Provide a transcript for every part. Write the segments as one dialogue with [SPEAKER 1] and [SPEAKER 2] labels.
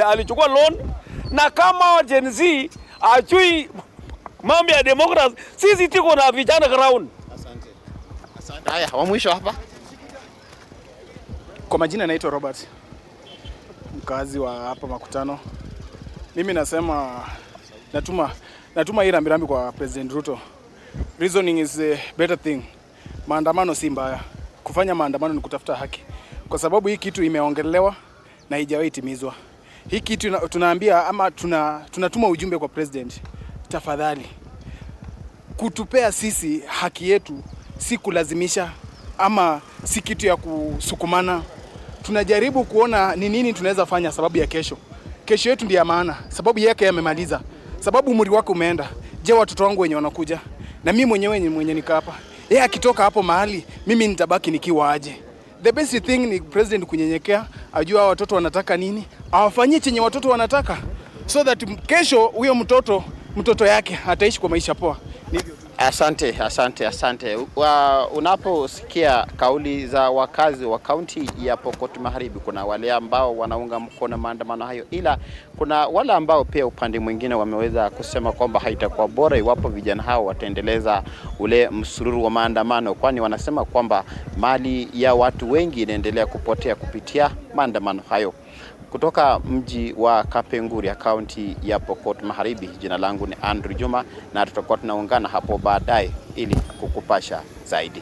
[SPEAKER 1] alichukua loan, na kama Gen Z ajui mambo ya democracy, sisi tuko na vijana ground.
[SPEAKER 2] Asante. Asante. Haya, wa mwisho hapa.
[SPEAKER 3] Kwa majina naitwa Robert, mkazi wa hapa Makutano. Mimi nasema natuma hii rambirambi kwa President Ruto. Reasoning is a better thing. Maandamano si mbaya. Kufanya maandamano ni kutafuta haki. Kwa sababu hii kitu imeongelewa na haijawahi timizwa. Hii kitu tunaambia ama tunatuma ujumbe kwa President. Tafadhali kutupea sisi haki yetu, si kulazimisha ama si kitu ya kusukumana. Tunajaribu kuona ni nini tunaweza fanya sababu ya kesho. Kesho yetu ndiyo maana, sababu yake yamemaliza. Sababu umri wako umeenda. Je, watoto wangu wenye wanakuja? Na mimi mwenye nika hapa. Yeye akitoka hapo mahali, mimi nitabaki nikiwa aje? The best thing ni President kunyenyekea, ajua watoto wanataka nini, awafanyie chenye watoto wanataka, so that kesho huyo mtoto yake ataishi kwa maisha poa.
[SPEAKER 2] Asante. Unaposikia kauli za wakazi wa kaunti ya Pokot Magharibi, kuna wale ambao wanaunga mkono maandamano hayo, ila kuna wale ambao pia upande mwingine wameweza kusema kwamba haitakuwa bora iwapo vijana hao wataendeleza ule msururu wa maandamano, kwani wanasema kwamba mali ya watu wengi inaendelea kupotea kupitia maandamano hayo. Kutoka mji wa Kapenguri ya kaunti ya Pokot Magharibi, jina langu ni Andrew Juma, na tutakuwa tunaungana hapo baadaye ili kukupasha zaidi.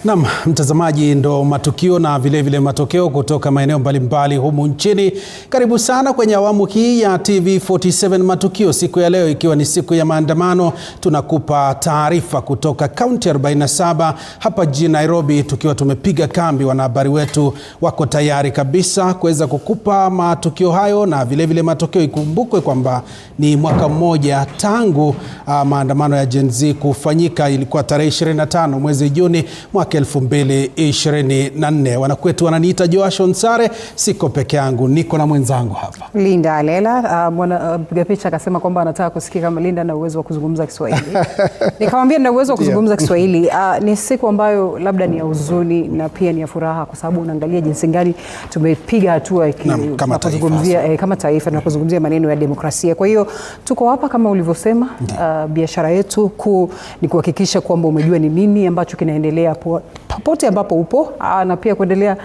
[SPEAKER 4] Naam, mtazamaji, ndo matukio na vile matokeo kutoka maeneo mbalimbali humu nchini. Karibu sana kwenye awamu hii ya TV47 Matukio. Siku ya leo ikiwa ni siku ya maandamano, tunakupa taarifa kutoka kaunti 47 hapa jijini Nairobi, tukiwa tumepiga kambi. Wanahabari wetu wako tayari kabisa kuweza kukupa matukio hayo na vile matokeo. Ikumbukwe kwamba ni mwaka mmoja tangu maandamano ya Gen Z kufanyika. Ilikuwa tarehe 25 mwezi Juni mwaka 2024. Wanakwetu wananiita Joashon Sare, siko peke yangu, niko na mwenzangu hapa
[SPEAKER 5] Linda Alela. Mpiga picha akasema kwamba anataka kusikia kama Linda na uwezo wa kuzungumza Kiswahili. Nikamwambia nina uwezo wa kuzungumza Kiswahili. Ni siku ambayo labda ni ya huzuni na pia ni ya furaha, kwa sababu unaangalia jinsi gani tumepiga hatua tunapozungumzia kama taifa tunapozungumzia maneno ya demokrasia. Kwa hiyo tuko hapa kama ulivyosema, biashara yetu ni kuhakikisha kwamba umejua ni nini ambacho kinaendelea popote ambapo upo, na pia kuendelea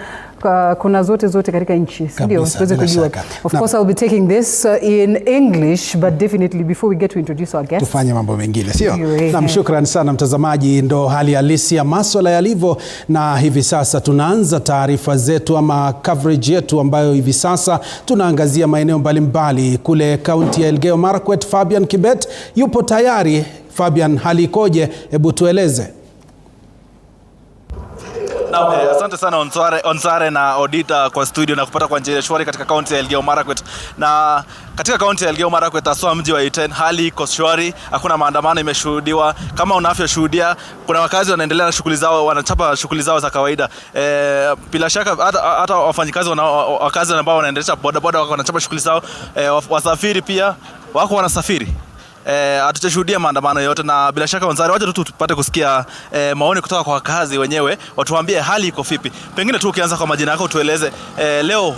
[SPEAKER 5] kuna zote katika nchi, ndio tuweze kujua. Of course I'll be taking this in English, but definitely before we get to introduce our guests,
[SPEAKER 4] tufanye mambo mengine, sio? Na shukrani sana mtazamaji, ndo hali halisi ya masuala yalivyo, na hivi sasa tunaanza taarifa zetu ama coverage yetu ambayo hivi sasa tunaangazia maeneo mbalimbali kule kaunti ya Elgeyo Marakwet. Fabian Kibet yupo tayari. Fabian, hali ikoje? Hebu tueleze.
[SPEAKER 6] Asante sana Onsare na Odita kwa studio na kupata kwa njia shwari katika kaunti ya Elgeyo Marakwet. Na katika kaunti ya Elgeyo Marakwet, hasa mji wa Iten, hali iko shwari, hakuna maandamano imeshuhudiwa. Kama unavyoshuhudia, kuna wakazi wanaendelea na shughuli zao, wanachapa shughuli zao za kawaida. Bila shaka hata wafanyikazi wakazi ambao wanaendelea bodaboda wako wanachapa shughuli zao, wasafiri pia wako wanasafiri. Hatujashuhudia maandamano yote, na bila shaka Onsare, waje tu tupate kusikia maoni kutoka kwa wakazi wenyewe, watuambie hali iko vipi. Pengine tu ukianza kwa majina yako tueleze, leo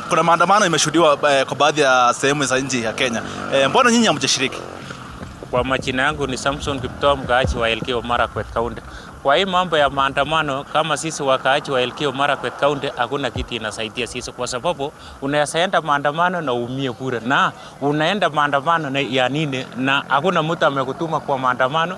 [SPEAKER 6] kuna maandamano imeshuhudiwa kwa baadhi ya sehemu za nchi ya Kenya. Mbona nyinyi hamjashiriki?
[SPEAKER 7] Kwa majina yangu ni Samson Kipto, mkaaji wa Elgeyo Marakwet County. Kwa hii mambo ya maandamano, kama sisi wakaaji wa Elgeyo Marakwet County, hakuna kitu inasaidia sisi, kwa sababu unaenda maandamano na uumie bure, na unaenda maandamano ya nini, na hakuna mtu amekutuma kwa maandamano,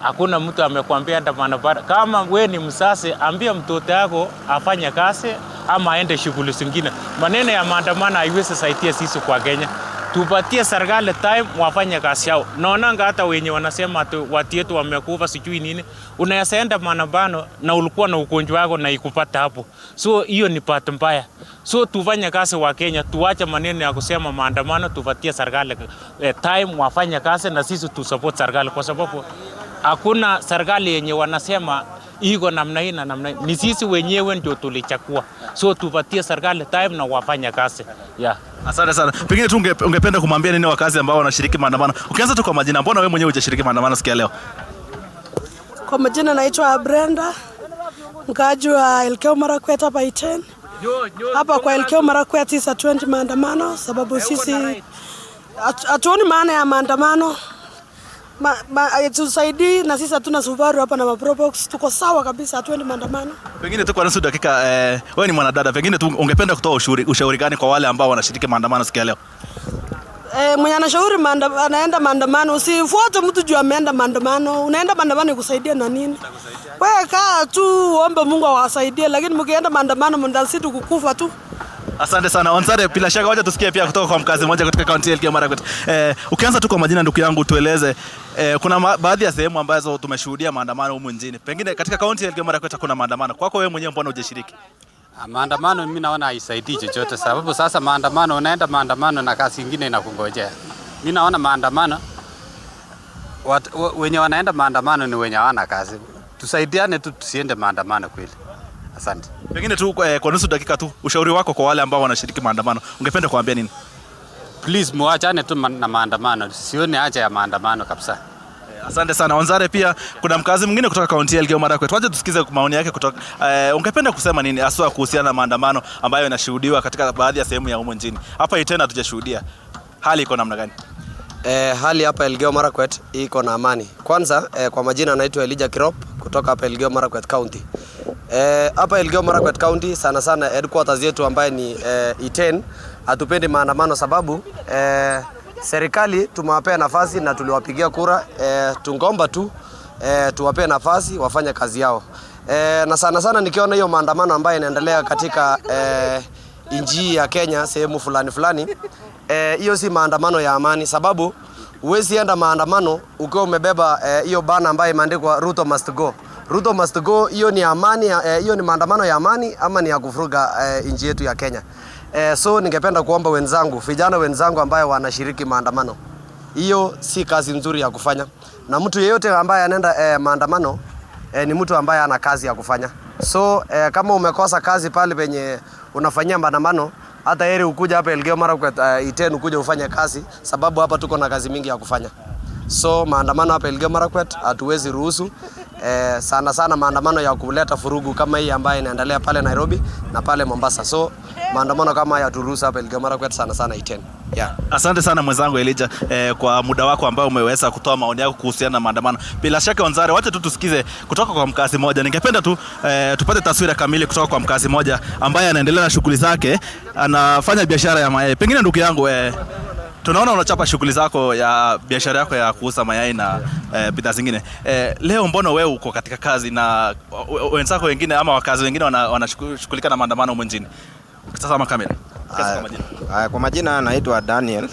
[SPEAKER 7] hakuna mtu amekwambia enda maandamano. Kama wewe ni msasi, ambia mtoto wako afanye kazi ama aende shughuli zingine. Maneno ya maandamano haiwezi saidia sisi kwa Kenya. Tupatie serikali time wafanye kazi yao. Naonanga hata wenye wanasema watu wetu wamekufa sijui nini. Unaenda maandamano na ulikuwa na ugonjwa wako na ikupata hapo. So hiyo ni bahati mbaya. So tufanye kazi wa Kenya, tuache maneno ya kusema maandamano, tupatie serikali time wafanye kazi na sisi tu support serikali, kwa sababu hakuna serikali yenye wanasema iko namna hii na namna hii. Ni sisi wenyewe ndio tulichakua. So tupatie serikali time na wafanye kazi.
[SPEAKER 6] Asante sana. Pengine tu ungependa kumwambia nini wakazi ambao wanashiriki maandamano? Ukianza tu kwa majina, mbona wewe mwenyewe hujashiriki maandamano siku ya leo?
[SPEAKER 8] Kwa majina naitwa Brenda, mkaaji wa Elgeyo Marakwet hapa Iten. Hapa kwa Elgeyo Marakwet sisi hatuendi maandamano sababu sisi hatuoni maana ya maandamano. Tusaidii na sisi hatuna Subaru hapa na maprobox, tuko sawa kabisa, hatuendi maandamano.
[SPEAKER 6] Pengine tu kwa nusu dakika, wewe ni mwanadada, pengine tu ungependa kutoa ushauri gani kwa wale ambao wanashiriki maandamano siku ya leo?
[SPEAKER 8] Mwenye anashauri anaenda maandamano, usifuate mtu juu ameenda maandamano. Unaenda maandamano kusaidia na nini? Wewe kaa tu uombe Mungu awasaidie, lakini mkienda maandamano mndazidi kukufa tu.
[SPEAKER 6] Asante sana Onsare, bila shaka wacha tusikie pia kutoka kwa mkazi mmoja katika kaunti ya Elgeyo Marakwet. Ukianza tu kwa majina ndugu yangu, tueleze kuna baadhi ya sehemu ambazo tumeshuhudia maandamano humu nchini. Pengine katika kaunti ya Elgeyo Marakwet kuna maandamano. Kwako wewe mwenyewe mbona hujashiriki?
[SPEAKER 9] Maandamano mimi naona haisaidii chochote, sababu sasa maandamano, unaenda maandamano na kazi nyingine inakungojea. Mimi naona maandamano wenye wanaenda maandamano ni wenye hawana kazi. Tusaidiane tu, tusiende maandamano kweli. Asante.
[SPEAKER 6] Pengine tu kwa nusu dakika tu ushauri wako kwa wale ambao wanashiriki maandamano, ungependa kuambia nini?
[SPEAKER 9] Please muachane tu na maandamano. Sioni haja ya maandamano kabisa.
[SPEAKER 6] Asante sana Onsare. Pia kuna mkazi mwingine kutoka kaunti ya Elgeyo Marakwet. Wacha tusikize maoni yake kutoka. Ungependa kusema nini hasa kuhusiana na maandamano ambayo yanashuhudiwa katika baadhi ya sehemu ya humu nchini? Hapa Iten hatujashuhudia. Hali iko namna gani?
[SPEAKER 10] Hali hapa Elgeyo Marakwet iko na amani. Kwanza kwa majina anaitwa Elijah Kirop kutoka hapa Elgeyo Marakwet County. Hapa Elgeyo Marakwet County sana sana headquarters yetu ambaye ni Iten, hatupendi maandamano sababu serikali tumewapea nafasi na tuliwapigia kura, tungomba tu tuwapee nafasi wafanye kazi yao. Na sana sana nikiona hiyo maandamano ambayo inaendelea katika nchi ya Kenya sehemu fulani, hiyo si maandamano ya amani, sababu huwezi enda maandamano ukiwa umebeba hiyo bana ambayo imeandikwa Ruto must go. Ruto must go, hiyo ni amani, hiyo ni maandamano ya amani ama ni ya kufuruga nchi yetu ya Kenya? So ningependa kuomba wenzangu, vijana wenzangu ambaye wanashiriki maandamano, hiyo si kazi nzuri ya kufanya. Na mtu yeyote ambaye anaenda maandamano ni mtu ambaye ana kazi ya kufanya. So kama umekosa kazi pale penye unafanyia maandamano, hata heri ukuja hapa Elgeyo Marakwet Iten ukuje ufanye kazi, sababu hapa tuko na kazi mingi ya kufanya. So maandamano hapa Elgeyo Marakwet hatuwezi ruhusu. Sana sana maandamano ya kuleta furugu kama hii ambayo inaendelea pale Nairobi na pale Mombasa. So maandamano kama haya haturuhusu hapa Elgeyo Marakwet sana sana Iten. Yeah. Asante sana mwenzangu Elijah kwa muda wako ambao umeweza kutoa maoni yako kuhusiana na maandamano. Bila shaka Onsare, wacha tu tusikize kutoka kwa mkazi mmoja. Ningependa tu tupate taswira kamili kutoka kwa mkazi mmoja ambaye anaendelea na shughuli zake, anafanya biashara ya mayai. Pengine ndugu yangu, tunaona unachapa shughuli zako ya biashara yako ya kuuza mayai na bidhaa zingine. Leo mbona wewe uko katika kazi na wenzako wengine ama wakazi wengine wanashughulika na maandamano humu nchini? Ukitazama kamera.
[SPEAKER 11] Kwa majina naitwa Daniel.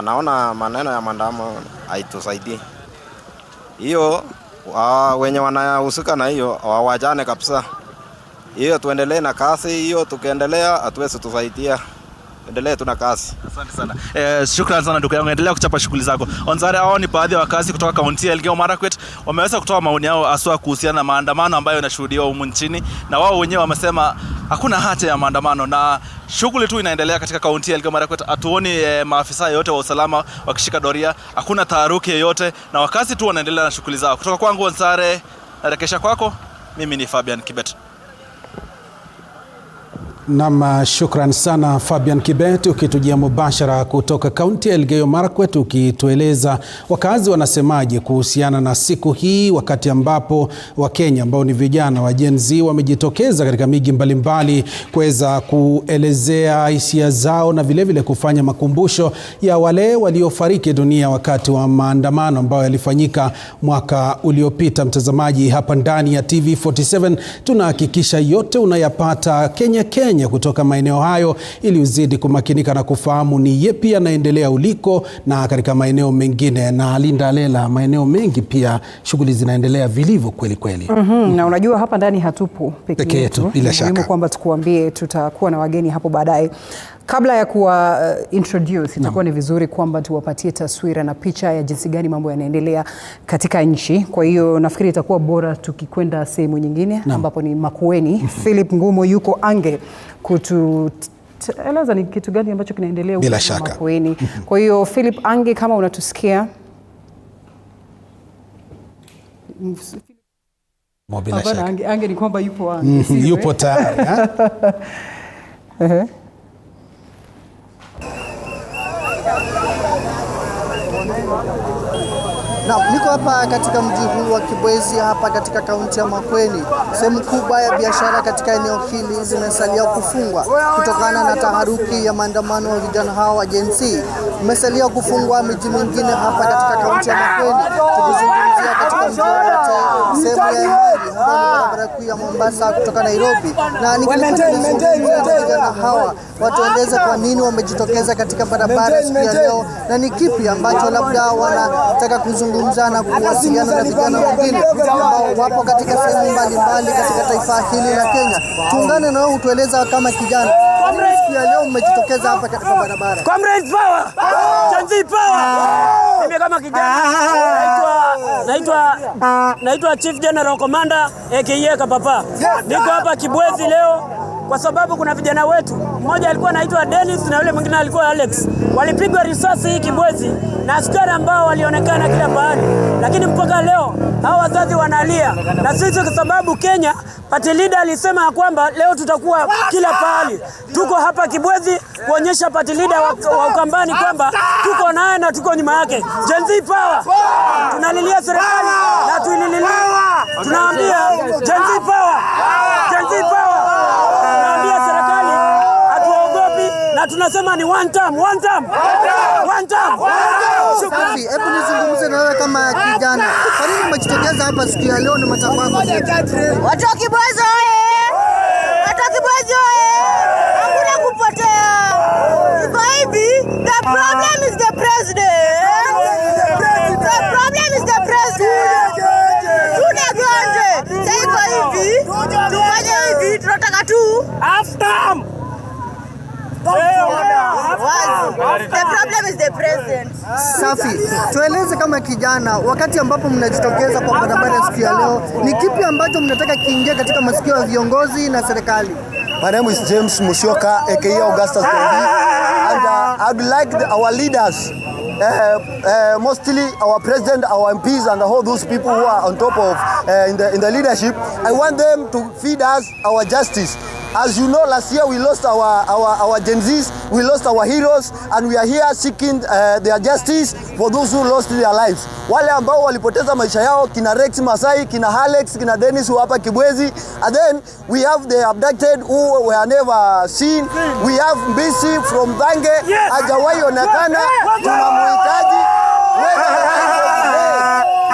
[SPEAKER 11] Naona maneno ya maandamano haitusaidii. Hiyo wenye wanahusika na hiyo wawajane kabisa. Hiyo tuendelee na kazi hiyo, tukiendelea hatuwezi tusaidia. Endelea tuna kazi. Asante sana.
[SPEAKER 6] Shukrani sana ndugu yangu, endelea kuchapa shughuli zako. Onsare, hao ni baadhi ya wakazi kutoka kaunti ya Elgeyo Marakwet, wameweza kutoa maoni yao haswa kuhusiana na maandamano ambayo yanashuhudiwa humu nchini, na wao wenyewe wamesema hakuna haja ya maandamano na shughuli tu inaendelea katika kaunti ya Elgeyo Marakwet. Hatuoni maafisa yote wa usalama wakishika doria, hakuna taharuki yoyote na wakazi tu wanaendelea na shughuli zao. Kutoka kwangu Onsare, narekesha kwako. Mimi ni Fabian Kibet.
[SPEAKER 4] Nam, shukran sana Fabian Kibet, ukitujia mubashara kutoka kaunti ya Elgeyo Marakwet, ukitueleza wakazi wanasemaje kuhusiana na siku hii, wakati ambapo Wakenya ambao ni vijana wa Gen Z wamejitokeza katika miji mbalimbali kuweza kuelezea hisia zao na vilevile kufanya makumbusho ya wale waliofariki dunia wakati wa maandamano ambayo yalifanyika mwaka uliopita. Mtazamaji, hapa ndani ya TV47 tunahakikisha yote unayapata Kenya kutoka maeneo hayo, ili uzidi kumakinika na kufahamu ni yepi yanaendelea uliko na katika maeneo mengine. Na Linda Lela, maeneo mengi pia shughuli zinaendelea vilivyo kweli kweli.
[SPEAKER 5] Na unajua hapa ndani hatupo peke yetu.
[SPEAKER 4] Bila shaka.
[SPEAKER 5] Muhimu kwamba tukuambie tutakuwa na wageni hapo baadaye. Kabla ya kuwa introduce, itakuwa ni vizuri kwamba tuwapatie taswira na picha ya jinsi gani mambo yanaendelea katika nchi. Kwa hiyo nafikiri itakuwa bora tukikwenda sehemu nyingine ambapo ni Makueni. Philip Ngumo yuko ange kutueleza ni kitu gani ambacho kinaendelea huko Makueni. Kwa hiyo Philip Ange, kama unatusikia.
[SPEAKER 4] Bila shaka.
[SPEAKER 5] Ange ni kwamba yupo
[SPEAKER 4] yupo tayari.
[SPEAKER 12] Na niko hapa katika mji huu wa Kibwezi hapa katika kaunti ya Makueni. Sehemu kubwa ya biashara katika eneo hili zimesalia kufungwa kutokana na taharuki ya maandamano ya vijana hawa wa Gen Z. Imesalia kufungwa miji mingine hapa katika kaunti ya Makueni. Tukizungumzia katika mji wa Wote, sehemu ya Imari ambayo ni barabara kuu ya Mombasa kutoka Nairobi. Na nikizungumzia vijana hawa watueleze kwa nini wamejitokeza katika barabara siku ya leo na ni kipi ambacho labda wanataka kuzungumza na kuwasiliana na vijana wengine ambao wapo katika sehemu mbalimbali katika taifa hili la Kenya. Tuungane na wao utueleza kama kijana, siku ya leo mmejitokeza hapa katika barabara.
[SPEAKER 1] Comrades power! Gen Z power! Mimi kama kijana naitwa Chief General Commander aka Kapapa. Niko hapa Kibwezi leo kwa sababu kuna vijana wetu, mmoja alikuwa anaitwa Dennis na yule mwingine alikuwa Alex. Walipigwa risasi hii Kibwezi na askari ambao walionekana kila pahali. Lakini mpaka leo hao wazazi wanalia. Na sisi kwa sababu Kenya party leader alisema kwamba leo tutakuwa kila pahali. Tuko hapa Kibwezi kuonyesha party leader wa Ukambani kwamba tuko naye na tuko nyuma yake. Gen Z power. Tunalilia serikali na tuililia. Tunaambia Gen Z power. Gen Z power. Tunaambia serikali hatuogopi na tunasema ni one time.
[SPEAKER 12] Safi, hebu nizungumze na wewe kama kijana. Kwa nini umejitokeza hapa siku ya leo na matamamo?
[SPEAKER 13] Watu wa Kibwezi oye! Watu wa Kibwezi oye! Hakuna kupotea. Iko hivi, the problem is the president. The problem is the president. Tunagonje. Iko hivi, tufanye hivi, tunataka tu
[SPEAKER 1] after
[SPEAKER 13] the problem is the president.
[SPEAKER 12] Safi, tueleze kama kijana, wakati ambapo mnajitokeza kwa barabara siku ya leo, ni kipi ambacho mnataka kiingie katika masikio ya viongozi na serikali?
[SPEAKER 14] My name is James Musyoka aka Augustus Kondi, and I'd like our leaders, mostly our president, our MPs and all those people who are on top of in the leadership, I want them to feed us our justice. As you know, last year we lost our Gen Zs, we lost our heroes, and we are here seeking their justice for those who lost their lives. Wale ambao walipoteza maisha yao, kina Rex Masai, kina Alex, kina Dennis who hapa Kibwezi, and then we have the abducted who were never seen. We have BC from Bange, hajawahi onekana, tunamhitaji.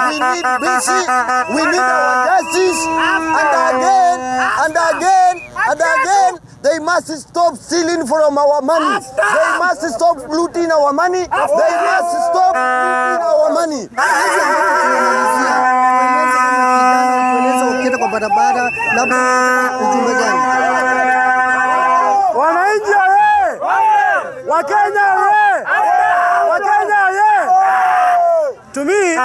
[SPEAKER 14] We need BC, we need our justice, and again, they must stop stealing from our money. They must stop looting our money. They must stop looting our money.
[SPEAKER 12] Kwa barabara labda ujumbe gani?
[SPEAKER 1] Wananchi oye! Wakenya oye! Wakenya oye! To me,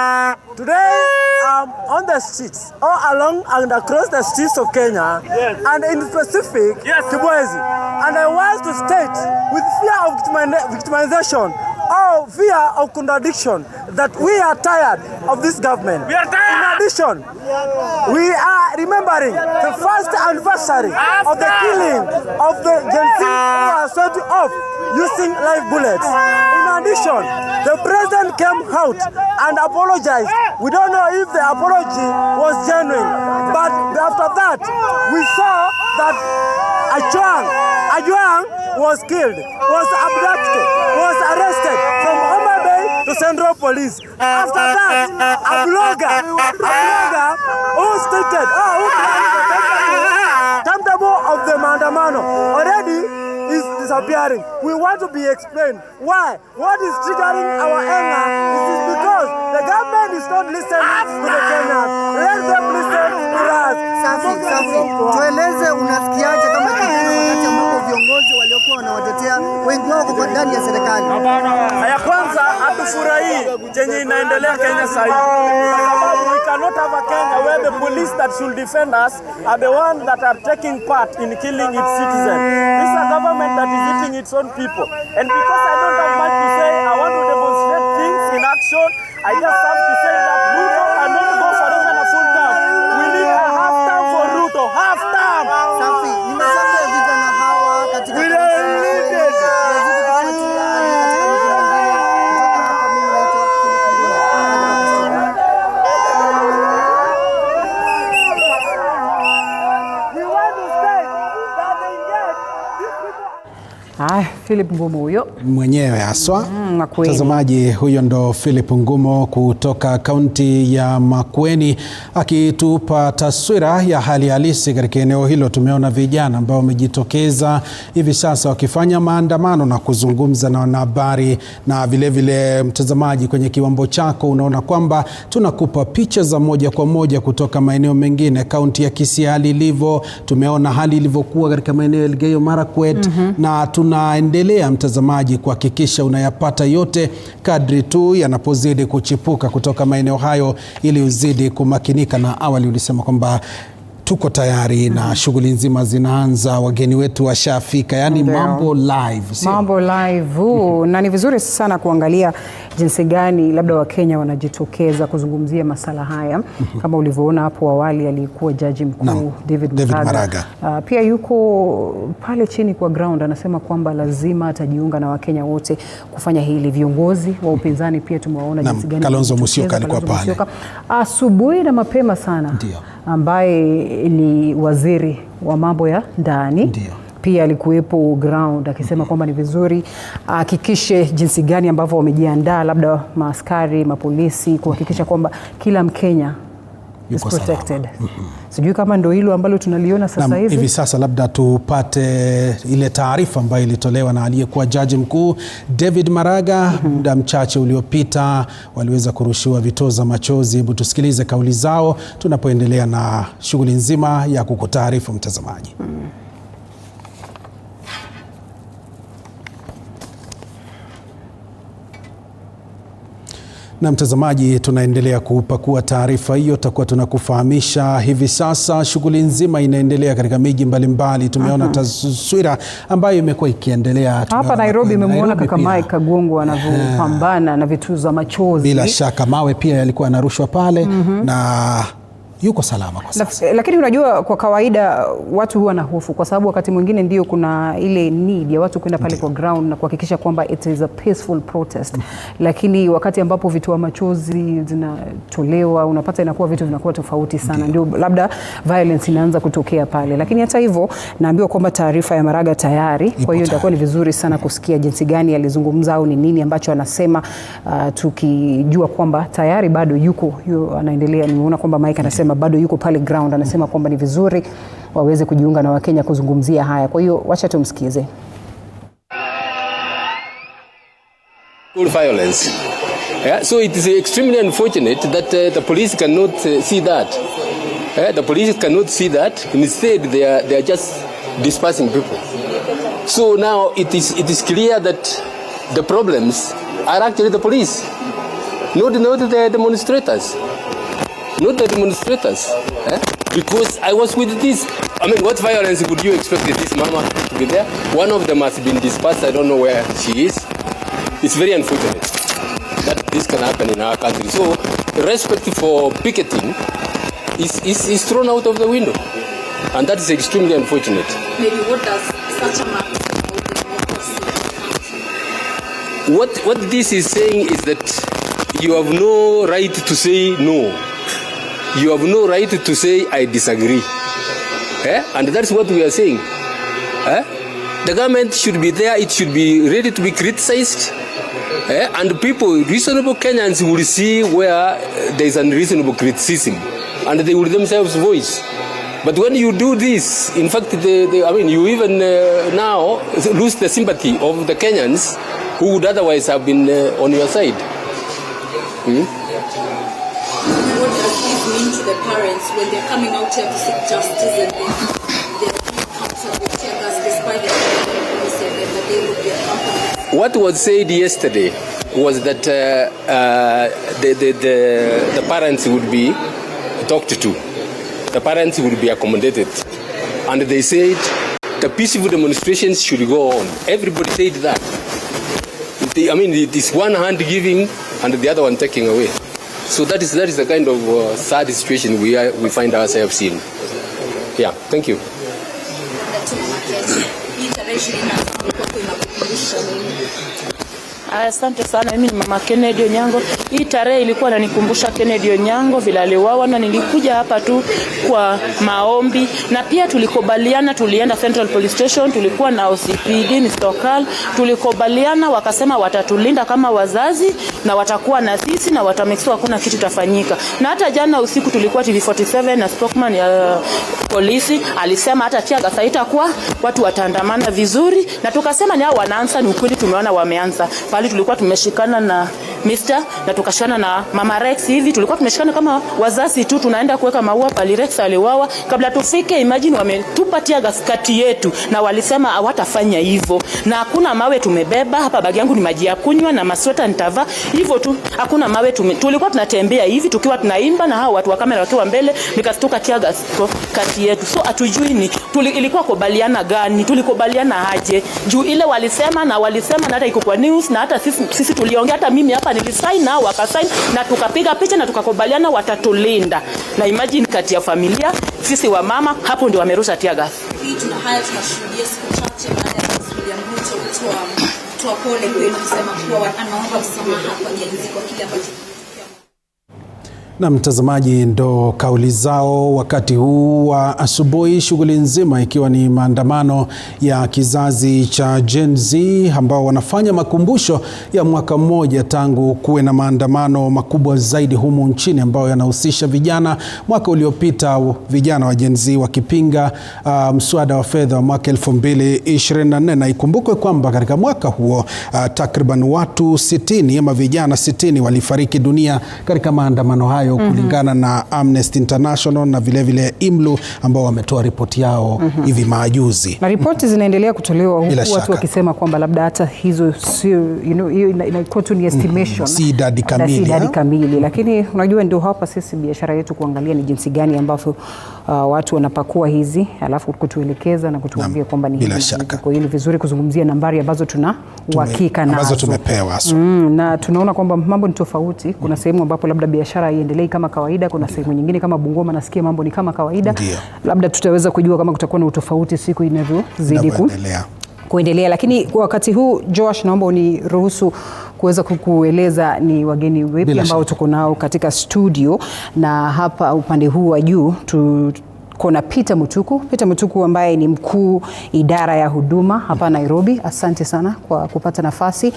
[SPEAKER 1] today I'm on the streets, all along and across the streets of Kenya, and in specific, Kibwezi. And I want to state, with fear of victimization or fear of contradiction, that we are tired of this government. We are tired. In addition, we are remembering the first anniversary of the killing of the Gen Z who are set off using live bullets. In addition, the president came out and apologized. We don't know if the apology was genuine, but after that, we saw that Ajuang was killed, was abducted, was arrested from Homa Bay to Central Police. After that, a blogger who stated, who timetable of the Maandamano already is disappearing. We want to be explained why. What is triggering our anger is because the government is not listening to the Kenyans. Let them listen to us.
[SPEAKER 12] Safi. Tueleze unasikiaje kama kijana wakati ambapo viongozi waliokuwa wanawatetea wengi wao kwa ndani ya serikali?
[SPEAKER 1] Ya kwanza hatufurahii chenye inaendelea Kenya sasa hivi. Kwa sababu we cannot have a Kenya where the police that should defend us are the ones that are taking part in killing its citizens. This is a government that is eating its own people. And because I don't have much to say, I want to demonstrate things in action. I just have to say that Ruto cannot go for even a full term. We need a
[SPEAKER 5] Philip Ngumo huyo
[SPEAKER 4] mwenyewe haswa. Mtazamaji, huyo ndo Philip Ngumo kutoka kaunti ya Makueni akitupa taswira ya hali halisi katika eneo hilo. Tumeona vijana ambao wamejitokeza hivi sasa wakifanya maandamano na kuzungumza na wanahabari, na vile vile mtazamaji, kwenye kiwambo chako unaona kwamba tunakupa picha za moja kwa moja kutoka maeneo mengine, kaunti ya Kisii hali ilivyo. Tumeona hali ilivyokuwa katika maeneo ya Elgeyo Marakwet, na tunaendelea mtazamaji kuhakikisha unayapata yote kadri tu yanapozidi kuchipuka kutoka maeneo hayo, ili uzidi kumakinika. Na awali ulisema kwamba tuko tayari na shughuli nzima zinaanza, wageni wetu washafika, yani mambo live.
[SPEAKER 5] Mambo live. Na ni vizuri sana kuangalia jinsi gani labda Wakenya wanajitokeza kuzungumzia masala haya. Kama ulivyoona hapo awali, alikuwa jaji mkuu David Maraga. Pia yuko pale chini kwa ground, anasema kwamba lazima atajiunga na Wakenya wote kufanya hili. Viongozi wa upinzani pia tumewaona jinsi gani.
[SPEAKER 4] Kalonzo Musyoka alikuwa pale
[SPEAKER 5] asubuhi na mapema sana.
[SPEAKER 4] Ndio.
[SPEAKER 5] Ambaye ni waziri wa mambo ya ndani.
[SPEAKER 4] Ndio.
[SPEAKER 5] Pia alikuwepo ground akisema kwamba ni vizuri hakikishe jinsi gani ambavyo wamejiandaa, labda maaskari, mapolisi, kuhakikisha kwamba kila Mkenya is protected. Sijui kama ndio hilo ambalo tunaliona sasa hivi.
[SPEAKER 4] Hivi sasa labda tupate ile taarifa ambayo ilitolewa na aliyekuwa jaji mkuu David Maraga muda mchache uliopita. Waliweza kurushiwa vitoza machozi. Hebu tusikilize kauli zao tunapoendelea na shughuli nzima ya kukutaarifu mtazamaji. Na mtazamaji, tunaendelea kupakua taarifa hiyo, tutakuwa tunakufahamisha hivi sasa. Shughuli nzima inaendelea katika miji mbalimbali. Tumeona taswira ambayo imekuwa ikiendelea
[SPEAKER 5] hapa Nairobi. Imemwona kaka Mike Kagongwa anavyopambana na vituza machozi.
[SPEAKER 4] Bila shaka mawe pia yalikuwa yanarushwa pale na yuko salama kwa sasa.
[SPEAKER 5] Lakini unajua, kwa kawaida watu huwa na hofu, kwa sababu wakati mwingine ndio kuna ile need ya watu kwenda pale kwa ground na kuhakikisha kwamba it is a peaceful protest. Lakini wakati ambapo vitua machozi zinatolewa, unapata inakuwa vitu vinakuwa tofauti sana. Ndio labda violence inaanza kutokea pale. Lakini hata hivyo naambiwa kwamba taarifa ya Maraga tayari. Kwa hiyo itakuwa ni vizuri sana kusikia jinsi gani alizungumza au ni nini ambacho anasema, tukijua kwamba tayari bado yuko anaendelea. Nimeona kwamba Mike anasema bado yuko pale ground, anasema kwamba ni vizuri waweze kujiunga na Wakenya kuzungumzia haya. Kwa hiyo wacha tumsikize.
[SPEAKER 15] Violence. Yeah, so it is extremely unfortunate that the police cannot see that. The police cannot see that. Instead, they are just dispersing people. So now it is clear that the problems are actually the police, not the demonstrators. Not the demonstrators, because I was with this. I mean, what violence would you expect this mama to be there? One of them has been dispersed. I don't know where she is. It's very unfortunate that this can happen in our country. So, respect for picketing is thrown out of the window, and that is extremely unfortunate.
[SPEAKER 16] Maybe what does such a matter?
[SPEAKER 15] What this is saying is that you have no right to say no. You have no right to say, I disagree. And that's what we are saying. The government should be there. It should be ready to be criticized. And people, reasonable Kenyans, will see where there is unreasonable criticism. And they will themselves voice. But when you do this, in fact, you even now lose the sympathy of the Kenyans who would otherwise have been on your side.
[SPEAKER 16] What does this mean to the parents when they're coming out here to seek justice and they're comes up with tear gas despite the police and that they would be accompanied?
[SPEAKER 15] What was said yesterday was that the parents would be talked to. The parents would be accommodated. And they said the peaceful demonstrations should go on. Everybody said that. It is one hand giving and the other one taking away. So that is the kind of sad situation we find ourselves in. Yeah, thank you.
[SPEAKER 17] Asante sana. Mimi ni Mama Kennedy Onyango. Hii tarehe ilikuwa inanikumbusha Kennedy Onyango vile aliuawa, na nilikuja hapa tu kwa maombi, na pia tulikubaliana, tulienda Central Police Station, tulikuwa na OCPD ni Stokal, tulikubaliana wakasema watatulinda kama wazazi na watakuwa na sisi na watamekisha hakuna kitu tafanyika. Na hata jana usiku tulikuwa TV47 na spokesman ya polisi alisema hata tiaga haitakuwa, watu wataandamana vizuri, na tukasema ni hao wanaanza. Ni ukweli, tumeona wameanza. Pale tulikuwa tumeshikana na Mr. na tukashana na Mama Rex, hivi tulikuwa tumeshikana kama wazazi tu, tunaenda kuweka maua pale Rex aliwawa. Kabla tufike, imagine wametupatia gaskati yetu, na walisema hawatafanya hivyo, na hakuna mawe tumebeba hapa. Bagi yangu ni maji ya kunywa na masweta nitavaa hivyo tu, hakuna mawe tulikuwa tunatembea hivi tukiwa tunaimba, na hao watu wa kamera wakiwa mbele, nikastuka tiaga kati yetu. So atujui ni ilikuwa kubaliana gani, tulikubaliana aje juu ile walisema, na hata iko kwa news, na hata sisi tuliongea, hata mimi hapa nilisign na wakasign, na tukapiga picha na tukakubaliana watatulinda. Na imagine kati ya familia sisi wa mama hapo ndio wamerusha tia gas.
[SPEAKER 16] Hii tuna haya tunashuhudia siku chache baada ya William Ruto kutoa pole kwenu kusema kuwa anaomba msamaha kwa Gen-Z kwa kile ambacho.
[SPEAKER 4] Na mtazamaji, ndo kauli zao wakati huu wa asubuhi, shughuli nzima ikiwa ni maandamano ya kizazi cha Gen-Z ambao wanafanya makumbusho ya mwaka mmoja tangu kuwe na maandamano makubwa zaidi humu nchini ambao yanahusisha vijana. Mwaka uliopita vijana wa Gen-Z wakipinga mswada wa fedha wa mwaka 2024, na ikumbukwe kwamba katika mwaka huo takriban watu 60 ama vijana 60 walifariki dunia katika maandamano hayo, kulingana na Amnesty International na vile vile IMLU ambao wametoa ripoti yao hivi majuzi.
[SPEAKER 5] Na ripoti zinaendelea kutolewa huku watu wakisema kwamba labda hata hizo sio, hiyo inakuwa tu ni estimation,
[SPEAKER 4] si idadi kamili.
[SPEAKER 5] Lakini unajua ndio hapa sisi biashara yetu kuangalia ni jinsi gani ambavyo watu wanapakua hizi alafu kutuelekeza na kutuambia kwamba ni hizi. Kwa hiyo ni vizuri kuzungumzia nambari ambazo tuna uhakika nazo, ambazo tumepewa. Na tunaona kwamba mambo ni tofauti. Kuna sehemu ambapo labda biashara iendelee kama kawaida, kuna sehemu nyingine kama Bungoma nasikia mambo ni kama kawaida. Ndiyo. Labda tutaweza kujua kama kutakuwa na utofauti siku inavyozidi kuendelea. Lakini kwa wakati huu Josh, naomba uniruhusu kuweza kukueleza ni wageni wepi ambao tuko nao katika studio, na hapa upande huu wa juu kuna Peter Mutuku ambaye ni mkuu idara ya huduma hapa Nairobi. Asante sana kwa kupata nafasi.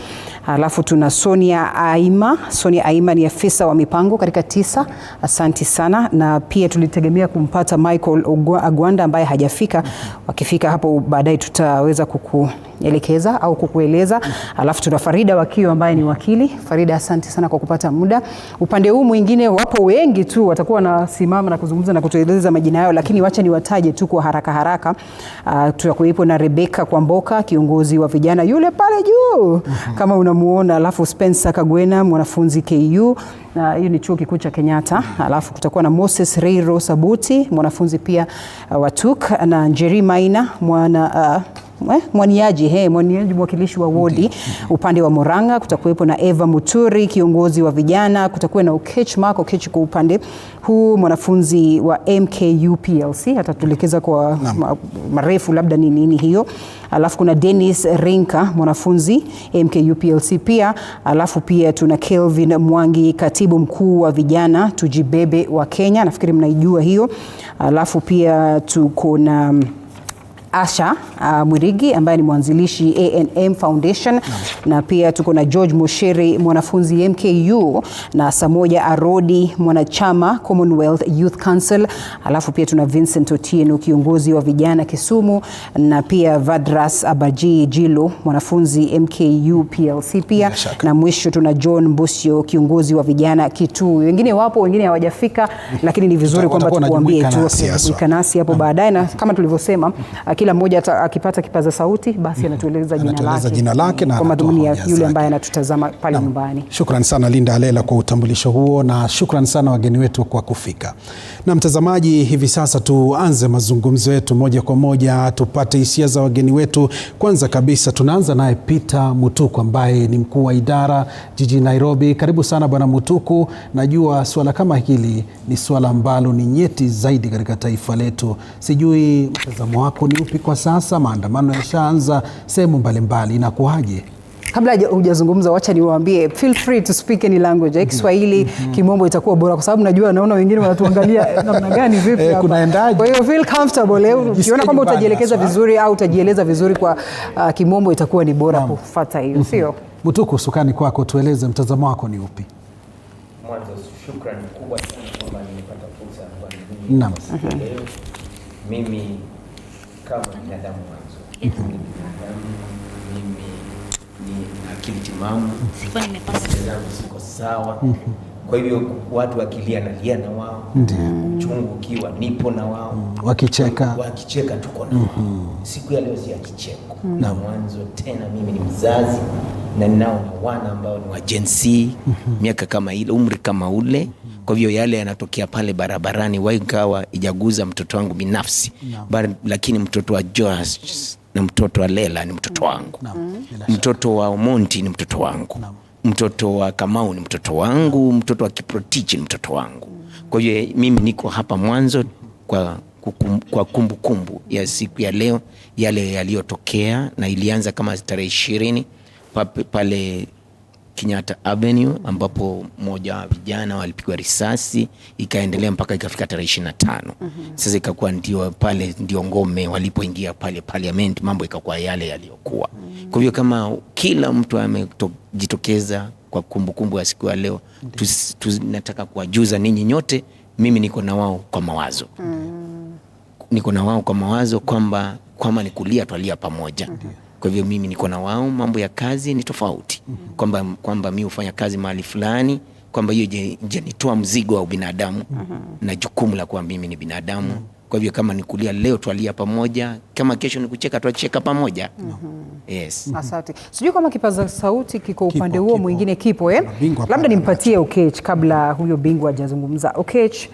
[SPEAKER 5] Alafu tuna Sonia Aima ni afisa wa mipango katika TISA. Asante sana. Na pia tulitegemea kumpata Michael Agwanda ambaye hajafika. Wakifika hapo baadaye tutaweza kukuelekeza au kukueleza. Alafu tuna Farida Wakio ambaye ni wakili. Farida, asante sana kwa kupata muda. Upande huu mwingine wapo wengi tu watakuwa na simama na kuzungumza na kutueleza majina yao, lakini wacha niwataje tu kwa haraka. Tutakuwepo na Rebecca Kwamboka, kiongozi wa vijana yule pale juu kama unamuona. Alafu Spencer Kagwena, mwanafunzi KU, na hiyo ni chuo kikuu cha Kenyatta. Alafu kutakuwa na Moses Reiro Sabuti, mwanafunzi pia wa TUK, na Njeri Maina, mwaniaji mwakilishi wa wodi upande wa Murang'a. Kutakuwepo na Eva Muturi, kiongozi wa vijana. Kutakuwa na Okech kwa upande huu, mwanafunzi wa MKU PLC, atatuelekeza kwa marefu labda ni nini hiyo. Alafu kuna Dennis Rinka, mwanafunzi MKU PLC pia. Alafu pia tuna Kelvin Mwangi, katibu mkuu wa vijana Tujibebe wa Kenya, nafikiri mnaijua hiyo. Alafu pia tuko na Asha Mwirigi ambaye ni mwanzilishi A&M Foundation, na pia tuko na George Mosheri, mwanafunzi MKU, na Samoja Arodi, mwanachama Commonwealth Youth Council. Alafu pia tuna Vincent Otieno, kiongozi wa vijana Kisumu, na pia Vadras Abaji Jilo, mwanafunzi MKU PLC pia. Na mwisho tuna John Mbusio, kiongozi wa vijana Kitui. Wengine wapo, wengine hawajafika, lakini ni vizuri kwamba tukuambie tu nasi hapo baadaye, na kama tulivyosema kila mmoja akipata kipaza sauti basi anatueleza jina lake na kwa madhumuni ya yule ambaye anatutazama pale nyumbani.
[SPEAKER 4] Shukrani sana Linda Alela kwa utambulisho huo, na shukrani sana wageni wetu kwa kufika. Na mtazamaji, hivi sasa tuanze mazungumzo yetu moja kwa moja, tupate hisia za wageni wetu. Kwanza kabisa tunaanza naye Peter Mutuku ambaye ni mkuu wa idara jijini Nairobi. Karibu sana bwana Mutuku. Najua swala kama hili ni swala ambalo ni nyeti zaidi katika taifa letu. Sijui mtazamo wako ni upi kwa sasa? Maandamano yashaanza sehemu mbalimbali, inakuaje?
[SPEAKER 5] Kabla hujazungumza, wacha niwaambie, feel free to speak any language. Kiswahili, Kimombo itakuwa bora kwa sababu najua naona wengine wanatuangalia namna gani vipi hapa.
[SPEAKER 4] Kunaendaje?
[SPEAKER 5] Kwa hiyo feel comfortable. Ukiona kwamba utajielekeza vizuri au utajieleza vizuri kwa Kimombo itakuwa ni bora kufuata hiyo, sio?
[SPEAKER 4] Mutuku, sukani kwako, tueleze mtazamo wako ni upi?
[SPEAKER 18] Mwanzo shukrani kubwa sana kwamba nimepata fursa kwa
[SPEAKER 4] Naam.
[SPEAKER 18] Mimi kama binadamu mwanzo. Mimi ni akili timamu. Siko zangu siko sawa. Kwa hivyo watu wakilia nalia na wao. Chungu ukiwa nipo na wao.
[SPEAKER 4] Wakicheka
[SPEAKER 18] tuko na wao. Siku ya leo si ya kicheko. Na mwanzo tena mimi ni mzazi na ninao na wana ambao ni wa Gen Z, miaka kama ile, umri kama ule. Kwa hivyo yale yanatokea pale barabarani waikawa ijaguza mtoto wangu binafsi. Lakini mtoto wa Josh na mtoto wa Lela ni mtoto wangu. Mtoto wa Monty ni mtoto wangu. Mtoto wa Kamau ni mtoto wangu. Mtoto wa Kiprotich ni mtoto wangu. Kwa hiyo mimi niko hapa mwanzo kwa kumbukumbu ya siku ya leo, yale yaliyotokea, na ilianza kama tarehe 20 pale Kenyatta Avenue ambapo mmoja wa vijana walipigwa risasi, ikaendelea mpaka ikafika tarehe 25. Sasa ikakuwa ndio ngome walipoingia pale parliament, mambo ikakuwa yale yaliyokuwa. Kwa hivyo kama kila mtu amejitokeza kwa kumbukumbu ya siku ya leo, tunataka kuwajuza ninyi nyote, mimi niko na wao kwa mawazo. Niko na wao kwa mawazo kwamba ni kulia twalia pamoja. Kwa hivyo mimi niko na wao, mambo ya kazi ni tofauti. Kwamba mimi hufanya kazi mahali fulani, kwamba hiyo je nitoa mzigo wa binadamu na jukumu la kuwa mimi ni binadamu. Kwa hivyo kama ni kulia leo twalia pamoja, kama kesho ni kucheka twacheka pamoja. Yes.
[SPEAKER 5] Asante. Sijui kama kipaza sauti kiko upande huo mwingine kipo Labda nimpatie Okech kabla huyo bingwa hajazungumza. Okech,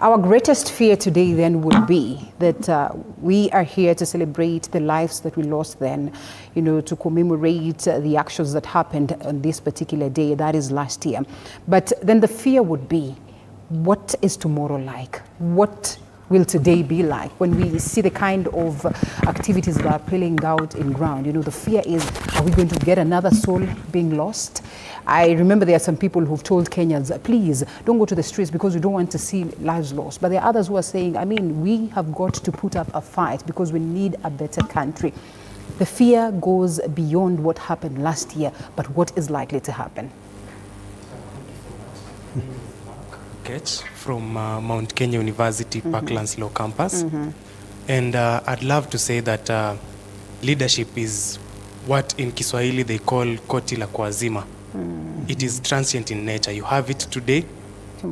[SPEAKER 5] our greatest fear today then would be that we are here to celebrate the lives that we lost then, to commemorate the actions that happened on this particular day, that is last year. But then the fear would be, what is tomorrow like? What will today be like when we see the kind of activities that are playing out in ground? The fear is, are we going to get another soul being lost? I remember there are some people who've told Kenyans, please don't go to the streets because we don't want to see lives lost. But there are others who are saying, we have got to put up a fight because we need a better country. The fear goes beyond what happened last year, but what is likely to happen?
[SPEAKER 19] From Mount Kenya University, Parklands Law Campus. And I'd love to say that leadership is what in Kiswahili they call koti la kuazima. It is transient in nature. You have it today,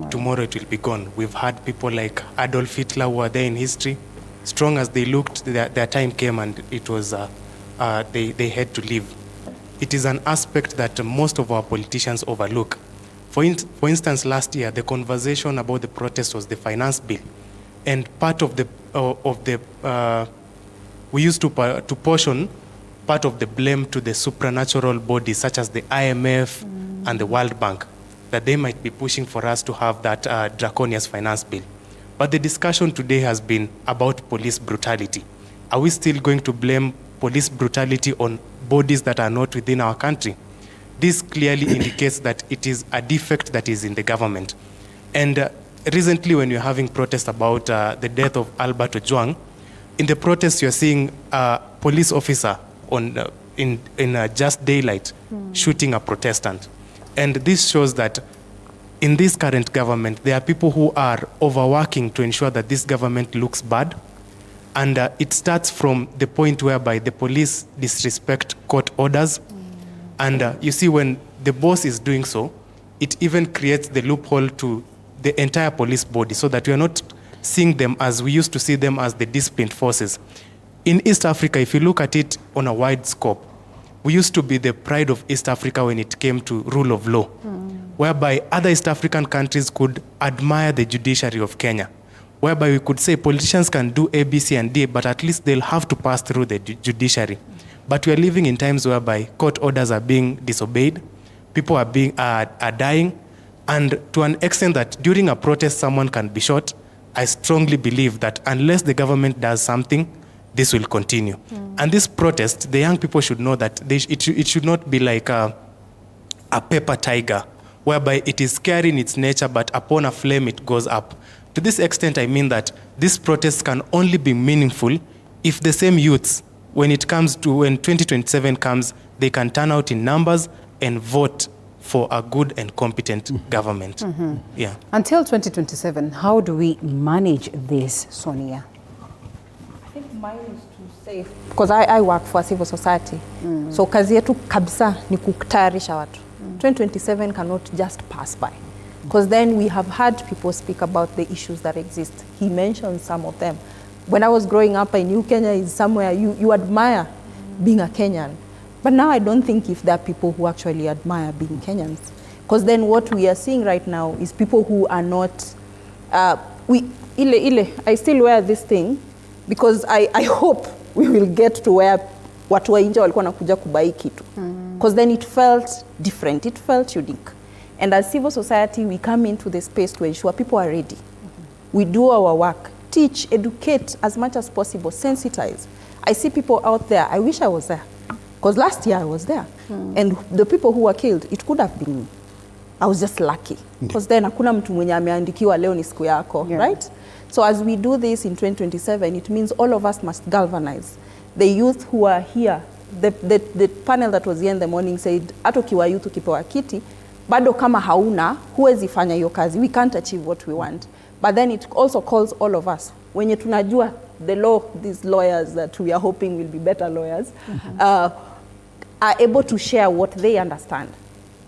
[SPEAKER 19] tomorrow it will be gone. We've had people like Adolf Hitler who are there in history. Strong as they looked, their time came and it was they had to leave. It is an aspect that most of our politicians overlook. For instance, last year, the conversation about the protest was the finance bill. And part of we used to portion part of the blame to the supernatural bodies such as the IMF and the World Bank, that they might be pushing for us to have that draconian finance bill. But the discussion today has been about police brutality. Are we still going to blame police brutality on bodies that are not within our country? This clearly indicates that it is a defect that is in the government. And recently when you're having protests about the death of Albert Ojwang, in the protests you're seeing a police officer in just daylight shooting a protestant. And this shows that in this current government, there are people who are overworking to ensure that this government looks bad. And it starts from the point whereby the police disrespect court orders. And you see, when the boss is doing so, it even creates the loophole to the entire police body, so that we are not seeing them as we used to see them as the disciplined forces. In East Africa, if you look at it on a wide scope, we used to be the pride of East Africa when it came to rule of law, whereby other East African countries could admire the judiciary of Kenya, whereby we could say politicians can do A, B, C, and D, but at least they'll have to pass through the judiciary. But we are living in times whereby court orders are being disobeyed, people are dying, and to an extent that during a protest someone can be shot. I strongly believe that unless the government does something, this will continue. And this protest, the young people should know that it should not be like a paper tiger, whereby it is scary in its nature, but upon a flame it goes up. To this extent, I mean that this protest can only be meaningful if the same youths, when 2027 comes, they can turn out in numbers and vote for a good and competent government. Yeah.
[SPEAKER 5] Until 2027, how do we manage this, Sonia?
[SPEAKER 20] I think mine is to say, because I work for civil society. So kazi yetu kabisa ni kutayarisha watu. 2027 cannot just pass by. Because then we have had people speak about the issues that exist. He mentioned some of them. When I was growing up, I knew Kenya is somewhere you admire being a Kenyan. But now I don't think if there are people who actually admire being Kenyans. Because then what we are seeing right now is people who are not, I still wear this thing because I hope we will get to where watu wa nje walikuwa nakuja kubai kitu. Because then it felt different, it felt unique. And as civil society, we come into the space to ensure people are ready. We do our work, teach, educate as much as possible, sensitize. I see people out there, I wish I was there. Because last year I was there. And the people who were killed, it could have been me. I was just lucky. Because then hakuna mtu mwenye ameandikiwa leo ni siku yako, right? So as we do this in 2027, it means all of us must galvanize. The youth who are here, the panel that was here in the morning said, ato kiwa youth ukipewa kiti, bado kama hauna, huwezi fanya hiyo kazi. We can't achieve what we want. But then it also calls all of us. Wenye tunajua the law, these lawyers that we are hoping will be better lawyers, are able to share what they understand.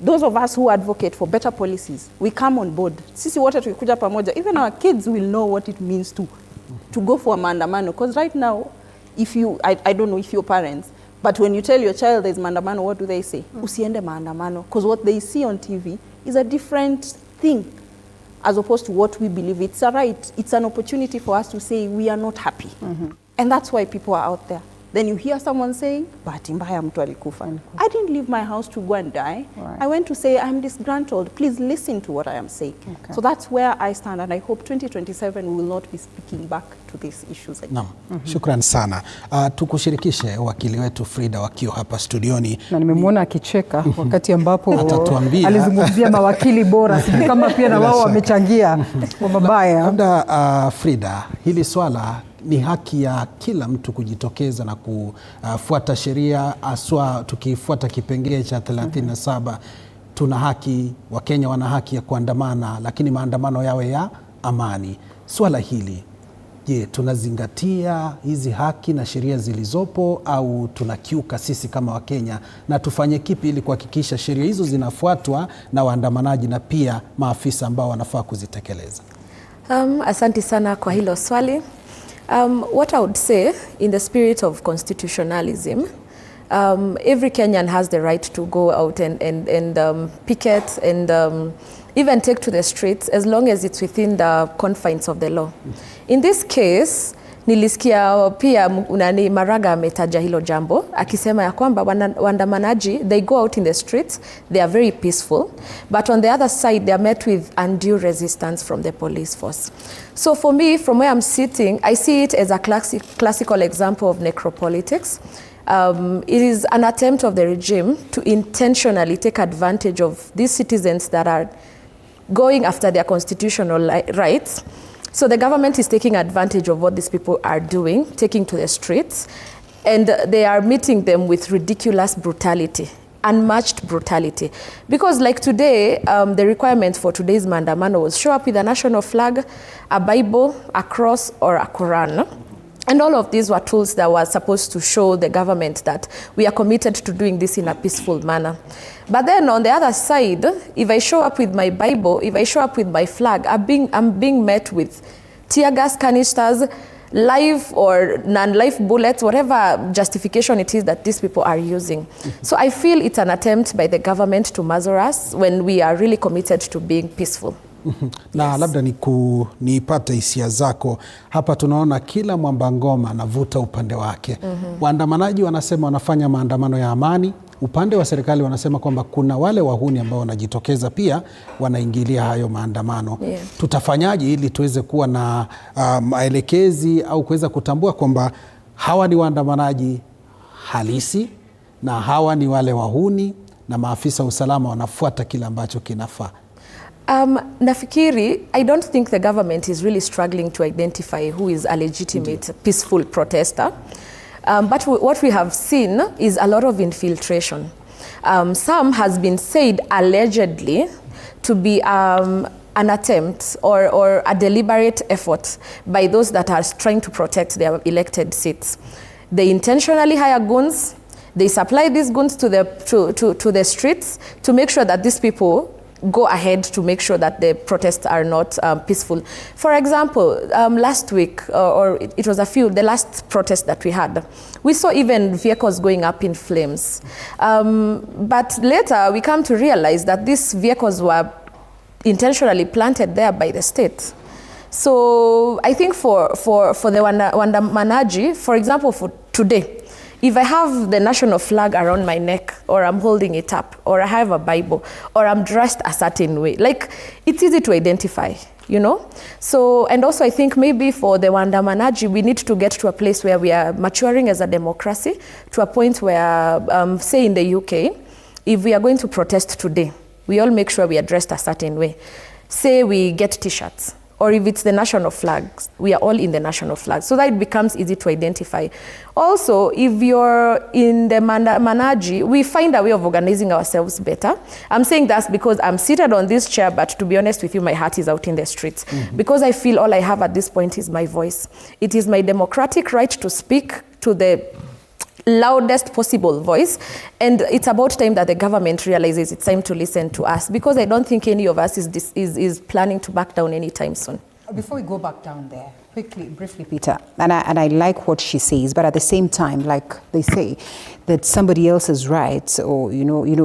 [SPEAKER 20] Those of us who advocate for better policies, we come on board. Sisi wote tukikuja pamoja, even our kids will know what it means to go for a maandamano. Because right now, if you, I don't know if you're parents, but when you tell your child there's maandamano, what do they say? Usiende maandamano. Because what they see on TV is a different thing as opposed to what we believe. It's a right. It's an opportunity for us to say we are not happy. And that's why people are out there. Then you hear someone saying, bahati mbaya mtu alikufa. I didn't leave my house to go and die. I went to say, I'm disgruntled. Please listen to what I am saying. So that's where I stand, and I hope 2027 we will not be speaking back to these issues again.
[SPEAKER 4] Shukran sana. Tukushirikishe wakili wetu Frida wakiwa hapa studioni.
[SPEAKER 5] Na nimemwona akicheka wakati ambapo
[SPEAKER 4] atatuambia
[SPEAKER 5] alizungumzia mawakili bora. Sijui kama pia na wao wamechangia kwa mabaya.
[SPEAKER 4] Labda Frida, hili swala ni haki ya kila mtu kujitokeza na kufuata sheria, aswa tukifuata kipengele cha 37. Tuna haki, Wakenya wana haki ya kuandamana, lakini maandamano yawe ya amani. Swala hili, je, tunazingatia hizi haki na sheria zilizopo au tunakiuka sisi kama Wakenya, na tufanye kipi ili kuhakikisha sheria hizo zinafuatwa na waandamanaji na pia maafisa ambao wanafaa kuzitekeleza?
[SPEAKER 21] Asante sana kwa hilo swali. What I would say, in the spirit of constitutionalism, every Kenyan has the right to go out and picket and even take to the streets as long as it's within the confines of the law. In this case, nilisikia pia Maraga ametaja hilo jambo akisema ya kwamba waandamanaji, they go out in the streets, they are very peaceful, but on the other side they are met with undue resistance from the police force. So for me, from where I'm sitting, I see it as a classical example of necropolitics. It is an attempt of the regime to intentionally take advantage of these citizens that are going after their constitutional rights. So the government is taking advantage of what these people are doing, taking to the streets, and they are meeting them with ridiculous brutality, unmatched brutality. Because like today, the requirement for today's Maandamano was show up with a national flag, a Bible, a cross, or a Quran. And all of these were tools that were supposed to show the government that we are committed to doing this in a peaceful manner. But then on the other side, if I show up with my Bible, if I show up with my flag, I'm being met with tear gas canisters, live or non-live bullets, whatever justification it is that these people are using. So I feel it's an attempt by the government to muzzle us when we are really committed to being peaceful.
[SPEAKER 4] Na labda nipate hisia zako. Hapa tunaona kila mwamba ngoma anavuta upande wake. Waandamanaji wanasema wanafanya maandamano ya amani. Upande wa serikali wanasema kwamba kuna wale wahuni ambao wanajitokeza pia wanaingilia hayo maandamano. Tutafanyaje ili tuweze kuwa na maelekezi au kuweza kutambua kwamba hawa ni waandamanaji halisi na hawa ni wale wahuni na maafisa usalama wanafuata kile ambacho kinafaa?
[SPEAKER 21] Nafikiri, I don't think the government is really struggling to identify who is a legitimate, peaceful protester. But what we have seen is a lot of infiltration. Some has been said allegedly to be an attempt or a deliberate effort by those that are trying to protect their elected seats. They intentionally hire goons. They supply these goons to the streets to make sure that these people go ahead to make sure that the protests are not peaceful. For example, last week, or it was the last protest that we had, we saw even vehicles going up in flames. But later we come to realize that these vehicles were intentionally planted there by the state. So I think for the Waandamanaji, for example, for today, if I have the national flag around my neck, or I'm holding it up, or I have a Bible, or I'm dressed a certain way, like, it's easy to identify, you know? So, and also I think maybe for the Waandamanaji, we need to get to a place where we are maturing as a democracy, to a point where, say in the UK, if we are going to protest today, we all make sure we are dressed a certain way. Say we get t-shirts, or if it's the national flags, we are all in the national flag, so that it becomes easy to identify. Also, if you're in the Manaji, we find a way of organizing ourselves better. I'm saying that's because I'm seated on this chair, but to be honest with you, my heart is out in the streets. Because I feel all I have at this point is my voice. It is my democratic right to speak to the loudest possible voice, and it's about time that the government realizes it's time to listen to us, because I don't think any of us is planning to back down anytime soon.
[SPEAKER 5] Before we go back down there, briefly, Peter, and I like what she says, but at the same time, like they say, that somebody else's rights, or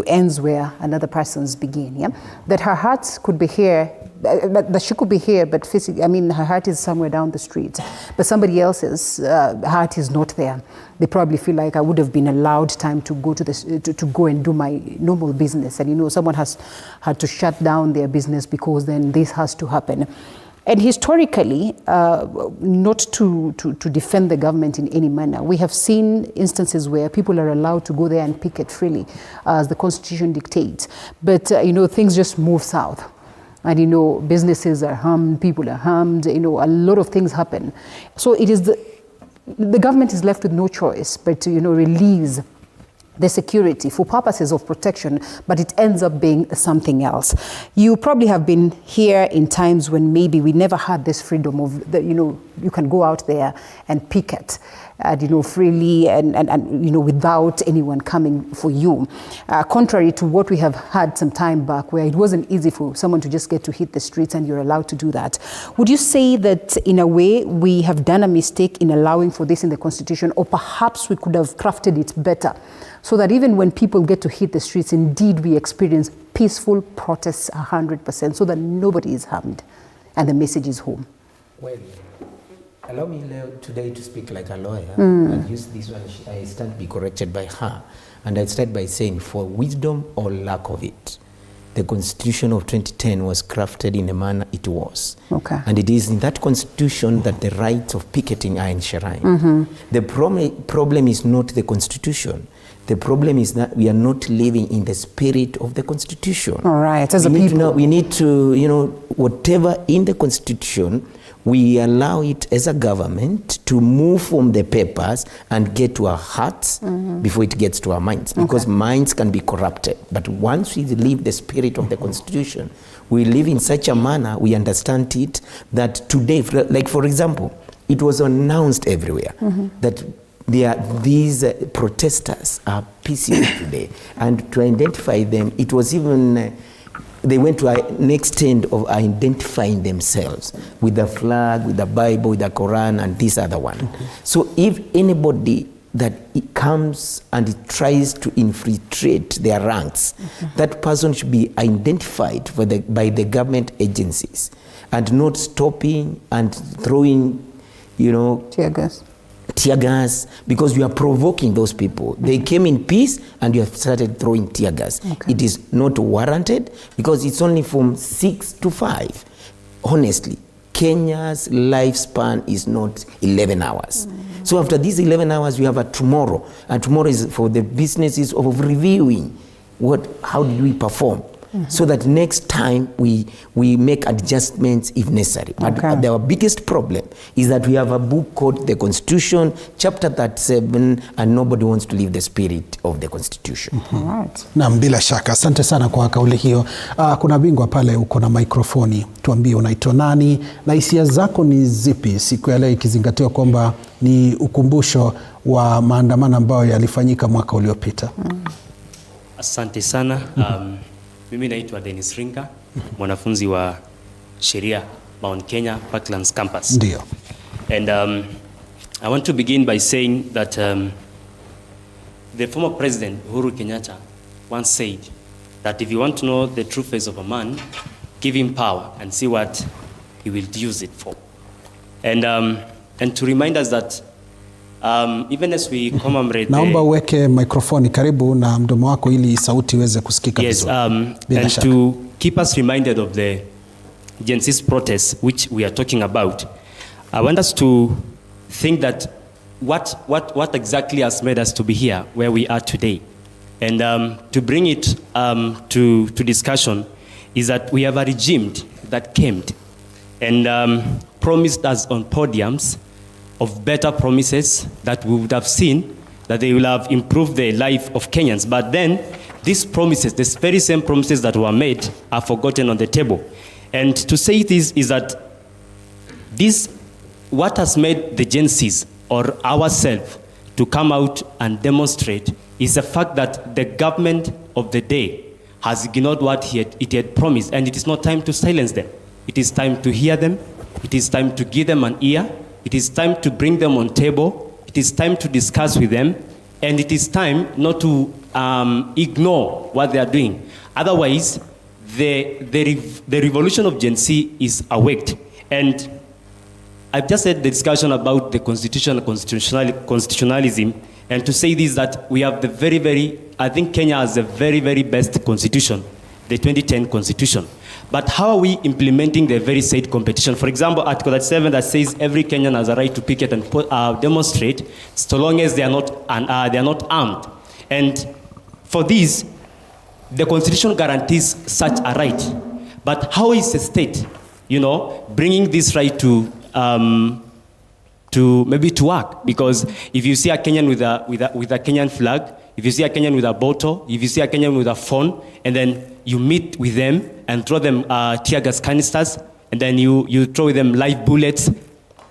[SPEAKER 5] ends where another person's begin. Yeah, that her heart could be here. That she could be here, but physically, her heart is somewhere down the street. But somebody else's heart is not there. They probably feel like I would have been allowed time to go to go and do my normal business, and someone has had to shut down their business because then this has to happen. And historically, not to defend the government in any manner, we have seen instances where people are allowed to go there and picket freely, as the Constitution dictates. But things just move south. And businesses are harmed, people are harmed, a lot of things happen. So it is the government is left with no choice but to, release the security for purposes of protection, but it ends up being something else. You probably have been here in times when maybe we never had this freedom of, you can go out there and picket, freely and without anyone coming for you. Contrary to what we have had some time back, where it wasn't easy for someone to just get to hit the streets and you're allowed to do that. Would you say that in a way we have done a mistake in allowing for this in the Constitution, or perhaps we could have crafted it better, so that even when people get to hit the streets, indeed we experience peaceful protests 100%, so that nobody is harmed and the message is home?
[SPEAKER 18] Well, allow me today to speak like a lawyer and use this one. I stand to be corrected by her. And I start by saying, for wisdom or lack of it, the Constitution of 2010 was crafted in the manner it was.
[SPEAKER 5] Okay.
[SPEAKER 18] And it is in that Constitution that the rights of picketing are enshrined. The problem is not the Constitution. The problem is that we are not living in the spirit of the Constitution.
[SPEAKER 5] All right, as a people.
[SPEAKER 18] We need to, whatever in the Constitution, we allow it as a government to move from the papers and get to our hearts before it gets to our minds, because minds can be corrupted. But once we leave the spirit of the Constitution, we live in such a manner, we understand it, that today, like for example, it was announced everywhere that these protesters are peaceful today. And to identify them, it was even... they went to an extent of identifying themselves with the flag, with the Bible, with the Quran, and this other one. So if anybody that it comes and it tries to infiltrate their ranks, that person should be identified by the government agencies, and not stopping and throwing, tear gas, because you are provoking those people. They came in peace and you have started throwing tear gas. It is not warranted, because it's only from 6 to 5. Honestly, Kenya's lifespan is not 11 hours. So after these 11 hours, we have a tomorrow. And tomorrow is for the businesses of reviewing how did we perform. So that next time we make adjustments if necessary. But our biggest problem is that we have a book called the Constitution, chapter 37, and nobody wants to leave the spirit of the Constitution.
[SPEAKER 4] Na bila shaka, asante sana kwa kauli hiyo. Kuna bingwa pale, uko na mikrofoni, tuambie unaitwa nani na hisia zako ni zipi siku ya leo, ikizingatiwa kwamba ni ukumbusho wa maandamano ambayo yalifanyika mwaka uliopita.
[SPEAKER 3] Asante sana. Mimi naitwa Dennis Ringa, mwanafunzi wa sheria Mount Kenya Parklands campus.
[SPEAKER 4] Ndio.
[SPEAKER 3] And I want to begin by saying that the former president Uhuru Kenyatta once said that if you want to know the true face of a man, give him power and see what he will use it for. And to remind us that even as we commemorate
[SPEAKER 4] naomba uweke mikrofoni karibu na mdomo wako ili sauti iweze kusikika vizuri.
[SPEAKER 3] And to keep us reminded of the Gen Z's protests which we are talking about, I want us to think that what exactly has made us to be here where we are today. And to bring it to discussion is that we have a regime that came and promised us on podiums of better promises that we would have seen that they will have improved the life of Kenyans. But then these promises, these very same promises that were made, are forgotten on the table. And to say this is that what has made the Gen Zs or ourselves to come out and demonstrate is the fact that the government of the day has ignored what it had promised, and it is not time to silence them. It is time to hear them. It is time to give them an ear. It is time to bring them on table. It is time to discuss with them. And it is time not to ignore what they are doing. Otherwise, the revolution of Gen Z is awaked. And I've just had the discussion about the constitution and constitutionalism. And to say this, that we have I think Kenya has the very best constitution, the 2010 constitution. But how are we implementing the very said competition? For example, Article 37 that says every Kenyan has a right to picket and demonstrate, so long as they are not armed. And for this, the Constitution guarantees such a right. But how is the state, bringing this right to work? Because if you see a Kenyan with a Kenyan flag, if you see a Kenyan with a bottle, if you see a Kenyan with a phone, and then you meet with them and throw them tear gas canisters, and then you throw them live bullets,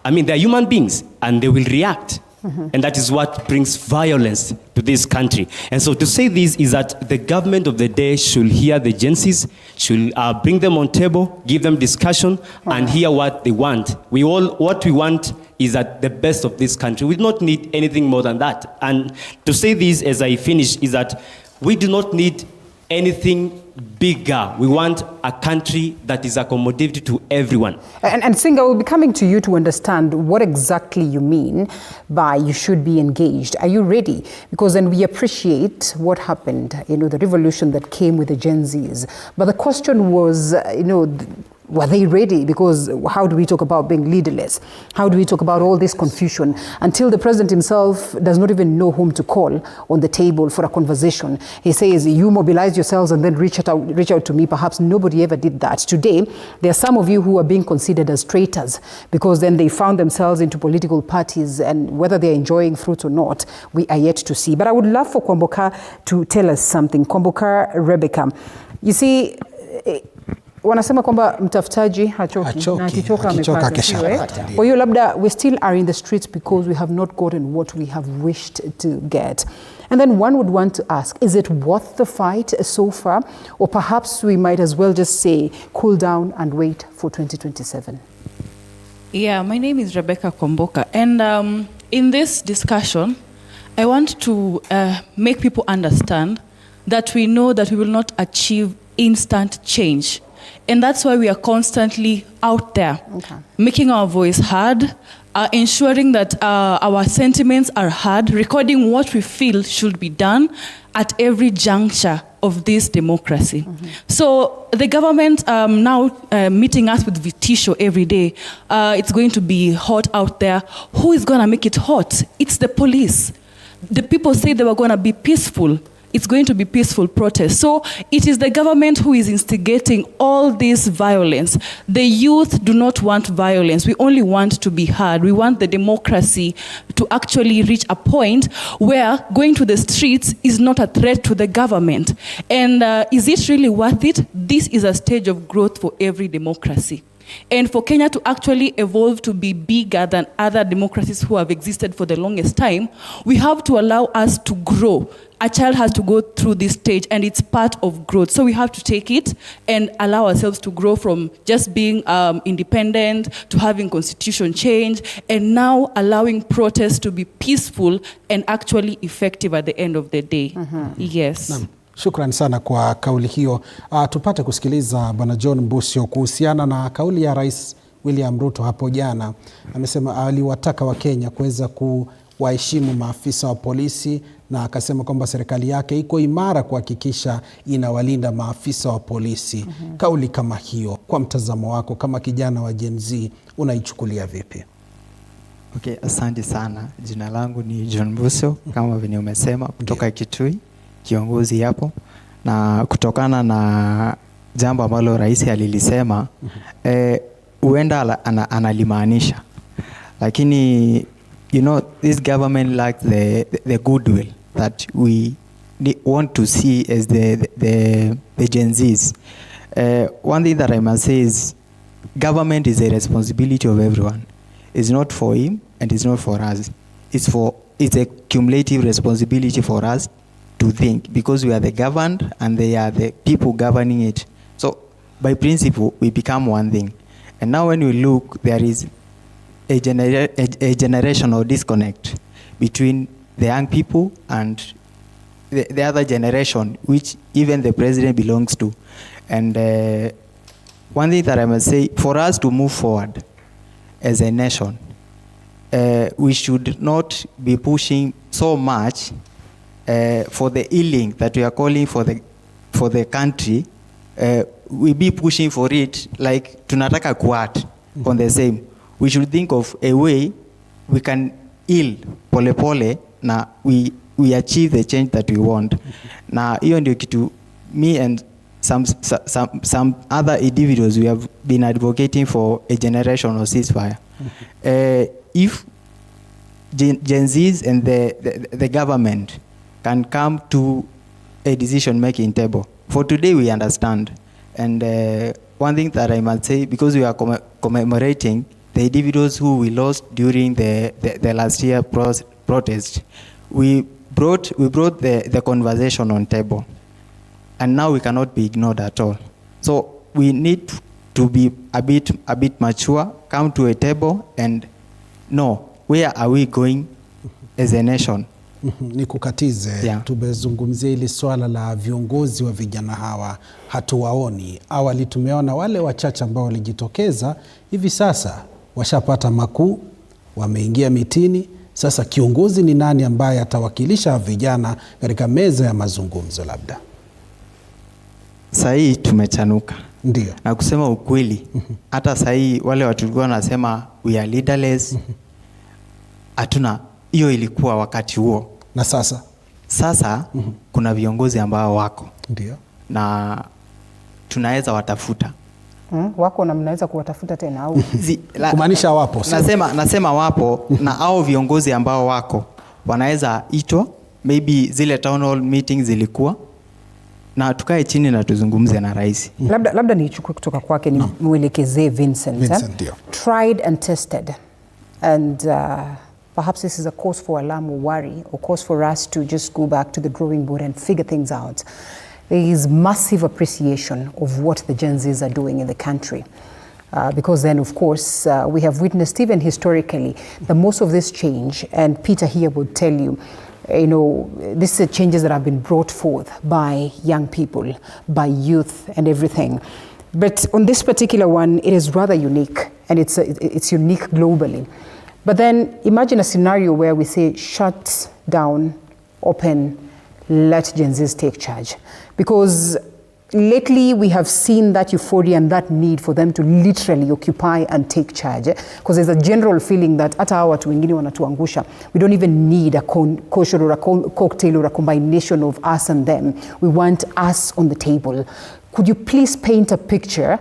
[SPEAKER 3] I mean, they're human beings, and they will react. And that is what brings violence to this country. And so to say this is that the government of the day should hear the Gen Zs, should bring them on table, give them discussion, and hear what they want. What we want is that the best of this country. We do not need anything more than that. And to say this as I finish is that we do not need anything bigger. We want a country that is accommodative to everyone.
[SPEAKER 5] And Singa, we'll be coming to you to understand what exactly you mean by you should be engaged. Are you ready? Because then we appreciate what happened, the revolution that came with the Gen Zs. But the question was, were they ready? Because how do we talk about being leaderless? How do we talk about all this confusion until the president himself does not even know whom to call on the table for a conversation? He says, you mobilize yourselves and then reach out to me. Perhaps nobody ever did that. Today, there are some of you who are being considered as traitors because then they found themselves into political parties, and whether they're enjoying fruits or not, we are yet to see. But I would love for Kwamboka to tell us something. Kwamboka Rebecca, you see, wanasema kwamba mtafutaji hachoki na akichoka amepata. Kwa hiyo labda we still are in the streets because we have not gotten what we have wished to get. And then one would want to ask, is it worth the fight so far? Or perhaps we might as well just say, cool down and wait for 2027.
[SPEAKER 22] Yeah, my name is Rebecca Komboka. And in this discussion, I want to make people understand that we know that we will not achieve instant change. and that's why we are constantly out there, making our voice heard, ensuring that our sentiments are heard, recording what we feel should be done at every juncture of this democracy. So the government now meeting us with vitisho every day. It's going to be hot out there. Who is going to make it hot? It's the police. The people say they were going to be peaceful. It's going to be peaceful protest. So it is the government who is instigating all this violence. The youth do not want violence. We only want to be heard. We want the democracy to actually reach a point where going to the streets is not a threat to the government. And is it really worth it? This is a stage of growth for every democracy. And for Kenya to actually evolve to be bigger than other democracies who have existed for the longest time, we have to allow us to grow. A child has to go through this stage, and it's part of growth. So we have to take it and allow ourselves to grow from just being independent to having constitution change, and now allowing protests to be peaceful and actually effective at the end of the day. Yes.
[SPEAKER 4] Shukran sana kwa kauli hiyo. Tupate kusikiliza Bwana John Mbusio kuhusiana na kauli ya Rais William Ruto hapo jana. Amesema aliwataka Wakenya kuweza kuwaheshimu maafisa wa polisi, na akasema kwamba serikali yake iko imara kuhakikisha inawalinda maafisa wa polisi. Kauli kama hiyo, kwa mtazamo wako kama kijana wa Gen Z, unaichukulia vipi?
[SPEAKER 2] Okay, asante sana. Jina langu ni John Mbusio, kama vile umesema, kutoka Kitui, kiongozi hapo. Na kutokana na jambo ambalo rais alilisema, huenda analimaanisha. Lakini you know, this government lacks the goodwill that we want to see as the Gen Zs. One thing that I must say is government is a responsibility of everyone. It's not for him and it's not for us. It's a cumulative responsibility for us to think, because we are the governed and they are the people governing it. So by principle, we become one thing. And now when we look, there is a generational disconnect between the young people and the other generation, which even the president belongs to. And one thing that I must say, for us to move forward as a nation, we should not be pushing so much for the healing that we are calling for the country. We be pushing for it like tunataka kuat on the same. We should think of a way we can heal pole pole na we achieve the change that we want. Na hiyo ndio kitu me and some other individuals, we have been advocating for a generational ceasefire. If Gen Zs and the government can come to a decision-making table. For today, we understand. And one thing that I must say, because we are commemorating the individuals who we lost during the last year protest, we brought the conversation on table. And now we cannot be ignored at all. So we need to be a bit mature, come to a table and know where are we going as a nation.
[SPEAKER 4] Nikukatize, tumezungumzia ili swala la viongozi wa vijana hawa hatuwaoni. Awali tumeona wale wachache ambao walijitokeza, hivi sasa washapata makuu, wameingia mitini. Sasa kiongozi ni nani ambaye atawakilisha vijana katika meza ya mazungumzo labda?
[SPEAKER 2] Sahi tumechanuka.
[SPEAKER 4] Ndio.
[SPEAKER 2] Na kusema ukweli, hata sahi wale watu walikuwa wanasema we are leaderless. Hatuna, hiyo ilikuwa wakati huo.
[SPEAKER 4] Na sasa
[SPEAKER 2] kuna viongozi ambao wako.
[SPEAKER 4] Ndio.
[SPEAKER 2] Na tunaweza watafuta.
[SPEAKER 5] Wako na mnaweza kuwatafuta tena au?
[SPEAKER 4] Kumaanisha wapo.
[SPEAKER 2] Nasema wapo na hao viongozi ambao wako wanaweza itwa, maybe zile town hall meetings zilikuwa, na tukae chini na tuzungumze na rais.
[SPEAKER 5] Labda nichukue kutoka kwake ni mwelekezee Vincent. Tried and tested. And perhaps this is a cause for alarm or worry, or cause for us to just go back to the drawing board and figure things out. There is massive appreciation of what the Gen Zs are doing in the country. Because then, of course, we have witnessed even historically that most of this change, and Peter here would tell you, these are changes that have been brought forth by young people, by youth and everything. But on this particular one, it is rather unique, and it's unique globally. But then imagine a scenario where we say shut down, open, let Gen Zs take charge. Because lately we have seen that euphoria and that need for them to literally occupy and take charge. Because there's a general feeling that hata hawa watu wengine wanatuangusha. We don't even need a kosher or a cocktail or a combination of us and them. We want us on the table. Could you please paint a picture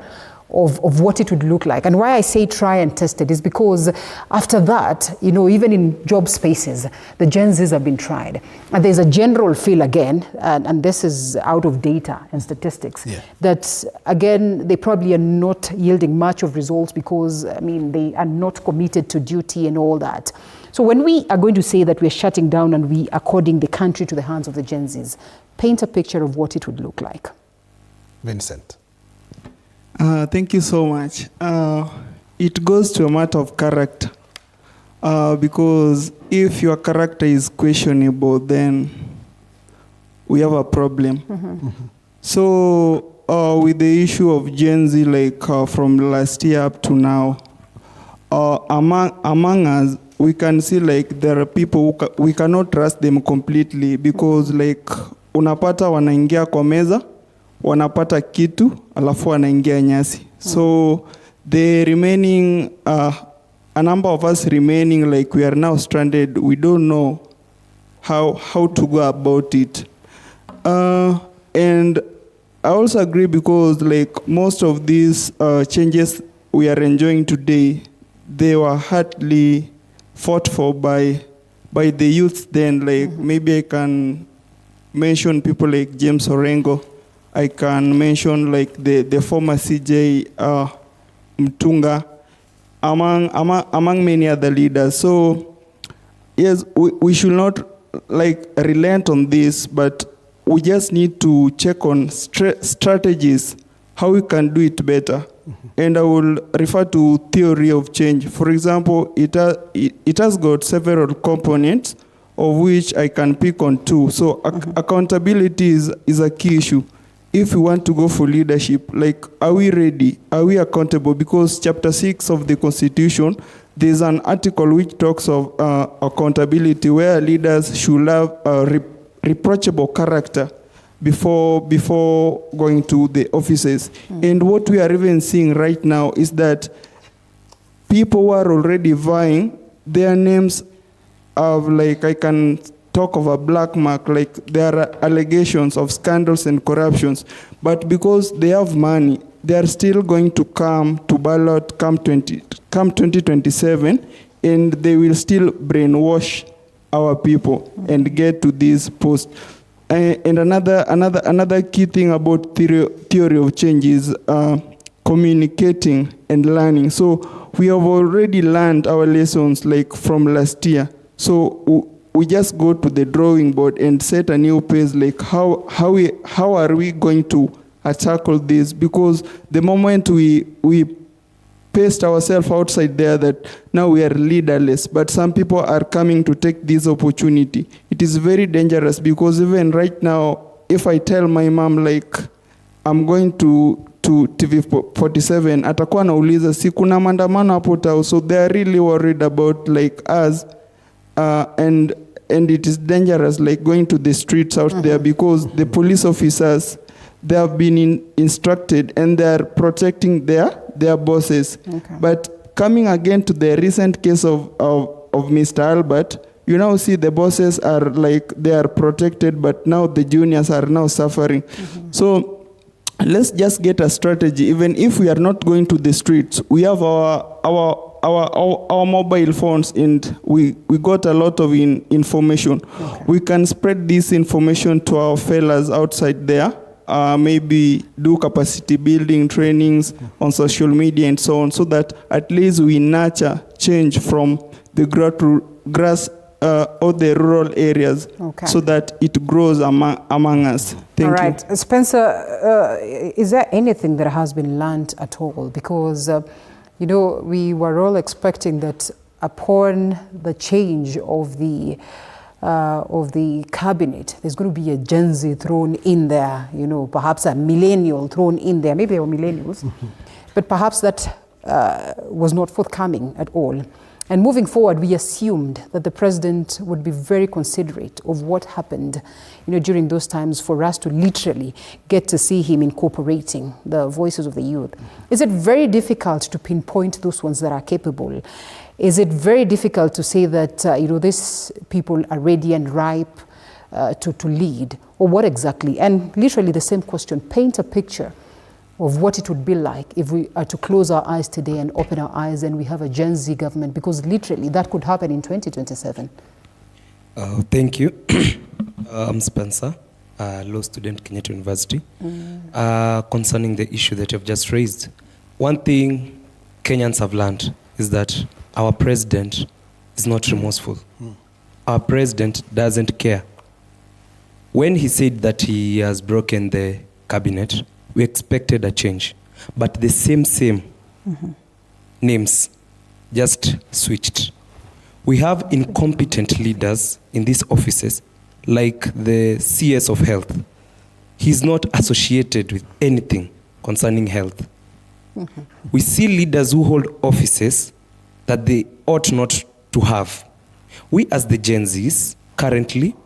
[SPEAKER 5] of what it would look like? And why I say try and test it is because after that, you know, even in job spaces, the Gen Zs have been tried. And there's a general feel again, and this is out of data and statistics, that again, they probably are not yielding much of results because, I mean, they are not committed to duty and all that. So when we are going to say that we're shutting down and we are according the country to the hands of the Gen Zs, paint a picture of what it would look like.
[SPEAKER 4] Vincent.
[SPEAKER 7] Thank you so much. It goes to a matter of character. Because if your character is questionable, then we have a problem. So with the issue of Gen Z, like from last year up to now, among us, we can see like there are people who we cannot trust them completely because like unapata wanaingia kwa meza, wanapata kitu, alafu wanaingia nyasi. So the remaining, a number of us remaining, like we are now stranded, we don't know how to go about it. And I also agree because like most of these changes we are enjoying today, they were hardly fought for by the youth then. Like maybe I can mention people like James Orengo. I can mention like the former CJ Mtunga, among many other leaders. So yes, we should not like relent on this, but we just need to check on strategies, how we can do it better. And I will refer to theory of change. For example, it has got several components, of which I can pick on two. So accountability is a key issue. If we want to go for leadership, like, are we ready? Are we accountable? Because chapter 6 of the Constitution, there's an article which talks of accountability, where leaders should have a reproachable character before going to the offices. And what we are even seeing right now is that people who are already vying, their names of, like, I can talk of a black mark, like there are allegations of scandals and corruptions, but because they have money, they are still going to come to ballot come 2027, and they will still brainwash our people and get to this post. And another key thing about theory of change is communicating and learning. So we have already learned our lessons like from last year. So we just go to the drawing board and set a new pace, like how are we going to tackle this? Because the moment we paste ourselves outside there that now we are leaderless, but some people are coming to take this opportunity, it is very dangerous. Because even right now, if I tell my mom like I'm going to TV47, atakuwa nauliza si kuna maandamano hapo tao. So they are really worried about like us. And it is dangerous, like going to the streets out there, because the police officers, they have been instructed and they are protecting their bosses. But coming again to the recent case of Mr. Albert, you now see the bosses are like they are protected, but now the juniors are now suffering. So let's just get a strategy. Even if we are not going to the streets, we have our mobile phones, and we got a lot of information. We can spread this information to our fellows outside there. Maybe do capacity building trainings on social media and so on, so that at least we nurture change from the grass or the rural areas, so that it grows among us. Thank you.
[SPEAKER 5] Spencer, is there anything that has been learned at all? Because you know, we were all expecting that upon the change of the of the cabinet, there's going to be a Gen Z thrown in there, you know, perhaps a millennial thrown in there. Maybe they were millennials, but perhaps that was not forthcoming at all. And moving forward, we assumed that the president would be very considerate of what happened, you know, during those times for us to literally get to see him incorporating the voices of the youth. Is it very difficult to pinpoint those ones that are capable? Is it very difficult to say that, you know, these people are ready and ripe to lead? Or what exactly? And literally the same question, paint a picture of what it would be like if we are to close our eyes today and open our eyes and we have a Gen Z government, because literally that could happen in 2027.
[SPEAKER 8] Thank you. I'm Spencer, law student, Kenyatta University. Concerning the issue that you've just raised, one thing Kenyans have learned is that our president is not remorseful. Our president doesn't care. When he said that he has broken the cabinet, we expected a change, but the same names just switched. We have incompetent leaders in these offices, like the CS of health. He's not associated with anything concerning health. We see leaders who hold offices that they ought not to have. We as the Gen Zs, currently,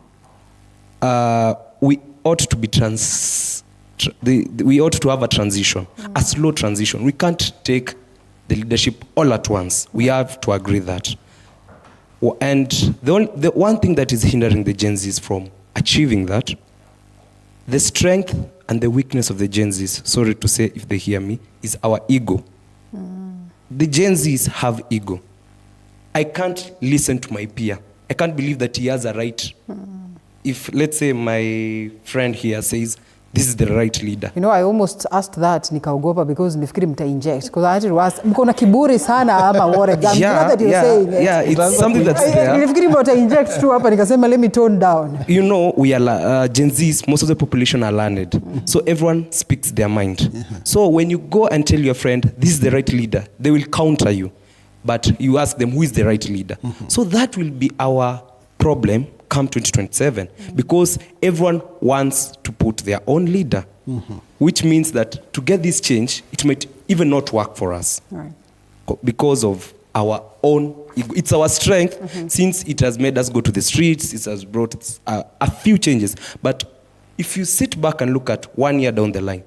[SPEAKER 8] we ought to be we ought to have a transition, a slow transition. We can't take the leadership all at once. We have to agree that. And the one thing that is hindering the Gen Zs from achieving that, the strength and the weakness of the Gen Zs, sorry to say if they hear me, is our ego. The Gen Zs have ego. I can't listen to my peer. I can't believe that he has a right. If, let's say, my friend here says, this is the right leader.
[SPEAKER 5] You know, I almost asked that nikaogopa because nifikiri mta-inject. Because I had to ask, mkona kiburi sana ama what that you're saying.
[SPEAKER 8] Yeah, it's something that's there.
[SPEAKER 5] Nifikiri mta-inject tu hapa nikasema let me tone down.
[SPEAKER 8] You know, we are Gen Zs, most of the population are learned. So everyone speaks their mind. So when you go and tell your friend, this is the right leader, they will counter you. But you ask them, who is the right leader? So that will be our problem come 2027, because everyone wants to put their own leader, which means that to get this change, it might even not work for us because of our own ego. It's our strength, since it has made us go to the streets, it has brought a few changes. But if you sit back and look at 1 year down the line,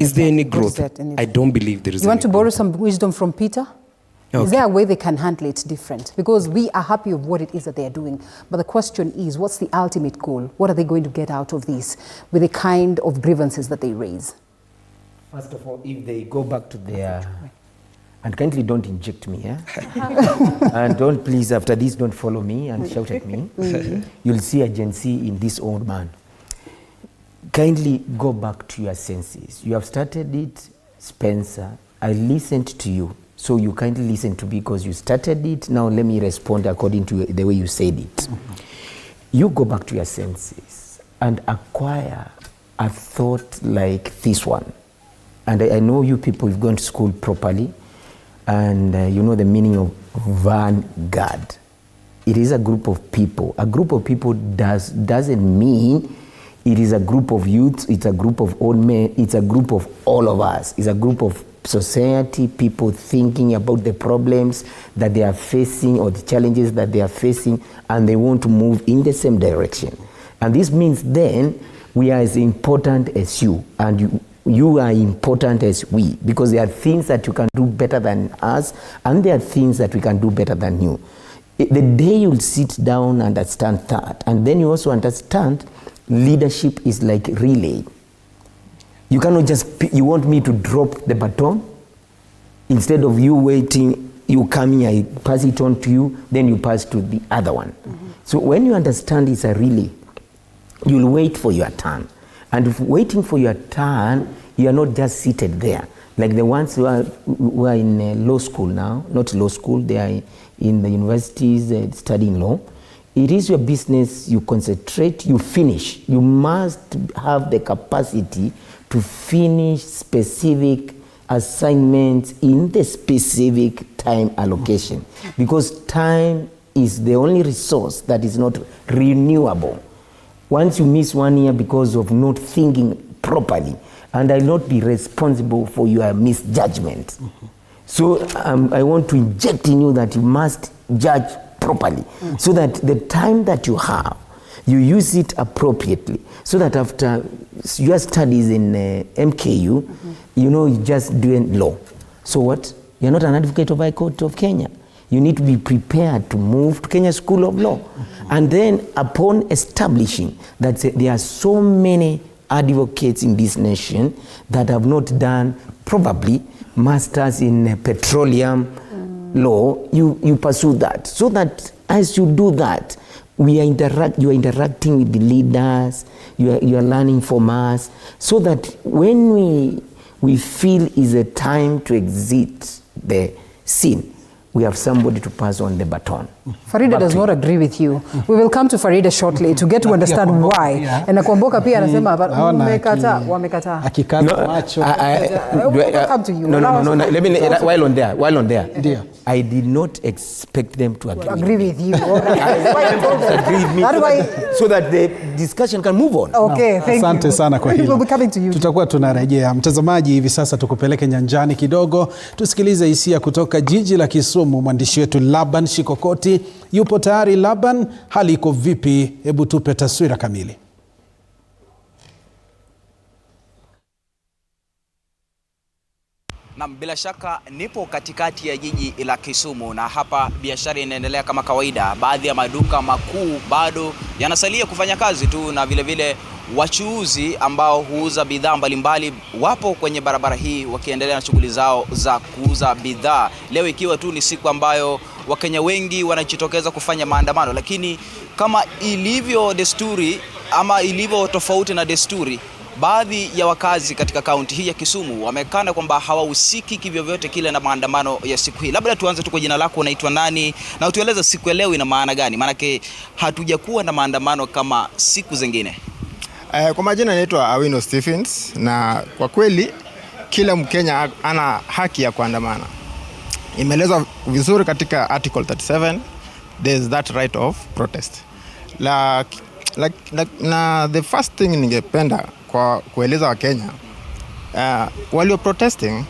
[SPEAKER 8] is there any growth? I don't believe there is.
[SPEAKER 5] You want to borrow some wisdom from Peter? Okay. Is there a way they can handle it different? Because we are happy with what it is that they are doing. But the question is, what's the ultimate goal? What are they going to get out of this with the kind of grievances that they raise?
[SPEAKER 18] First of all, if they go back to their... And kindly don't inject me, eh? And don't, please, after this, don't follow me and shout at me. You'll see a Gen Z in this old man. Kindly go back to your senses. You have started it, Spencer. I listened to you. So you kindly listen to me because you started it. Now let me respond according to the way you said it. You go back to your senses and acquire a thought like this one. And I know you people have gone to school properly, and you know the meaning of vanguard. It is a group of people. A group of people doesn't mean it is a group of youths, it's a group of old men, it's a group of all of us. It's a group of society, people thinking about the problems that they are facing or the challenges that they are facing, and they want to move in the same direction. And this means then we are as important as you, and you are important as we, because there are things that you can do better than us, and there are things that we can do better than you. The day you'll sit down and understand that, and then you also understand leadership is like relay. You cannot just, you want me to drop the baton? Instead of you waiting, you come here, I pass it on to you, then you pass to the other one. So when you understand it's a relay, you'll wait for your turn. And if waiting for your turn, you are not just seated there. Like the ones who are in law school now, not law school, they are in the universities studying law. It is your business, you concentrate, you finish. You must have the capacity to finish specific assignments in the specific time allocation. Because time is the only resource that is not renewable. Once you miss 1 year because of not thinking properly, and I will not be responsible for your misjudgment. So I want to inject in you that you must judge properly, so that the time that you have, you use it appropriately, so that after your studies in MKU, you know, you just doing law. So what? You're not an advocate of High Court of Kenya. You need to be prepared to move to Kenya School of Law. And then upon establishing that there are so many advocates in this nation that have not done probably masters in petroleum law, you pursue that. So that as you do that, you are interacting with the leaders, you are learning from us, so that when we feel is a time to exit the scene, we have somebody to pass on the baton.
[SPEAKER 5] Farida does not agree with you. We will come to Farida shortly to get to understand why. And Nakwamboka pia anasema wamekataa.
[SPEAKER 4] Akikata macho.
[SPEAKER 5] Come to you.
[SPEAKER 18] No. Let me while on there. I did not expect them to agree
[SPEAKER 5] with you.
[SPEAKER 18] Agree with me so that the discussion can move on.
[SPEAKER 5] Okay, thank you.
[SPEAKER 4] Asante sana kwa hilo.
[SPEAKER 5] We'll be coming to you.
[SPEAKER 4] Tutakuwa tunarejea. Mtazamaji, hivi sasa tukupeleke nyanjani kidogo. Tusikilize hisia kutoka jiji la Kisumu. Mwandishi wetu Laban Shikokoti yupo tayari. Laban, hali iko vipi? Hebu tupe taswira kamili.
[SPEAKER 9] Na bila shaka nipo katikati ya jiji la Kisumu, na hapa biashara inaendelea kama kawaida. Baadhi ya maduka makuu bado yanasalia kufanya kazi tu, na vile vile wachuuzi ambao huuza bidhaa mbalimbali wapo kwenye barabara hii wakiendelea na shughuli zao za kuuza bidhaa. Leo ikiwa tu ni siku ambayo Wakenya wengi wanajitokeza kufanya maandamano, lakini kama ilivyo desturi ama ilivyo tofauti na desturi, baadhi ya wakazi katika kaunti hii ya Kisumu wamekana kwamba hawahusiki kivyovyote kile na maandamano ya siku hii. Labda tuanze tu kwa jina lako, unaitwa nani na utueleze siku ya leo ina maana gani? Maanake hatujakuwa na maandamano kama siku zingine.
[SPEAKER 10] Kwa majina naitwa Awino Stephens, na kwa kweli kila Mkenya ana haki ya kuandamana. Imeelezwa vizuri katika article 37, there is that right of protest. Na the first thing ningependa kwa kueleza Wakenya, walio protesting,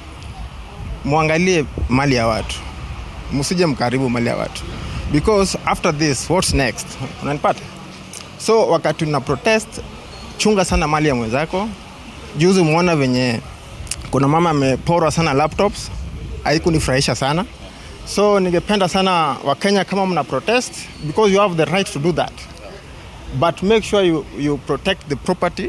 [SPEAKER 10] muangalie mali ya watu, msije mkaribu mali ya watu, because after this what's next? Unanipata? So wakati una protest, chunga sana mali ya mwenzako. Juzi muona venye kuna mama ameporwa sana laptops, haikunifurahisha sana. So ningependa sana Wakenya, kama mna protest, because you have the right to do that, but make sure you protect the property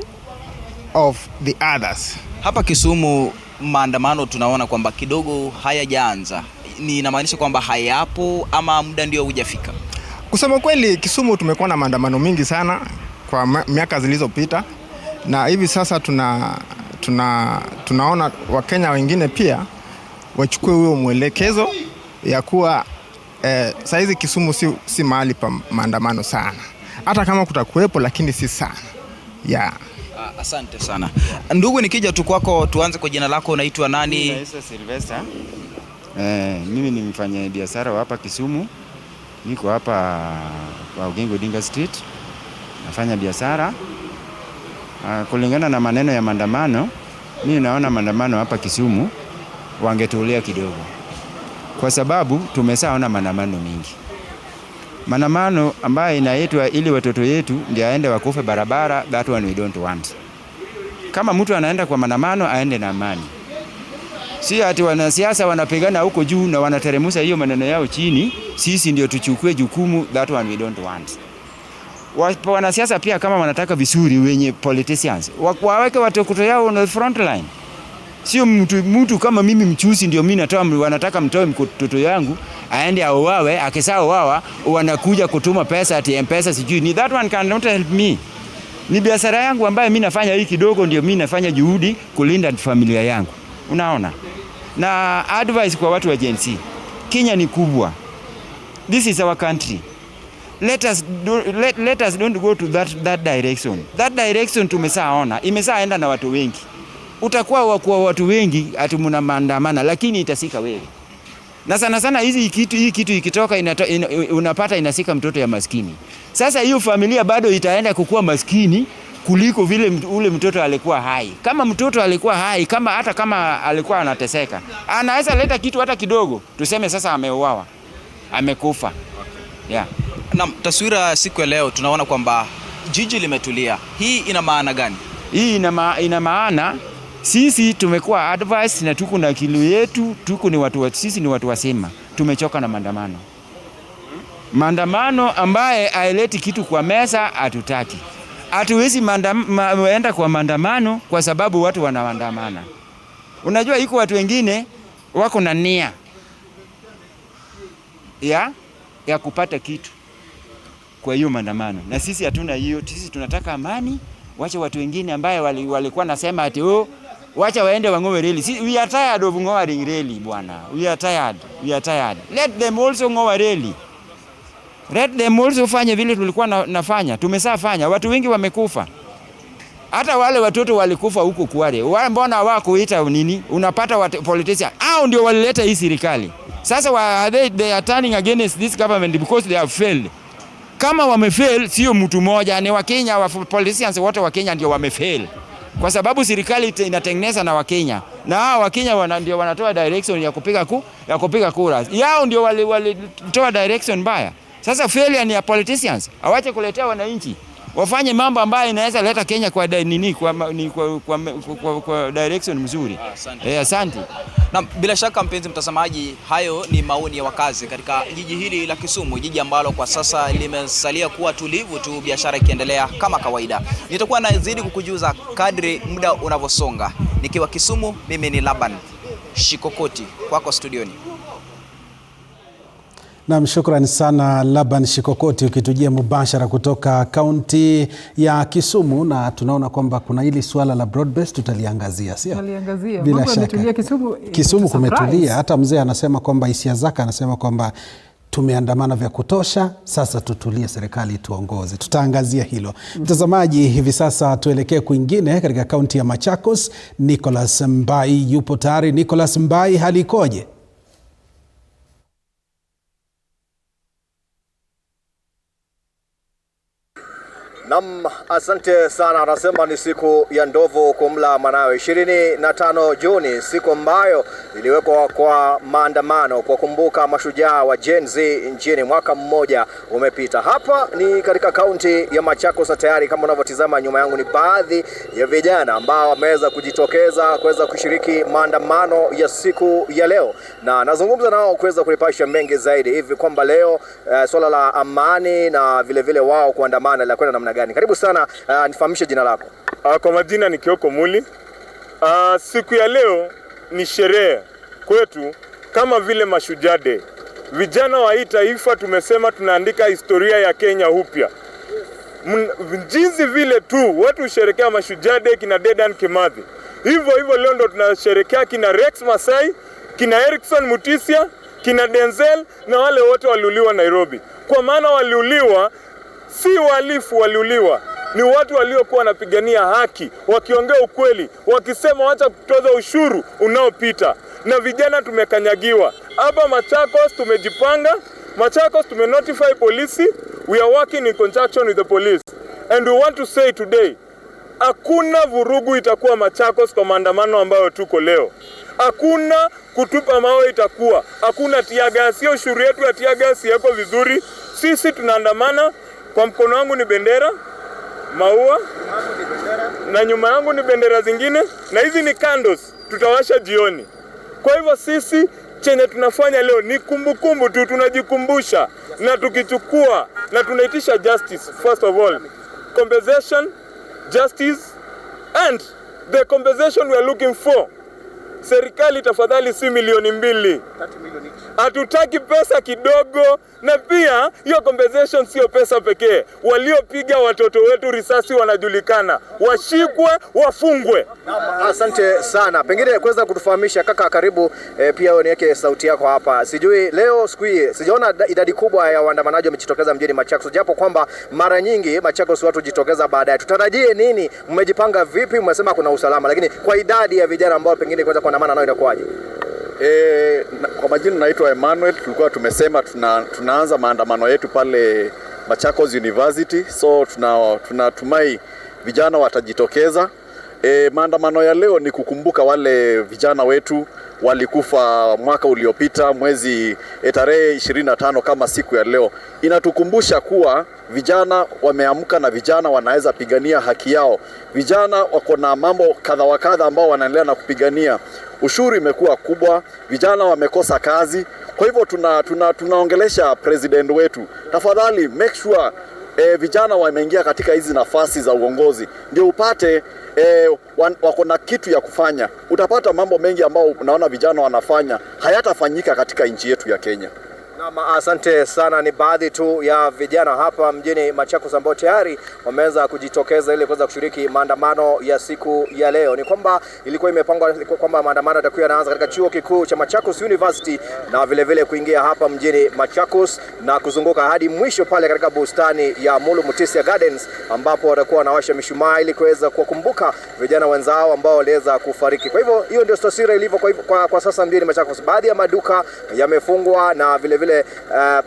[SPEAKER 10] of the others.
[SPEAKER 9] Hapa Kisumu maandamano tunaona kwamba kidogo hayajaanza. Ni inamaanisha kwamba hayapo ama muda ndio hujafika?
[SPEAKER 10] Kusema kweli, Kisumu tumekuwa na maandamano mingi sana kwa miaka zilizopita, na hivi sasa tunaona Wakenya wengine pia wachukue huo mwelekezo ya kuwa saizi Kisumu si mahali pa maandamano sana. Hata kama kutakuwepo, lakini si sana. Yeah.
[SPEAKER 9] Asante sana. Ndugu, nikija tu kwako, tuanze kwa jina lako, unaitwa nani?
[SPEAKER 23] Naitwa Sylvester. Mimi ni mfanya biashara hapa Kisumu. Niko hapa kwa Odinga Street. Nafanya biashara. Kulingana na maneno ya maandamano, mimi naona maandamano hapa Kisumu wangetulia kidogo. Kwa sababu tumeshaona maandamano mingi. Maandamano ambayo inaitwa ili watoto yetu ndio aende wakufe barabara, that one we don't want. Kama mtu anaenda kwa maandamano, aende na amani. Si ati wanasiasa wanapigana huko juu na wanateremusha hiyo maneno yao chini, sisi ndio tuchukue jukumu, that one we don't want. Wanasiasa pia kama wanataka vizuri, wenye politicians waweke watoto yao on the front line. Sio mtu kama mimi mchusi ndio mimi wanataka mtoe mtoto yangu aende auawe, akisao wawa wanakuja kutuma pesa ati M-Pesa sijui ni, that one cannot help me. Ni biashara yangu ambayo mimi nafanya hii kidogo, ndio mimi nafanya juhudi kulinda familia yangu. Unaona? Na advice kwa watu wa Gen Z. Kenya ni kubwa. This is our country. Let us don't go to that direction. That direction tumeshaona, imeshaenda na watu wengi. Utakuwa kwa watu wengi ati mna maandamano, lakini itasika wewe. Na sana sana hii kitu ikitoka unapata inasika mtoto ya maskini. Sasa hiyo familia bado itaenda kukua maskini kuliko vile ule mtoto alikuwa hai. Kama mtoto alikuwa hai, hata kama alikuwa anateseka, anaweza leta kitu hata kidogo, tuseme sasa ameuawa, amekufa. Yeah.
[SPEAKER 9] Na taswira siku ya leo tunaona kwamba jiji limetulia. Hii ina maana gani?
[SPEAKER 23] Hii ina maana sisi tumekuwa advice na tuko na akili yetu, sisi ni watu wasema. Tumechoka na maandamano. Maandamano ambaye haileti kitu kwa meza hatutaki. Hatuwezi enda kwa maandamano kwa sababu watu wanaandamana. Unajua iko watu wengine wako na nia ya kupata kitu kwa hiyo maandamano. Na sisi hatuna hiyo, sisi tunataka amani. Wacha watu wengine ambaye walikuwa nasema ati wacha waende wang'oe reli. We are tired of ng'oing reli bwana. We are tired. Let them also ng'oe reli. Let them also fanya vile tulikuwa nafanya. Tumesafanya. Watu wengi wamekufa. Hata wale watoto walikufa huko Kwale. Mbona hawakuita nini? Unapata politicians. Hao ndio walileta hii serikali. Sasa they are turning against this government because they have failed. Kama wamefail sio mtu mmoja, ni Wakenya, politicians wote wa Kenya ndio wamefail. Kwa sababu serikali inatengeneza na Wakenya. Na hao Wakenya ndio wanatoa direction ya kupiga kura. Yao ndio walitoa direction mbaya. Sasa failure ni ya politicians. Awache kuletea wananchi. Wafanye mambo ambayo inaweza leta Kenya kwa direction mzuri. Asante.
[SPEAKER 9] Na bila shaka mpenzi mtazamaji, hayo ni maoni ya wakazi katika jiji hili la Kisumu, jiji ambalo kwa sasa limesalia kuwa tulivu tu, biashara ikiendelea kama kawaida. Nitakuwa nazidi kukujuza kadri muda unavyosonga. Nikiwa Kisumu, mimi ni Laban Shikokoti, kwako studioni.
[SPEAKER 4] Na shukrani sana Laban Shikokoti ukitujia mubashara kutoka kaunti ya Kisumu, na tunaona kwamba kuna hili swala la broad base tutaliangazia, sio?
[SPEAKER 5] Tutaliangazia.
[SPEAKER 4] Bila shaka. Kisumu kumetulia, hata mzee anasema kwamba hisia zake, anasema kwamba tumeandamana vya kutosha, sasa tutulie, serikali tuongoze. Tutaangazia hilo. Mtazamaji, hivi sasa tuelekee kwingine katika kaunti ya Machakos. Nicholas Mbai yupo tayari. Nicholas Mbai, hali ikoje?
[SPEAKER 6] Naam, asante sana. Anasema ni siku ya ndovu kumla mwanawe. 25 Juni, siku ambayo iliwekwa kwa maandamano kwa kumbuka mashujaa wa Gen Z nchini. Mwaka mmoja umepita. Hapa ni katika kaunti ya Machakos, tayari kama unavyotazama nyuma yangu ni baadhi ya vijana ambao wameweza kujitokeza kuweza kushiriki maandamano ya siku ya leo, na nazungumza nao kuweza kulipasha mengi zaidi hivi kwamba leo swala la amani na vile wao kuandamana la kwenda namna gani. Karibu sana, nifahamishe jina lako.
[SPEAKER 11] Kwa majina ni Kioko Muli. Siku ya leo ni sherehe kwetu kama vile Mashujaa Day. Vijana wa hii taifa tumesema tunaandika historia ya Kenya upya. Jinsi vile tu watu usherekea Mashujaa Day kina Dedan Kimathi. Hivyo leo ndo tunasherekea kina Rex Masai, kina Erickson Mutisia, kina Denzel na wale wote waliuliwa Nairobi. Kwa maana waliuliwa si walifu, waliuliwa ni watu waliokuwa wanapigania haki, wakiongea ukweli, wakisema wacha kutoza ushuru unaopita. Na vijana tumekanyagiwa. Hapa Machakos tumejipanga. Machakos tumenotify polisi. We are working in conjunction with the police. And we want to say today, hakuna vurugu itakuwa Machakos kwa maandamano ambayo tuko leo. Hakuna kutupa mawe itakuwa. Hakuna tiaga, sio ushuru yetu ya tiaga yako vizuri. Sisi tunaandamana. Kwa mkono wangu ni bendera, maua, na nyuma yangu ni bendera zingine, na hizi ni candles tutawasha jioni. Kwa hivyo sisi chenye tunafanya leo ni kumbukumbu tu, tunajikumbusha na tukichukua na tunaitisha justice. First of all, compensation, justice, and the compensation we are looking for. Serikali tafadhali si 2 milioni. 30 milioni. Hatutaki pesa kidogo, na pia hiyo compensation sio pesa pekee. Waliopiga watoto wetu risasi wanajulikana, washikwe, wafungwe.
[SPEAKER 6] Asante sana. Pengine kuweza kutufahamisha kaka, karibu pia uniweke sauti yako hapa. Sijui leo siku hii sijaona idadi kubwa ya waandamanaji wamejitokeza mjini Machakos, japo kwamba mara nyingi Machakos watu jitokeza baadaye. Tutarajie nini? Mmejipanga vipi? Mmesema kuna usalama, lakini kwa idadi ya vijana ambao pengine kuweza kuandamana nao inakuwaje?
[SPEAKER 12] Kwa majina naitwa Emmanuel. Tulikuwa tumesema tunaanza maandamano yetu pale Machakos University, so tunatumai vijana watajitokeza. Maandamano ya leo ni kukumbuka wale vijana wetu walikufa mwaka uliopita mwezi tarehe 25 kama siku ya leo. Inatukumbusha kuwa vijana wameamka na vijana wanaweza pigania haki yao. Vijana wako na mambo kadha wa kadha ambao wanaendelea na kupigania. Ushuru imekuwa kubwa, vijana wamekosa kazi. Kwa hivyo tunaongelesha president wetu, tafadhali make sure vijana wameingia katika hizi nafasi za uongozi ndio upate wako na kitu ya kufanya. Utapata mambo mengi ambao unaona vijana wanafanya hayatafanyika katika nchi yetu ya Kenya.
[SPEAKER 6] Na asante sana. Ni baadhi tu ya vijana hapa mjini Machakos ambao tayari wameweza kujitokeza ili kuweza kushiriki maandamano ya siku ya leo. Ni kwamba ilikuwa imepangwa kwamba maandamano yatakuwa yanaanza katika chuo kikuu cha Machakos University na vile vile kuingia hapa mjini Machakos na kuzunguka hadi mwisho pale katika bustani ya Mulu Mutisia Gardens ambapo watakuwa wanawasha mishumaa ili kuweza kuwakumbuka vijana wenzao ambao waliweza kufariki. Kwa hivyo hiyo ndio taswira ilivyo kwa sasa mjini Machakos. Baadhi ya maduka yamefungwa na vile vile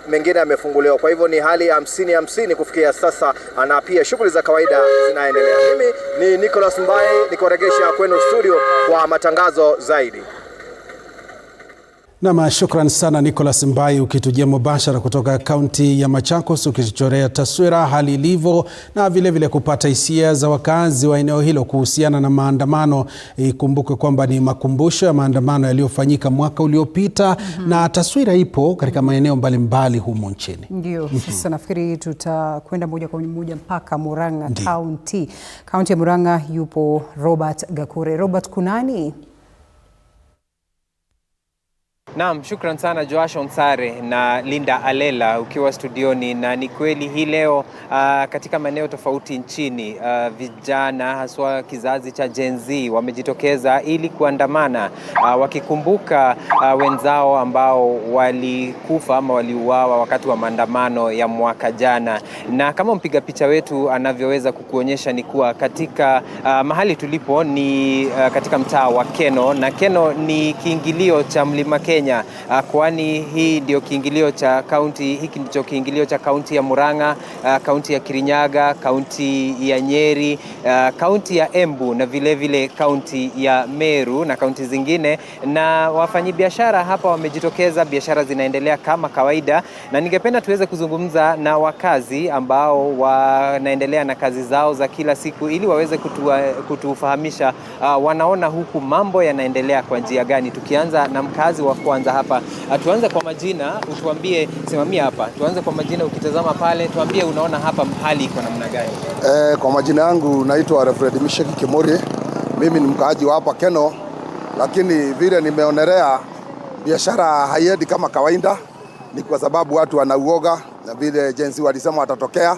[SPEAKER 6] mengine yamefunguliwa. Kwa hivyo ni hali ya 50-50 kufikia sasa, na pia shughuli za kawaida zinaendelea. Mimi ni Nicholas Mbaye nikoregesha kwenu studio kwa matangazo zaidi.
[SPEAKER 4] Na shukran sana Nicholas Mbaye ukitujia mubashara kutoka kaunti ya Machakos ukituchorea taswira hali ilivyo na vile vile kupata hisia za wakazi wa eneo hilo kuhusiana na maandamano. Ikumbuke kwamba ni makumbusho ya maandamano yaliyofanyika mwaka uliopita na taswira ipo katika maeneo mbalimbali humu nchini.
[SPEAKER 5] Ndio, sasa nafikiri tutakwenda moja kwa moja mpaka Murang'a County. Kaunti ya Murang'a yupo Robert Gakure. Robert, kunani?
[SPEAKER 13] Naam, shukran sana Joash Onsare na Linda Alela ukiwa studioni, na ni kweli hii leo katika maeneo tofauti nchini vijana haswa kizazi cha Gen Z wamejitokeza ili kuandamana wakikumbuka wenzao ambao walikufa ama waliuawa wakati wa maandamano ya mwaka jana. Na kama mpiga picha wetu anavyoweza kukuonyesha ni kuwa katika mahali tulipo ni katika mtaa wa Keno, na Keno ni kiingilio cha Mlima Kenya, kwani hii ndio kiingilio cha kaunti, hiki ndicho kiingilio cha kaunti ya Murang'a, kaunti ya Kirinyaga, kaunti ya Nyeri, kaunti ya Embu na vile vile kaunti ya Meru na kaunti zingine. Na wafanyabiashara hapa wamejitokeza, biashara zinaendelea kama kawaida, na ningependa tuweze kuzungumza na wakazi ambao wanaendelea na kazi zao za kila siku ili waweze kutufahamisha wanaona huku mambo yanaendelea kwa njia gani. Tukianza na mkazi wa kwanza hapa, tuanze kwa majina, utuambie, simamia hapa, tuanze kwa majina, ukitazama pale, tuambie unaona hapa hali iko namna gani?
[SPEAKER 14] Kwa majina yangu naitwa Reverend Misheki Kimori, mimi ni mkaaji wa hapa Keno, lakini vile nimeonelea biashara haiendi kama kawaida ni kwa sababu watu wanauoga na vile Gen Z walisema watatokea,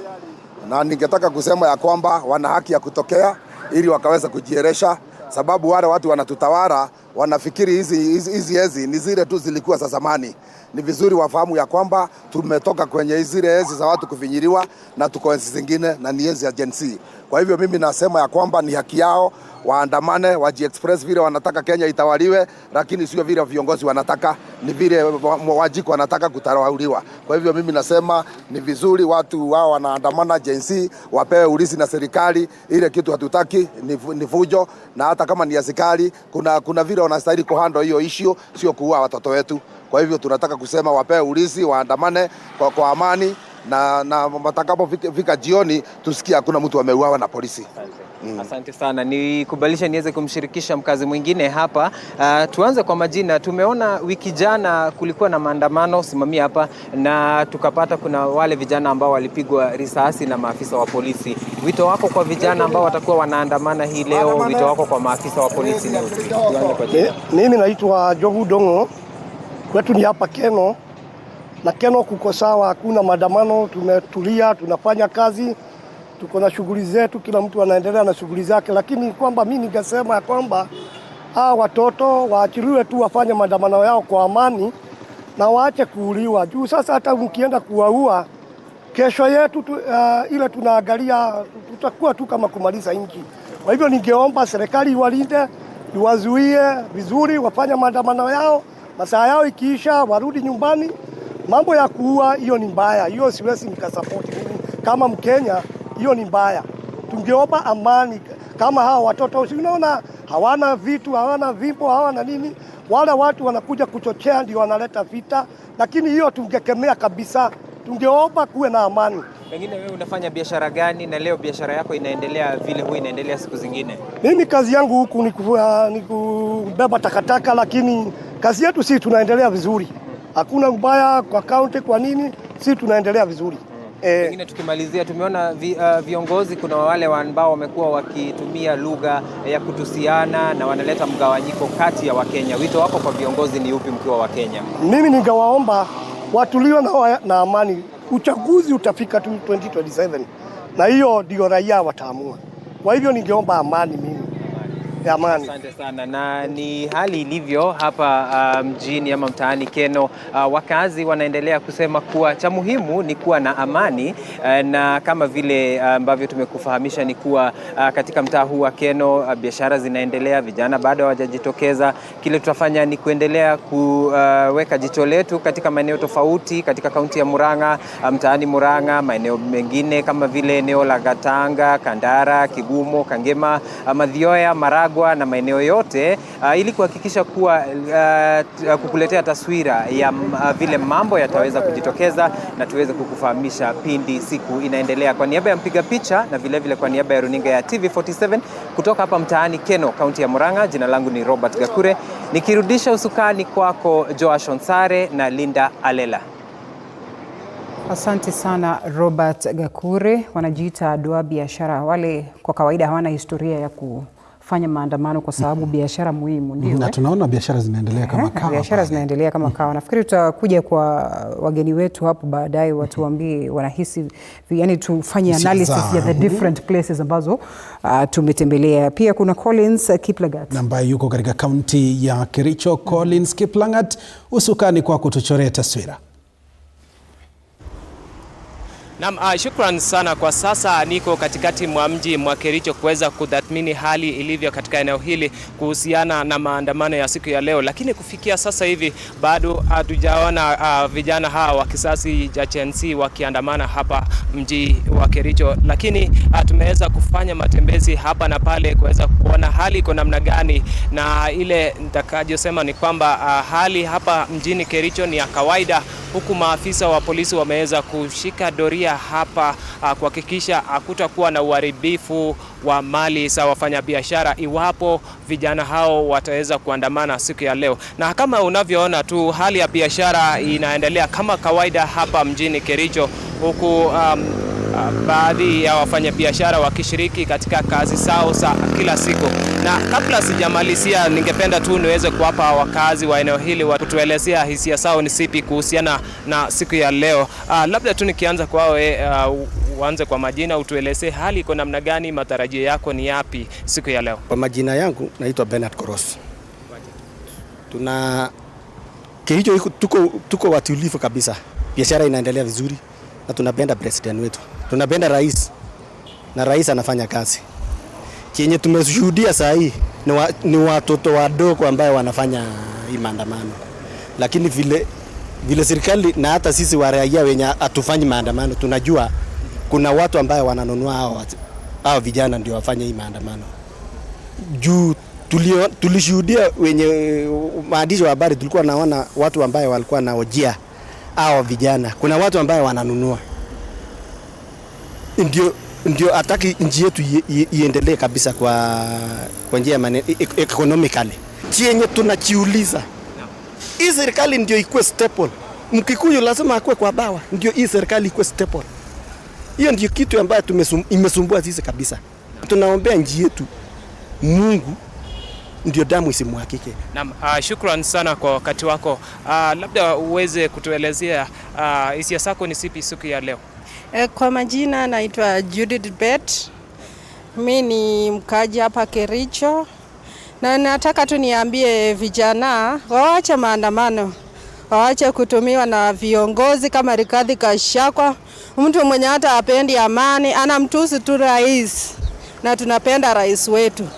[SPEAKER 14] na ningetaka kusema ya kwamba wana haki ya kutokea ili wakaweza kujieresha, sababu wale watu wanatutawala wanafikiri hizi ni zile tu zilikuwa za zamani. Ni vizuri wafahamu ya kwamba tumetoka kwenye zile enzi za watu kufinyiliwa na tuko enzi zingine na ni enzi ya Gen Z. Kwa hivyo mimi nasema ya kwamba ni haki yao waandamane, waji-express vile wanataka Kenya itawaliwe, lakini sio vile viongozi wanataka, ni vile wajiko wanataka kutawaliwa. Kwa hivyo mimi nasema ni vizuri watu wao wanaandamana, Gen Z wapewe ulinzi na serikali. Ile kitu hatutaki ni fujo, na hata kama ni askari kuna vile wanastahili kuhandle hiyo issue, sio kuua watoto wetu. Kwa hivyo tunataka kusema wapewe ulinzi, waandamane kwa amani, na matakapofika jioni tusikia hakuna mtu ameuawa na polisi.
[SPEAKER 13] Asante sana. Nikubalisha niweze kumshirikisha mkazi mwingine hapa. Tuanze kwa majina. Tumeona wiki jana kulikuwa na maandamano, simamia hapa, na tukapata kuna wale vijana ambao walipigwa risasi na maafisa wa polisi. Wito wako kwa vijana ambao watakuwa wanaandamana hii leo, wito wako kwa maafisa wa polisi ni upi?
[SPEAKER 24] Mimi naitwa Jogu Dongo. Kwetu ni hapa Keno, na Keno kuko sawa, hakuna maandamano, tumetulia, tunafanya kazi, tuko na shughuli zetu, kila mtu anaendelea na shughuli zake. Lakini kwamba mimi ningesema ya kwamba watoto waachiliwe tu wafanye maandamano yao kwa amani na waache kuuliwa. Juu sasa hata mkienda kuwaua, kesho yetu ile tunaangalia tutakuwa tu kama kumaliza nchi. Kwa hivyo ningeomba serikali iwalinde, iwazuie vizuri, wafanye maandamano yao masaa yao ikiisha warudi nyumbani. Mambo ya kuua, hiyo ni mbaya, hiyo siwezi nikasapoti mimi kama Mkenya, hiyo ni mbaya. Tungeomba amani kama hawa watoto, unaona hawana vitu, hawana vimbo, hawana nini, wale watu wanakuja kuchochea ndio wanaleta vita, lakini hiyo tungekemea kabisa. Tungeomba kuwe na amani.
[SPEAKER 13] Pengine wewe unafanya biashara gani na leo biashara yako inaendelea vile huwa inaendelea siku zingine?
[SPEAKER 24] Mimi kazi yangu huku ni kubeba takataka, lakini kazi yetu si tunaendelea vizuri. Hakuna ubaya kwa kaunti, kwa nini? Si tunaendelea vizuri.
[SPEAKER 13] Pengine tukimalizia, tumeona viongozi, kuna wale ambao wamekuwa wakitumia lugha ya kutusiana na wanaleta mgawanyiko kati ya Wakenya. Wito wako kwa viongozi ni upi mkiwa Wakenya?
[SPEAKER 24] Mimi ningewaomba watuliwe na amani. Uchaguzi utafika tu 2027 na hiyo ndio raia wataamua. Kwa hivyo ningeomba amani mimi. Amani.
[SPEAKER 13] Asante sana, na ni hali ilivyo hapa mjini ama mtaani Keno. Wakazi wanaendelea kusema kuwa cha muhimu ni kuwa na amani, na kama vile ambavyo tumekufahamisha ni kuwa katika mtaa huu wa Keno biashara zinaendelea, vijana bado hawajajitokeza. Kile tutafanya ni kuendelea kuweka jicho letu katika maeneo tofauti katika kaunti ya Murang'a, mtaani Murang'a, maeneo mengine kama vile eneo la Gatanga, Kandara, Kigumo, Kangema, Mathioya, Maragwa na maeneo yote ili kuhakikisha kuwa kukuletea taswira ya vile mambo yataweza kujitokeza na tuweze kukufahamisha pindi siku inaendelea. Kwa niaba ya mpiga picha na vile kwa niaba ya runinga ya TV47 kutoka hapa mtaani Keno, kaunti ya Murang'a, jina langu ni Robert Gakure, nikirudisha usukani kwako Joash Onsare na Linda Alela.
[SPEAKER 5] Asante sana Robert Gakure. Wanajiita doa biashara, wale kwa kawaida hawana historia ya kufanya maandamano kwa sababu biashara muhimu, ndio.
[SPEAKER 4] Na tunaona biashara zinaendelea kama kawa.
[SPEAKER 5] Biashara zinaendelea kama kawa. Nafikiri tutakuja kwa wageni wetu hapo baadaye watuambie wanahisi, yani tufanye analysis ya the different places ambazo tumetembelea. Pia kuna Collins Kiplagat
[SPEAKER 4] ambaye yuko katika kaunti ya Kericho. Collins Kiplagat, usukani kwa kutuchorea taswira.
[SPEAKER 1] Naam, shukran sana. Kwa sasa niko katikati mwa mji mwa Kericho kuweza kutathmini hali ilivyo katika eneo hili kuhusiana na maandamano ya siku ya leo, lakini kufikia sasa hivi bado hatujaona vijana hawa wa kisasi cha Gen Z wakiandamana hapa mji wa Kericho, lakini tumeweza kufanya matembezi hapa na pale kuweza kuona hali iko namna gani, na ile nitakachosema ni kwamba hali hapa mjini Kericho ni ya kawaida, huku maafisa wa polisi wameweza kushika doria hapa kuhakikisha hakutakuwa na uharibifu wa mali za wafanyabiashara iwapo vijana hao wataweza kuandamana siku ya leo. Na kama unavyoona tu hali ya biashara inaendelea kama kawaida hapa mjini Kericho, huku baadhi ya wafanyabiashara wakishiriki katika kazi zao za kila siku. Na kabla sijamalizia, ningependa tu niweze kuwapa wakazi wa eneo hili kutuelezea hisia zao ni sipi kuhusiana na siku ya leo. Labda tu nikianza kwawe, uanze kwa majina, utuelezee hali iko namna gani, matarajio yako ni yapi siku ya leo?
[SPEAKER 15] Kwa majina yangu naitwa Bernard Koros. Kericho tuko watulivu kabisa. Biashara inaendelea vizuri na tunapenda president wetu. Tunapenda rais na rais anafanya kazi. Kenye tumeshuhudia saa hii ni watoto wadogo ambao wanafanya hii maandamano. Lakini vile serikali na hata sisi wa raia wenye hatufanyi maandamano tunajua kuna watu ambao wananunua hao vijana ndio wafanye hii maandamano. Juu tulishuhudia wenye maandishi wa habari, tulikuwa naona watu ambao walikuwa naojia hao vijana. Kuna watu ambao wananunua. Ndio ataki nchi yetu iendelee kabisa kwa njia ya economically. Chenye tunajiuliza, hii serikali ndio ikuwe staple. Mkikuyu lazima akue kwa bawa, ndio hii serikali ikuwe staple. Hiyo ndio kitu ambayo imesumbua sisi kabisa. Tunaombea nchi yetu, Mungu ndio damu isimwagike.
[SPEAKER 1] Naam, shukran sana kwa wakati wako. Labda uweze kutuelezea hisia zako ni sipi siku ya leo?
[SPEAKER 16] Kwa majina naitwa Judith Bet. Mimi ni mkaji hapa Kericho. Na nataka tu niambie vijana waache maandamano. Waache kutumiwa na viongozi kama Rigathi Gachagua. Mtu mwenye hata hapendi amani, anamtusi tu rais. Na tunapenda rais wetu.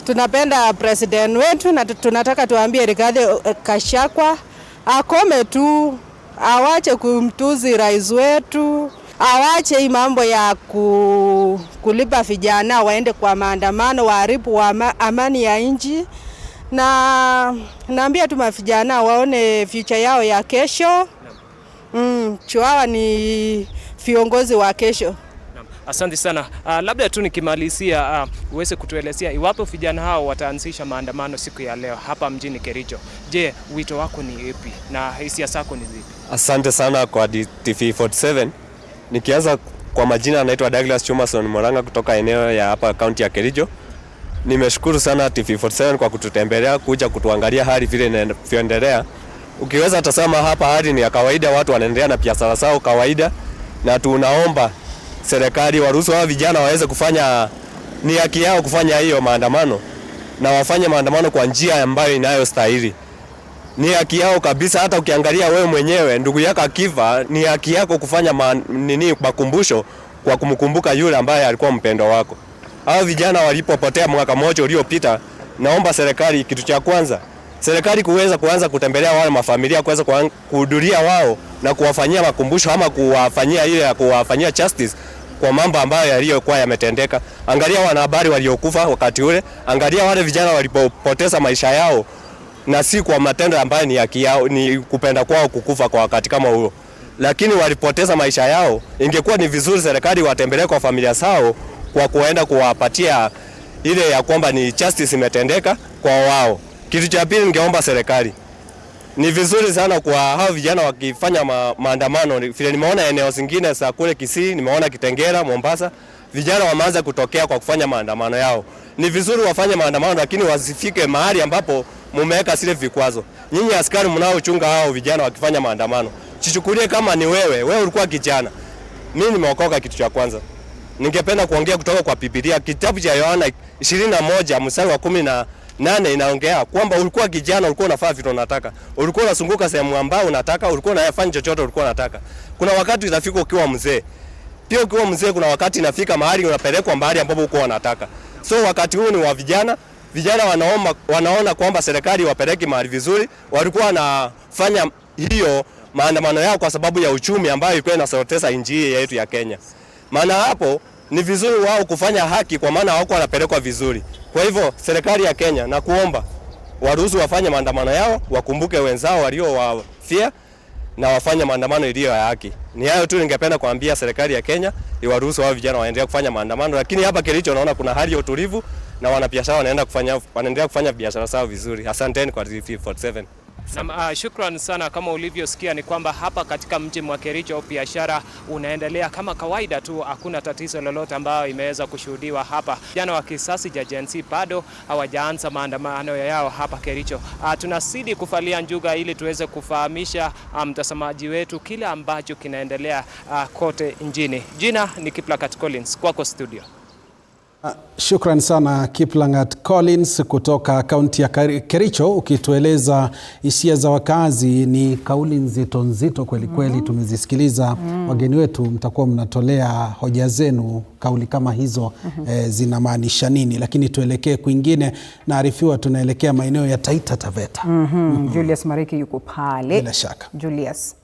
[SPEAKER 16] tunapenda president wetu na tunataka tuambie Rigathi Gachagua akome tu, awache kumtuzi rais wetu, awache hii mambo ya kulipa vijana waende kwa maandamano waharibu amani ya nchi, na naambia tu vijana waone future yao ya kesho. Hawa ni viongozi wa kesho.
[SPEAKER 1] Asante sana. Labda tu nikimalizia, uweze kutuelezea iwapo vijana hao wataanzisha maandamano siku ya leo hapa mjini Kericho. Je, wito wako ni ipi na hisia zako ni zipi?
[SPEAKER 17] Asante sana kwa TV47. Nikianza kwa majina, anaitwa Douglas Chumason Moranga kutoka eneo ya hapa kaunti ya Kericho. Nimeshukuru sana TV47 kwa kututembelea, kuja kutuangalia hali vile inavyoendelea. Ukiweza tazama hapa hali ni ya kawaida, watu wanaendelea na biashara zao kawaida, na tunaomba serikali waruhusu hao vijana waweze kufanya, ni haki yao kufanya hiyo maandamano, na wafanye maandamano kwa njia ambayo inayostahili. Ni haki yao kabisa. Hata ukiangalia wewe mwenyewe, ndugu yako akifa, ni haki yako kufanya makumbusho kwa kumkumbuka yule ambaye alikuwa mpendo wako. Hao vijana walipopotea mwaka mmoja uliopita, naomba serikali, kitu cha kwanza, serikali kuweza kuanza kutembelea wale mafamilia, kuweza kuhudhuria wao na kuwafanyia makumbusho ama kuwafanyia ile ya kuwafanyia justice kwa mambo ambayo yaliyokuwa yametendeka. Angalia wanahabari waliokufa wakati ule, angalia wale vijana walipopoteza maisha yao, na si kwa matendo ambayo ni haki yao, ni kupenda kwao kukufa kwa wakati kama huo. Lakini walipoteza maisha yao, ingekuwa ni vizuri serikali watembelee kwa familia zao kwa kuenda kuwapatia ile ya kwamba ni justice imetendeka kwa wao. Kitu cha pili, ningeomba serikali, ni vizuri sana kwa hao vijana wakifanya maandamano, vile nimeona eneo zingine za kule Kisii, nimeona Kitengela, Mombasa, vijana wameanza kutokea kwa kufanya maandamano yao. Ni vizuri wafanye maandamano, lakini wasifike mahali ambapo mumeweka zile vikwazo. Nyinyi askari mnaochunga hao vijana wakifanya maandamano, chichukulie kama ni wewe ulikuwa kijana. Mimi nimeokoka, kitu cha kwanza. Ningependa kuongea kutoka kwa Biblia, kitabu cha Yohana 21 mstari wa 18 inaongea kwamba ulikuwa kijana, ulikuwa unafanya vitu unataka, ulikuwa unazunguka sehemu ambayo unataka, ulikuwa unafanya chochote ulikuwa unataka. Kuna wakati utafika ukiwa mzee. Pia ukiwa mzee kuna wakati inafika mahali unapelekwa mahali ambapo uko unataka. So wakati huu ni wa vijana. Vijana wanaona kwamba serikali wapeleke mahali vizuri. Walikuwa wanafanya hiyo maandamano yao kwa sababu ya uchumi ambayo ilikuwa inasorotesa nchi yetu ya Kenya. Maana hapo ni vizuri wao kufanya haki, kwa maana hawako wanapelekwa vizuri. Kwa hivyo serikali ya Kenya na kuomba waruhusu wafanye maandamano yao, wakumbuke wenzao waliowafia na wafanye maandamano iliyo ya haki. Ni hayo tu ningependa kuambia serikali ya Kenya, iwaruhusu wao vijana waendelee kufanya maandamano, lakini hapa Kericho naona kuna hali ya utulivu na wanabiashara wanaendelea kufanya biashara zao vizuri. Asanteni kwa TV47.
[SPEAKER 1] Shukran sana. Kama ulivyosikia ni kwamba hapa katika mji wa Kericho biashara unaendelea kama kawaida tu, hakuna tatizo lolote ambayo imeweza kushuhudiwa hapa. Vijana wa kisasi cha Gen Z bado hawajaanza maandamano yao hapa Kericho. Tunazidi kufalia njuga ili tuweze kufahamisha mtazamaji wetu kile ambacho kinaendelea kote nchini. Jina ni Kiplangat Collins, kwako studio.
[SPEAKER 4] Shukran sana Kiplangat Collins kutoka kaunti ya Kericho, ukitueleza hisia za wakazi. Ni kauli nzito kweli kweli. Tumezisikiliza. Wageni wetu, mtakuwa mnatolea hoja zenu, kauli kama hizo zinamaanisha nini. Lakini tuelekee kwingine. Naarifiwa tunaelekea maeneo ya Taita Taveta.
[SPEAKER 5] Julius Mariki yuko pale.
[SPEAKER 4] Bila shaka.
[SPEAKER 5] Julius.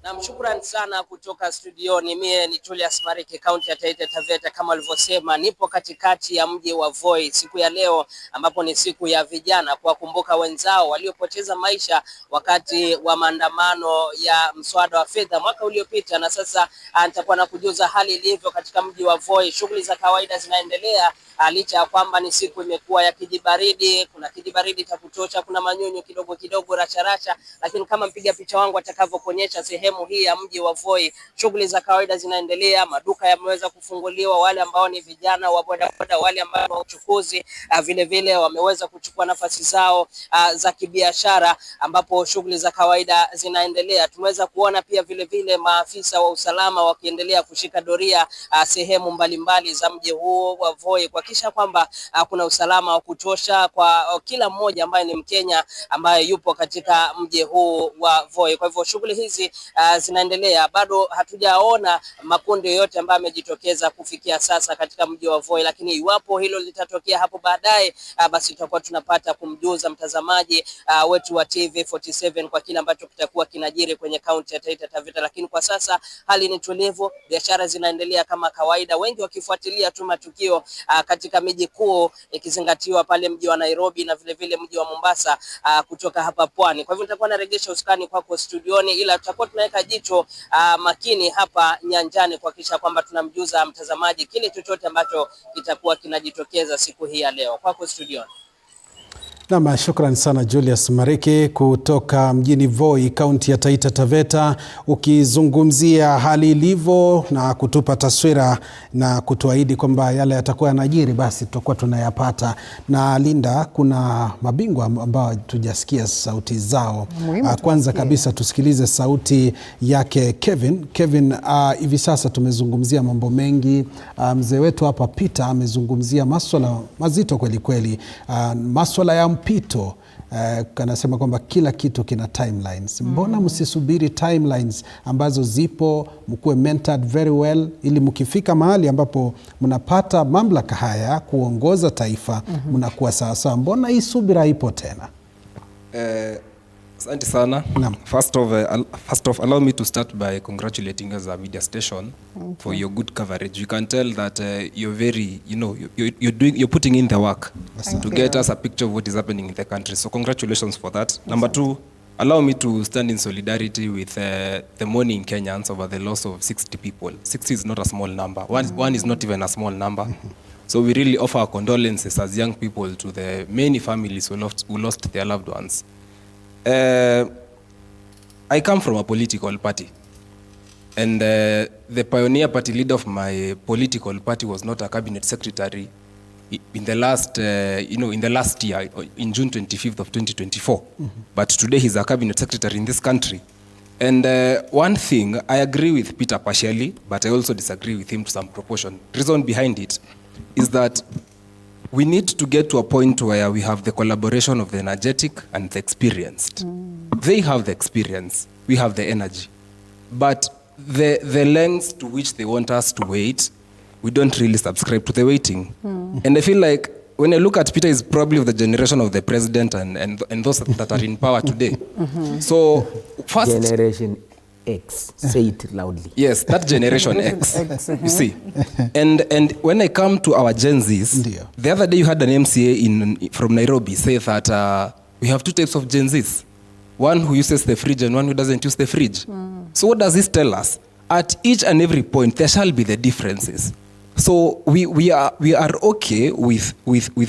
[SPEAKER 19] Na shukrani sana kutoka studioni. Mie ni Julius Mariki, kaunti ya Taita Taveta. Kama alivyosema, nipo katikati ya mji wa Voi siku ya leo, ambapo ni siku ya vijana kuwakumbuka wenzao waliopoteza maisha wakati wa maandamano ya mswada wa fedha mwaka uliopita. Na sasa nitakuwa na kujuza hali ilivyo katika mji wa Voi. Shughuli za kawaida zinaendelea licha ya kwamba ni siku imekuwa ya kijibaridi. Kuna kijibaridi cha kutosha, kuna manyunyu kidogo racha, lakini kama mpiga picha wangu atakavyokuonyesha sehemu hii ya mji wa Voi, shughuli za kawaida zinaendelea. Maduka yameweza kufunguliwa, wale ambao ni vijana wa bodaboda, wale ambao ni uchukuzi vile vile wameweza kuchukua nafasi zao za kibiashara, ambapo shughuli za kawaida zinaendelea. Tumeweza kuona pia vile vile maafisa wa usalama wakiendelea kushika doria sehemu mbalimbali za mji huu wa Voi kuhakikisha kwamba kuna usalama wa kutosha kwa kila mmoja ambaye ni Mkenya ambaye yupo katika mji huu wa Voi. Kwa hivyo shughuli hizi zinaendelea. Bado hatujaona makundi yoyote ambayo yamejitokeza kufikia sasa katika mji wa Voi, lakini iwapo hilo litatokea hapo baadaye, basi tutakuwa tunapata kumjuza mtazamaji wetu wa TV47 kwa kile ambacho kitakuwa kinajiri kwenye kaunti ya Taita Taveta. Lakini kwa sasa hali ni tulivu, biashara zinaendelea kama kawaida, wengi wakifuatilia tu matukio katika miji kuu, ikizingatiwa pale mji wa Nairobi na vile vile mji wa Mombasa kutoka hapa pwani. Kwa hivyo nitakuwa narejesha usukani kwako studioni, ila tutakuwa tunaweka jicho makini hapa nyanjani kuhakikisha kwamba tunamjuza mtazamaji kile chochote ambacho kitakuwa kinajitokeza siku hii ya leo. Kwako studioni.
[SPEAKER 4] Naam, shukrani sana Julius Mariki kutoka mjini Voi, kaunti ya Taita Taveta, ukizungumzia hali ilivyo na kutupa taswira na kutuahidi kwamba yale yatakuwa yanajiri basi tutakuwa tunayapata. Na Linda, kuna mabingwa ambao tujasikia sauti zao. Kwanza kabisa tusikilize sauti yake Kevin. Kevin, hivi sasa tumezungumzia mambo mengi. Mzee wetu hapa Peter amezungumzia masuala mazito kweli kweli. Masuala ya mpito, kanasema kwamba kila kitu kina timelines. Mbona msisubiri timelines ambazo zipo, mkuwe mentored very well, ili mkifika mahali ambapo mnapata mamlaka haya kuongoza taifa mnakuwa sawa sawa? Mbona hii subira ipo tena?
[SPEAKER 8] Asante sana. First off, allow me to start by congratulating as a media station for your good coverage. You can tell that you're very, you're putting in the work to get us a picture of what is happening in the country. So congratulations for that. Number two, allow me to stand in solidarity with the mourning Kenyans over the loss of 60 people. 60 is not a small number. One is not even a small number. So we really offer our condolences as young people to the many families who lost their loved ones. I come from a political party, and the pioneer party leader of my political party was not a cabinet secretary in the last, in the last year, in June 25th of 2024. But today he's a cabinet secretary in this country. And one thing, I agree with Peter partially, but I also disagree with him to some proportion. Reason behind it is that we need to get to a point where we have the collaboration of the energetic and the experienced. They have the experience, we have the energy. But the lengths to which they want us to wait, we don't really subscribe to the waiting. And I feel like when I look at Peter, he's probably of the generation of the president and those that are in power today. So first,
[SPEAKER 18] Generation X, say it loudly.
[SPEAKER 8] Yes, that Generation X. You see, and when I come to our Gen Zs, the other day you had an MCA from Nairobi say that we have two types of Gen Zs, one who uses the fridge and one who doesn't use the fridge. So what does this tell us? At each and every point there shall be the differences. So we are okay with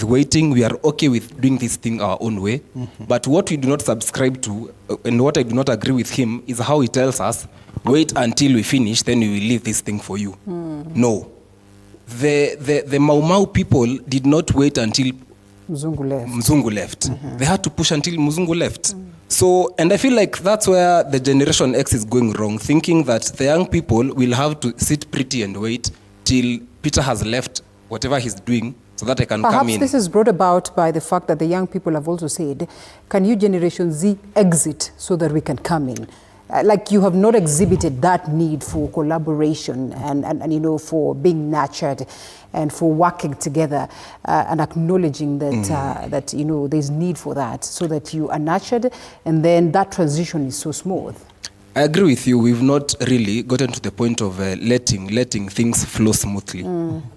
[SPEAKER 8] waiting. We are okay with doing this thing our own way. But what we do not subscribe to, and what I do not agree with him, is how he tells us, wait until we finish, then we will leave this thing for you. No. The Mau Mau people did not wait until Mzungu left. They had to push until Mzungu left. So, and I feel like that's where the Generation X is going wrong, thinking that the young people will have to sit pretty and wait till Peter has left whatever he's doing so that I can come in.
[SPEAKER 5] Perhaps this is brought about by the fact that the young people have also said, can you Generation Z exit so that we can come in? Like you have not exhibited that need for collaboration and for being nurtured and for working together and acknowledging that, that there's need for that so that you are nurtured and then that transition is so smooth.
[SPEAKER 8] I agree with you. We've not really gotten to the point of letting things flow smoothly.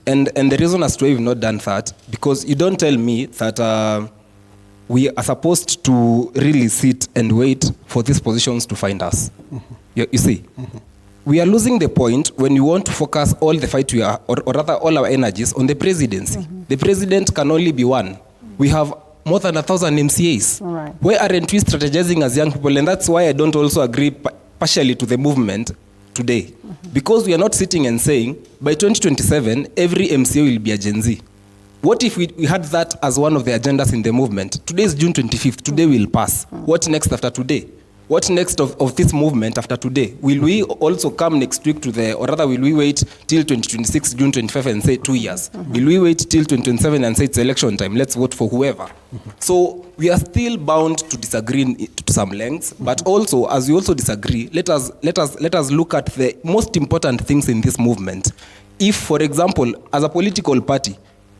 [SPEAKER 8] And the reason as to why we've not done that, because you don't tell me that we are supposed to really sit and wait for these positions to find us. You see, we are losing the point when we want to focus all the fight we are, or rather all our energies on the presidency. The president can only be one. We have more than 1,000 MCAs. Right. Why aren't we strategizing as young people? And that's why I don't also agree partially to the movement today. Because we are not sitting and saying, by 2027, every MCA will be a Gen Z. What if we had that as one of the agendas in the movement? Today is June 25th. Today will pass. What next after today? what next of this movement after today? Will we also come next week or rather will we wait till 2026, June 25 and say 2 years? Will we wait till 2027 and say it's election time, let's vote for whoever? So we are still bound to disagree to some lengths, but also, as we also disagree, let us look at the most important things in this movement. If, for example, as a political party,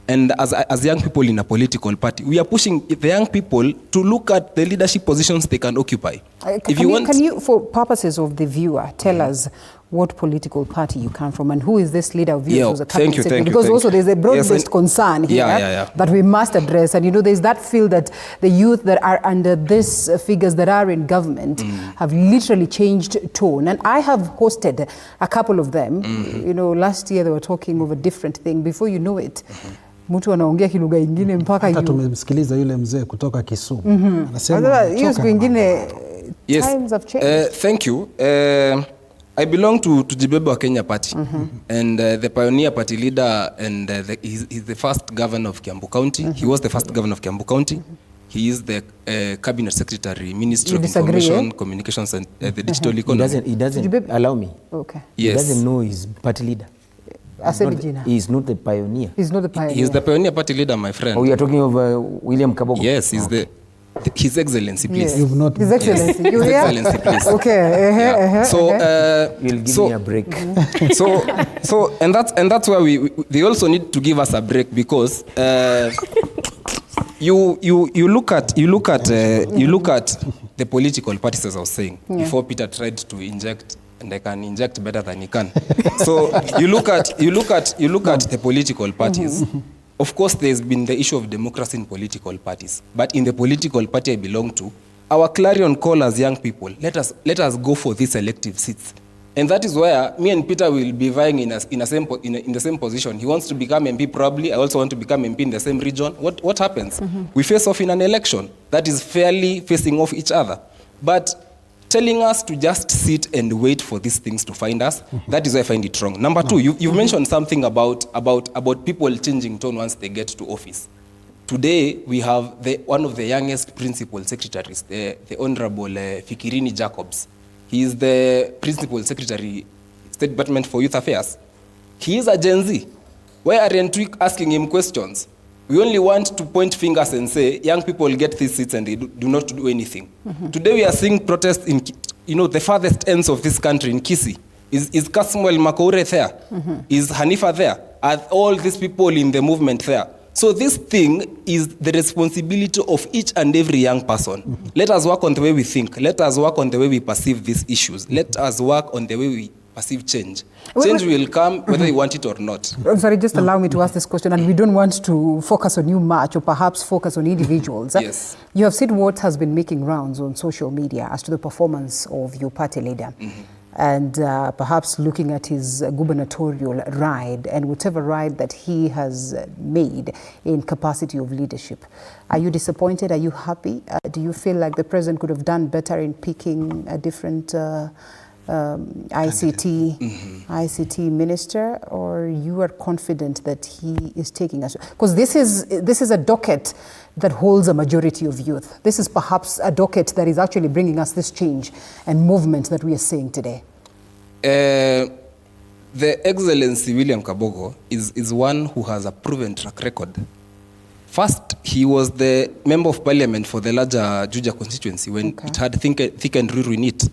[SPEAKER 8] and as young people in a political party, we are pushing the young people to look at the leadership positions they can occupy.
[SPEAKER 5] Can you, for purposes of the viewer, tell us what political party you come from and who is this leader of yours?
[SPEAKER 8] Thank you.
[SPEAKER 5] Because also there's a broad-based concern here that we must address. And there's that feel that the youth that are under these figures that are in government have literally changed tone. And I have hosted a couple of them. Last year they were talking of a different thing. Before you know it, mtu anaongea kilugha ingine mpaka
[SPEAKER 4] hata tumemsikiliza yule mzee kutoka Kisumu anasema
[SPEAKER 5] hiyo siku ingine times have changed.
[SPEAKER 8] Thank you. I belong to Jibebe wa Kenya Party and the pioneer party leader, and he's the first governor of Kiambu County. He was the first governor of Kiambu County. He is the cabinet secretary, Ministry of Information, Communications and the Digital Economy.
[SPEAKER 18] He doesn't allow me.
[SPEAKER 5] Okay.
[SPEAKER 18] He doesn't know his party leader. He is not the pioneer.
[SPEAKER 5] He's not the pioneer.
[SPEAKER 8] He is the pioneer party leader, my friend.
[SPEAKER 18] Oh, you are talking of William Kabogo?
[SPEAKER 8] Yes, he's His Excellency, please.
[SPEAKER 5] Yes. His Excellency. You
[SPEAKER 8] His
[SPEAKER 5] hear?
[SPEAKER 8] Excellency, please.
[SPEAKER 5] Okay.
[SPEAKER 8] So
[SPEAKER 18] you'll give me a break.
[SPEAKER 8] And that's why they also need to give us a break, because you look at the political parties, as I was saying before. Peter tried to inject, and I can inject better than he can. So you look at the political parties. Of course, there's been the issue of democracy in political parties, but in the political party I belong to, our clarion call as young people, let us go for these elective seats. And that is where me and Peter will be vying in the same position. He wants to become MP probably. I also want to become MP in the same region. What happens? We face off in an election that is fairly facing off each other. But telling us to just sit and wait for these things to find us, that is why I find it wrong. Number two, you've mentioned something about people changing tone once they get to office. Today, we have one of the youngest principal secretaries, the Honorable Fikirini Jacobs. He is the principal secretary, State Department for Youth Affairs. He is a Gen Z. Why aren't we asking him questions? We only want to point fingers and say, young people get these seats and they do not do anything. Today we are seeing protests in, the farthest ends of this country, in Kisii. Is Kasmuel Makoure there? Is Hanifa there? Are all these people in the movement there? So this thing is the responsibility of each and every young person. Let us work on the way we think. Let us work on the way we perceive these issues. Let us work on the way we perceive change. Change will come whether you want it or not.
[SPEAKER 5] I'm sorry, just allow me to ask this question, and we don't want to focus on you much, or perhaps focus on individuals.
[SPEAKER 8] Yes.
[SPEAKER 5] You have seen what has been making rounds on social media as to the performance of your party leader. And perhaps looking at his gubernatorial ride and whatever ride that he has made in capacity of leadership. Are you disappointed? Are you happy? Do you feel like the president could have done better in picking a different ICT minister, or you are confident that he is taking us? Because this is a docket that holds a majority of youth. This is perhaps a docket that is actually bringing us this change and movement that we are seeing today.
[SPEAKER 8] The Excellency William Kabogo is one who has a proven track record. First, he was the member of parliament for the larger Juja constituency when it had Thick and Ruiru in it.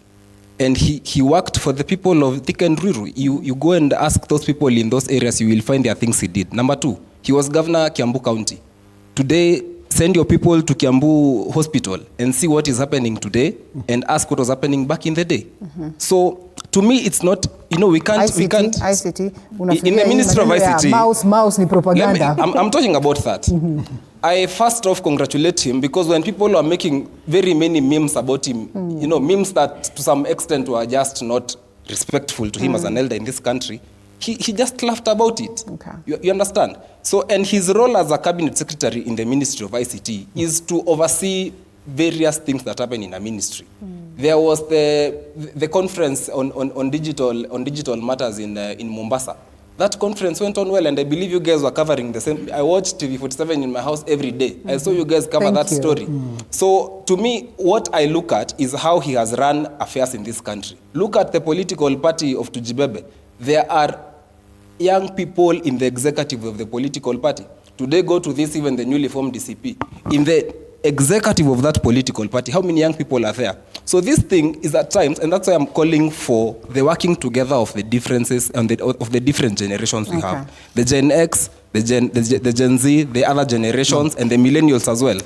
[SPEAKER 8] And he worked for the people of Thick and Ruiru. You go and ask those people in those areas, you will find their things he did. Number two, he was governor Kiambu County. Today, send your people to Kiambu Hospital and see what is happening today and ask what was happening back in the day. So, to me, it's not, we can't...
[SPEAKER 5] ICT.
[SPEAKER 8] In the Ministry of ICT...
[SPEAKER 5] Mouse ni propaganda.
[SPEAKER 8] I'm talking about that. I first off congratulate him, because when people are making very many memes about him, memes that to some extent were just not respectful to him as an elder in this country, he just laughed about it. You understand? So, and his role as a cabinet secretary in the Ministry of ICT is to oversee various things that happen in a ministry. There was the conference on digital matters in Mombasa,
[SPEAKER 3] That conference went on well, and I believe you guys were covering the same. I watched TV47 in my house every day. I saw you guys cover that story. So to me, what I look at is how he has run affairs in this country. Look at the political party of Tujibebe. There are young people in the executive of the political party. Today, go to this, even the newly formed DCP. In the executive of that political party, how many young people are there? So this thing is at times, and that's why I'm calling for the working together of the differences and of the different generations we have. The Gen X, the Gen Z, the other generations, and the millennials as well.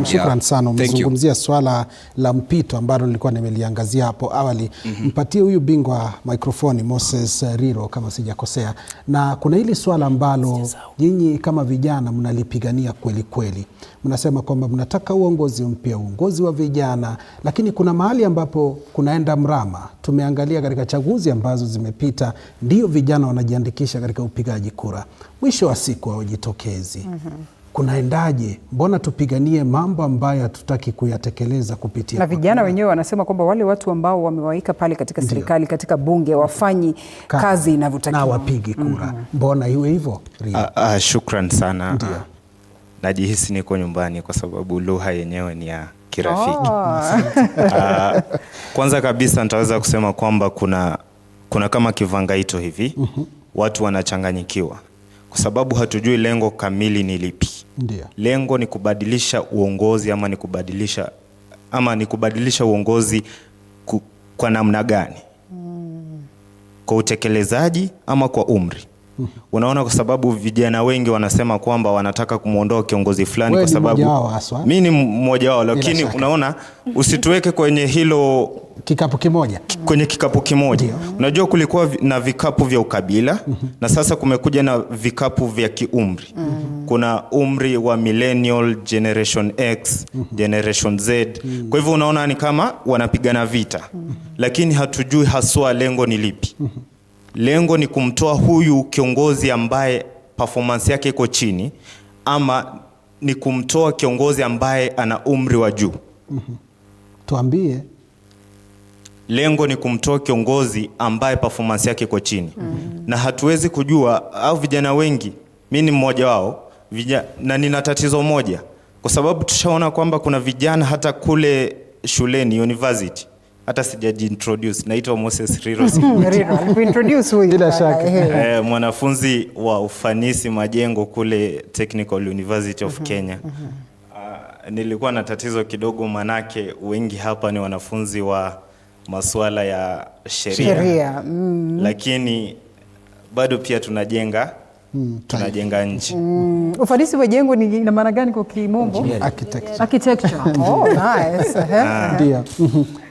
[SPEAKER 4] Shukran sana. Umezungumzia swala la mpito ambalo nilikuwa nimeliangazia hapo awali. Mpatie huyu bingwa mikrofoni Moses Riro kama sijakosea. Na kuna hili swala ambalo nyinyi kama vijana mnalipigania kweli kweli. Mnasema kwamba mnataka uongozi mpya, uongozi wa vijana, lakini kuna mahali ambapo kunaenda mrama. Tumeangalia katika chaguzi ambazo zimepita, ndio vijana wanajiandikisha katika upigaji kura. Mwisho wa siku hawajitokezi. Kunaendaje? Mbona tupiganie mambo ambayo hatutaki kuyatekeleza kupitia
[SPEAKER 5] na vijana wenyewe wanasema kwamba wale watu ambao wamewaika pale katika serikali, katika bunge, wafanyi kazi inavyotakiwa
[SPEAKER 4] na wapigi kura. Mbona iwe hivyo?
[SPEAKER 20] Shukran sana. Najihisi niko nyumbani kwa sababu lugha yenyewe ni ya kirafiki. Kwanza kabisa nitaweza kusema kwamba kuna kama kivangaito hivi. Watu wanachanganyikiwa kwa sababu hatujui lengo kamili ni lipi. Lengo ni kubadilisha uongozi ama ni kubadilisha uongozi kwa namna gani? Kwa utekelezaji ama kwa umri? Unaona, kwa sababu vijana wengi wanasema kwamba wanataka kumuondoa kiongozi fulani kwa sababu mimi ni mmoja wao, lakini unaona usituweke kwenye hilo
[SPEAKER 4] kikapu kimoja.
[SPEAKER 20] Kwenye kikapu kimoja. Unajua kulikuwa na vikapu vya ukabila na sasa kumekuja na vikapu vya kiumri. Kuna umri wa millennial, generation X, generation Z. Kwa hivyo unaona ni kama wanapigana vita. Lakini hatujui haswa lengo ni lipi. Lengo ni kumtoa huyu kiongozi ambaye performance yake iko chini, ama ni kumtoa kiongozi ambaye ana umri wa juu?
[SPEAKER 4] Tuambie.
[SPEAKER 20] Lengo ni kumtoa kiongozi ambaye performance yake iko chini. Na hatuwezi kujua, au vijana wengi, mimi ni mmoja wao, na nina tatizo moja. Kwa sababu tushaona kwamba kuna vijana hata kule shuleni, university, hata sijajiintroduce, naitwa Moses Riro.
[SPEAKER 5] Introduce huyu bila
[SPEAKER 20] shaka. Mwanafunzi wa ufanisi majengo kule Technical University of Kenya. Nilikuwa na tatizo kidogo, manake wengi hapa ni wanafunzi wa masuala ya sheria. Lakini bado pia tunajenga nchi.
[SPEAKER 5] Ufanisi wa jengo ni ina maana gani kwa kimombo? Architecture. Oh, nice.
[SPEAKER 4] Ndio.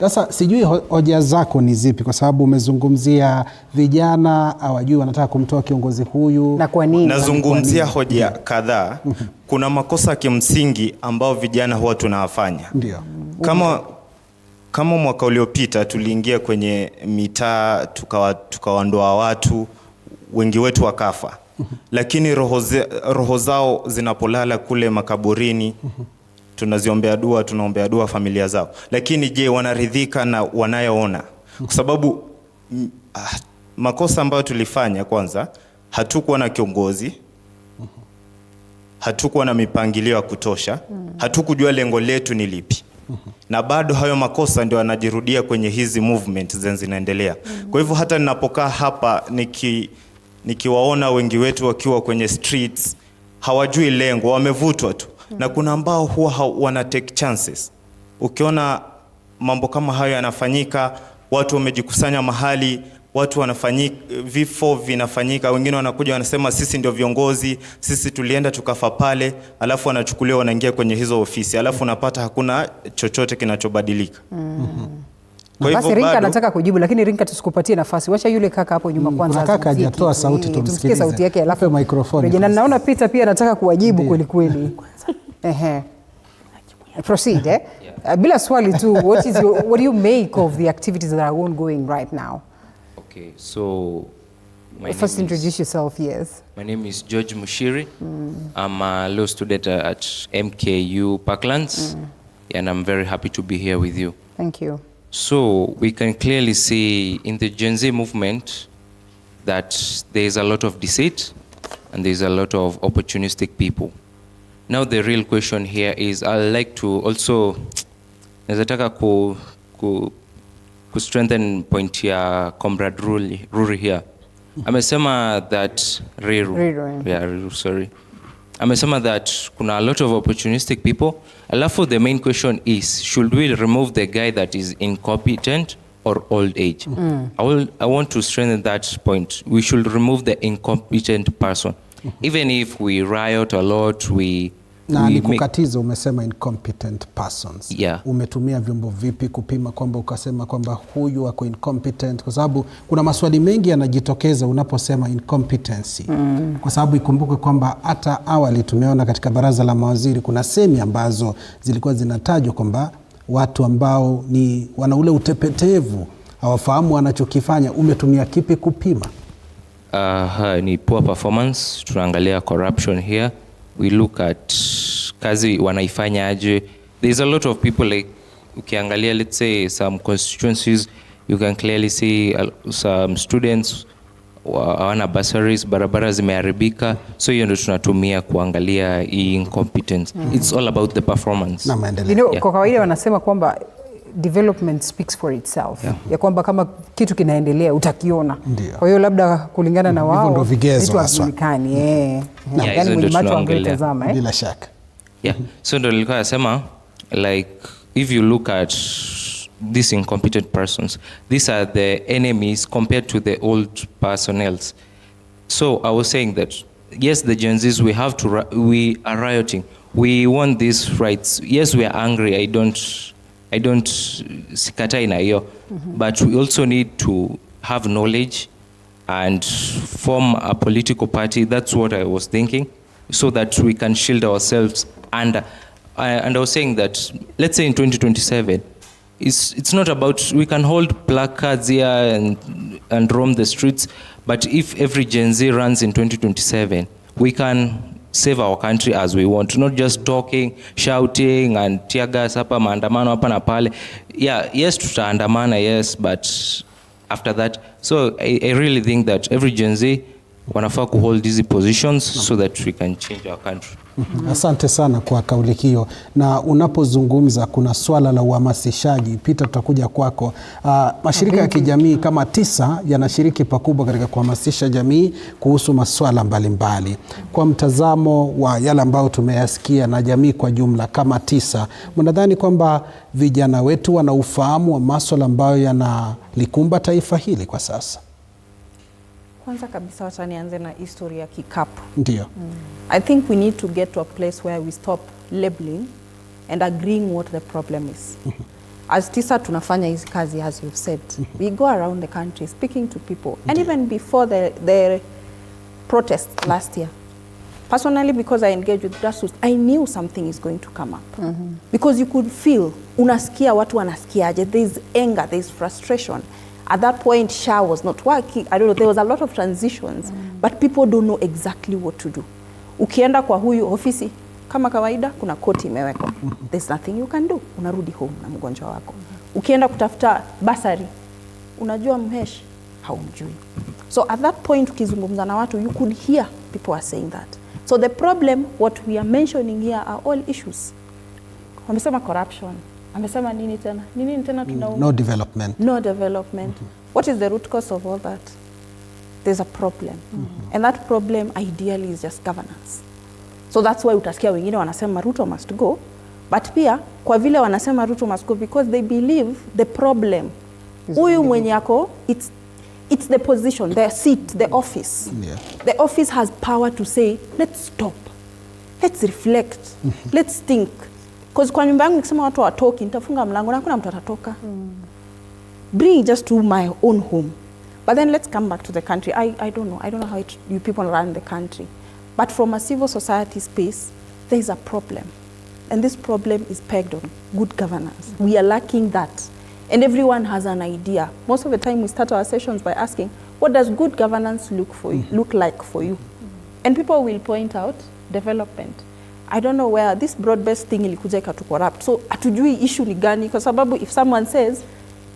[SPEAKER 4] Sasa sijui hoja zako ni zipi, kwa sababu umezungumzia vijana hawajui wanataka kumtoa kiongozi huyu.
[SPEAKER 5] Na kwa nini?
[SPEAKER 20] Nazungumzia hoja kadhaa. Kuna makosa kimsingi ambao vijana huwa tunawafanya.
[SPEAKER 4] Ndio.
[SPEAKER 20] Kama mwaka uliopita tuliingia kwenye mitaa tukawaondoa watu, wengi wetu wakafa. Lakini roho zao zinapolala kule makaburini, tunaombea dua familia zao. Lakini je, wanaridhika na wanayoona? Kwa sababu makosa ambayo tulifanya, kwanza hatukuwa na kiongozi, hatukuwa na mipangilio ya kutosha, hatukujua lengo letu ni lipi. Na bado hayo makosa ndio yanajirudia kwenye hizi movement zinaendelea. Kwa hivyo hata ninapokaa hapa nikiwaona wengi wetu wakiwa kwenye streets, hawajui lengo, wamevutwa tu. Na kuna ambao huwa wana take chances. Ukiona mambo kama hayo yanafanyika, watu wamejikusanya mahali, watu wanafanyika, vifo vinafanyika, wengine wanakuja wanasema sisi ndio viongozi, sisi tulienda tukafa pale, alafu wanachukuliwa wanaingia kwenye hizo ofisi, alafu unapata hakuna chochote kinachobadilika.
[SPEAKER 5] Basi Rinka anataka kujibu, lakini Rinka tusikupatie nafasi. Wacha yule kaka hapo nyuma kwanza.
[SPEAKER 4] Kaka hajatoa sauti, tumsikize
[SPEAKER 5] sauti yake, alafu
[SPEAKER 4] microphone.
[SPEAKER 5] Na naona Peter pia anataka kuwajibu kweli kweli. Proceed. Bila swali tu, what do you make of the activities that are ongoing right now?
[SPEAKER 21] Okay, so
[SPEAKER 5] first introduce yourself. Yes.
[SPEAKER 21] My name is George Mushiri. I'm a law student at MKU Parklands, and I'm very happy to be here with you.
[SPEAKER 5] Thank you.
[SPEAKER 21] So we can clearly see in the Gen Z movement, that there's a lot of deceit and there's a lot of opportunistic people. Now the real question here is, I'd like to also nazataka ku strengthen point ya Comrade Ruri here. Amesema that amesema that kuna a lot of opportunistic people. Alafu the main question is, should we remove the guy that is incompetent or old age? I want to strengthen that point. We should remove the incompetent person. Even if we riot a lot,
[SPEAKER 4] na nikukatiza, umesema incompetent persons.
[SPEAKER 21] Yeah.
[SPEAKER 4] Umetumia vyombo vipi kupima kwamba ukasema kwamba huyu wako incompetent? Kwa sababu kuna maswali mengi yanajitokeza unaposema incompetency. Kwa sababu ikumbuke kwamba hata awali tumeona katika baraza la mawaziri kuna semi ambazo zilikuwa zinatajwa kwamba watu ambao ni wana ule utepetevu, hawafahamu wanachokifanya. Umetumia kipi kupima?
[SPEAKER 21] Ni poor performance. Tunaangalia corruption here. We look at kazi wanaifanya aje. There's a lot of people, like ukiangalia, let's say some constituencies, you can clearly see some students hawana bursaries, barabara zimeharibika. So hiyo ndio tunatumia kuangalia hii incompetence. It's all about the performance.
[SPEAKER 5] Kwa kawaida wanasema kwamba development speaks for itself. Ya kwamba kama kitu kinaendelea utakiona. Kwa hiyo labda kulingana na wao
[SPEAKER 4] ndio vigezo haswa.
[SPEAKER 5] Yani mwenye macho angetazama
[SPEAKER 4] bila shaka.
[SPEAKER 21] So ndio nilikuwa nasema, like if you look at these incompetent persons, these are the enemies compared to the old personnels. So I was saying that yes, the Gen Zs, we are rioting. We want these rights. Yes, we are angry. I don't sikatai na hiyo, but we also need to have knowledge and form a political party. That's what I was thinking, so that we can shield ourselves. And I was saying that, let's say in 2027, it's not about, we can hold placards here and roam the streets, but if every Gen Z runs in 2027, we can save our country as we want, not just talking, shouting and tear gas hapa, maandamano hapa na pale. Yeah, yes, tutaandamana, yes, but after that. So I really think that every Gen Z wanafaa ku hold these positions so that we can change our country.
[SPEAKER 4] Asante sana kwa kauli hiyo. Na unapozungumza kuna swala la uhamasishaji, Peter, tutakuja kwako. Mashirika ya kijamii kama 9 yanashiriki pakubwa katika kuhamasisha jamii kuhusu masuala mbalimbali. Kwa mtazamo wa yale ambao tumeyasikia na jamii kwa jumla kama 9, mnadhani kwamba vijana wetu wana ufahamu wa masuala ambayo yanalikumba taifa hili kwa sasa?
[SPEAKER 2] Kwanza kabisa wacha nianze na historia ya kikapu.
[SPEAKER 4] Ndio.
[SPEAKER 2] I think we need to get to a place where we stop labeling and agreeing what the problem is. As TISA tunafanya hizi kazi, as you've said. We go around the country speaking to people. And even before the protest last year, personally, because I engaged with grassroots, I knew something is going to come up. Because you could feel, unasikia watu wanasikiaje, there's anger, there's frustration. At that point, SHA was not working. I don't know, there was a lot of transitions, but people don't know exactly what to do. Ukienda kwa huyu ofisi, kama kawaida, kuna koti imewekwa. There's nothing you can do. Unarudi home na mgonjwa wako. Ukienda kutafuta basari, unajua mheshi, haumjui. So at that point, ukizungumza na watu, you could hear people are saying that. So the problem, what we are mentioning here are all issues. Wamesema corruption. Amesema nini tena? Nini tena tunaona?
[SPEAKER 4] No development.
[SPEAKER 2] No development. What is the root cause of all that? There's a problem. And that problem ideally is just governance. So that's why utasikia wengine wanasema Ruto must go. But pia kwa vile wanasema Ruto must go because they believe the problem. Huyu mwenye yako, it's the position, the seat, the office.
[SPEAKER 4] Yeah.
[SPEAKER 2] The office has power to say, let's stop. Let's reflect. Let's think. Because kwa nyumba yangu nikisema watu watoki, nitafunga mlango na hakuna mtu atatoka. Bring just to my own home. But then let's come back to the country. I don't know. I don't know how you people run the country. But from a civil society space, there is a problem. And this problem is pegged on good governance. We are lacking that. And everyone has an idea. Most of the time we start our sessions by asking, what does good governance look like for you? And people will point out development. I don't know where this broad-based thing ilikuja ikatu corrupt. So hatujui issue ni gani kwa sababu if someone says,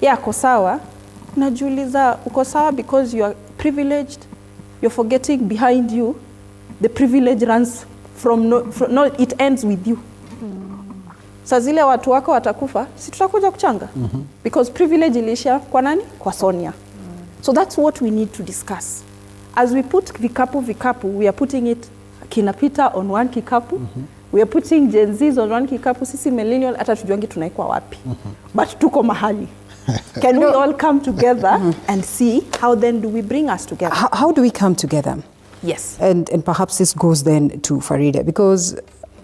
[SPEAKER 2] yeah, uko sawa, unajiuliza uko sawa because you are privileged, you're forgetting behind you, the privilege runs it ends with you. Saa zile watu wako watakufa, si tutakuja kuchanga. Because privilege ilishia kwa nani? Kwa Sonia. So that's what we need to discuss. As we put vikapu, we are putting it kina Peter on one kikapu. We are putting Gen Zs on one kikapu. Sisi millennial hata tujuangi tunaikwa wapi. But tuko mahali. Can we all come together and see how then do we bring us together?
[SPEAKER 5] How do we come together?
[SPEAKER 2] Yes.
[SPEAKER 5] And perhaps this goes then to Farida, because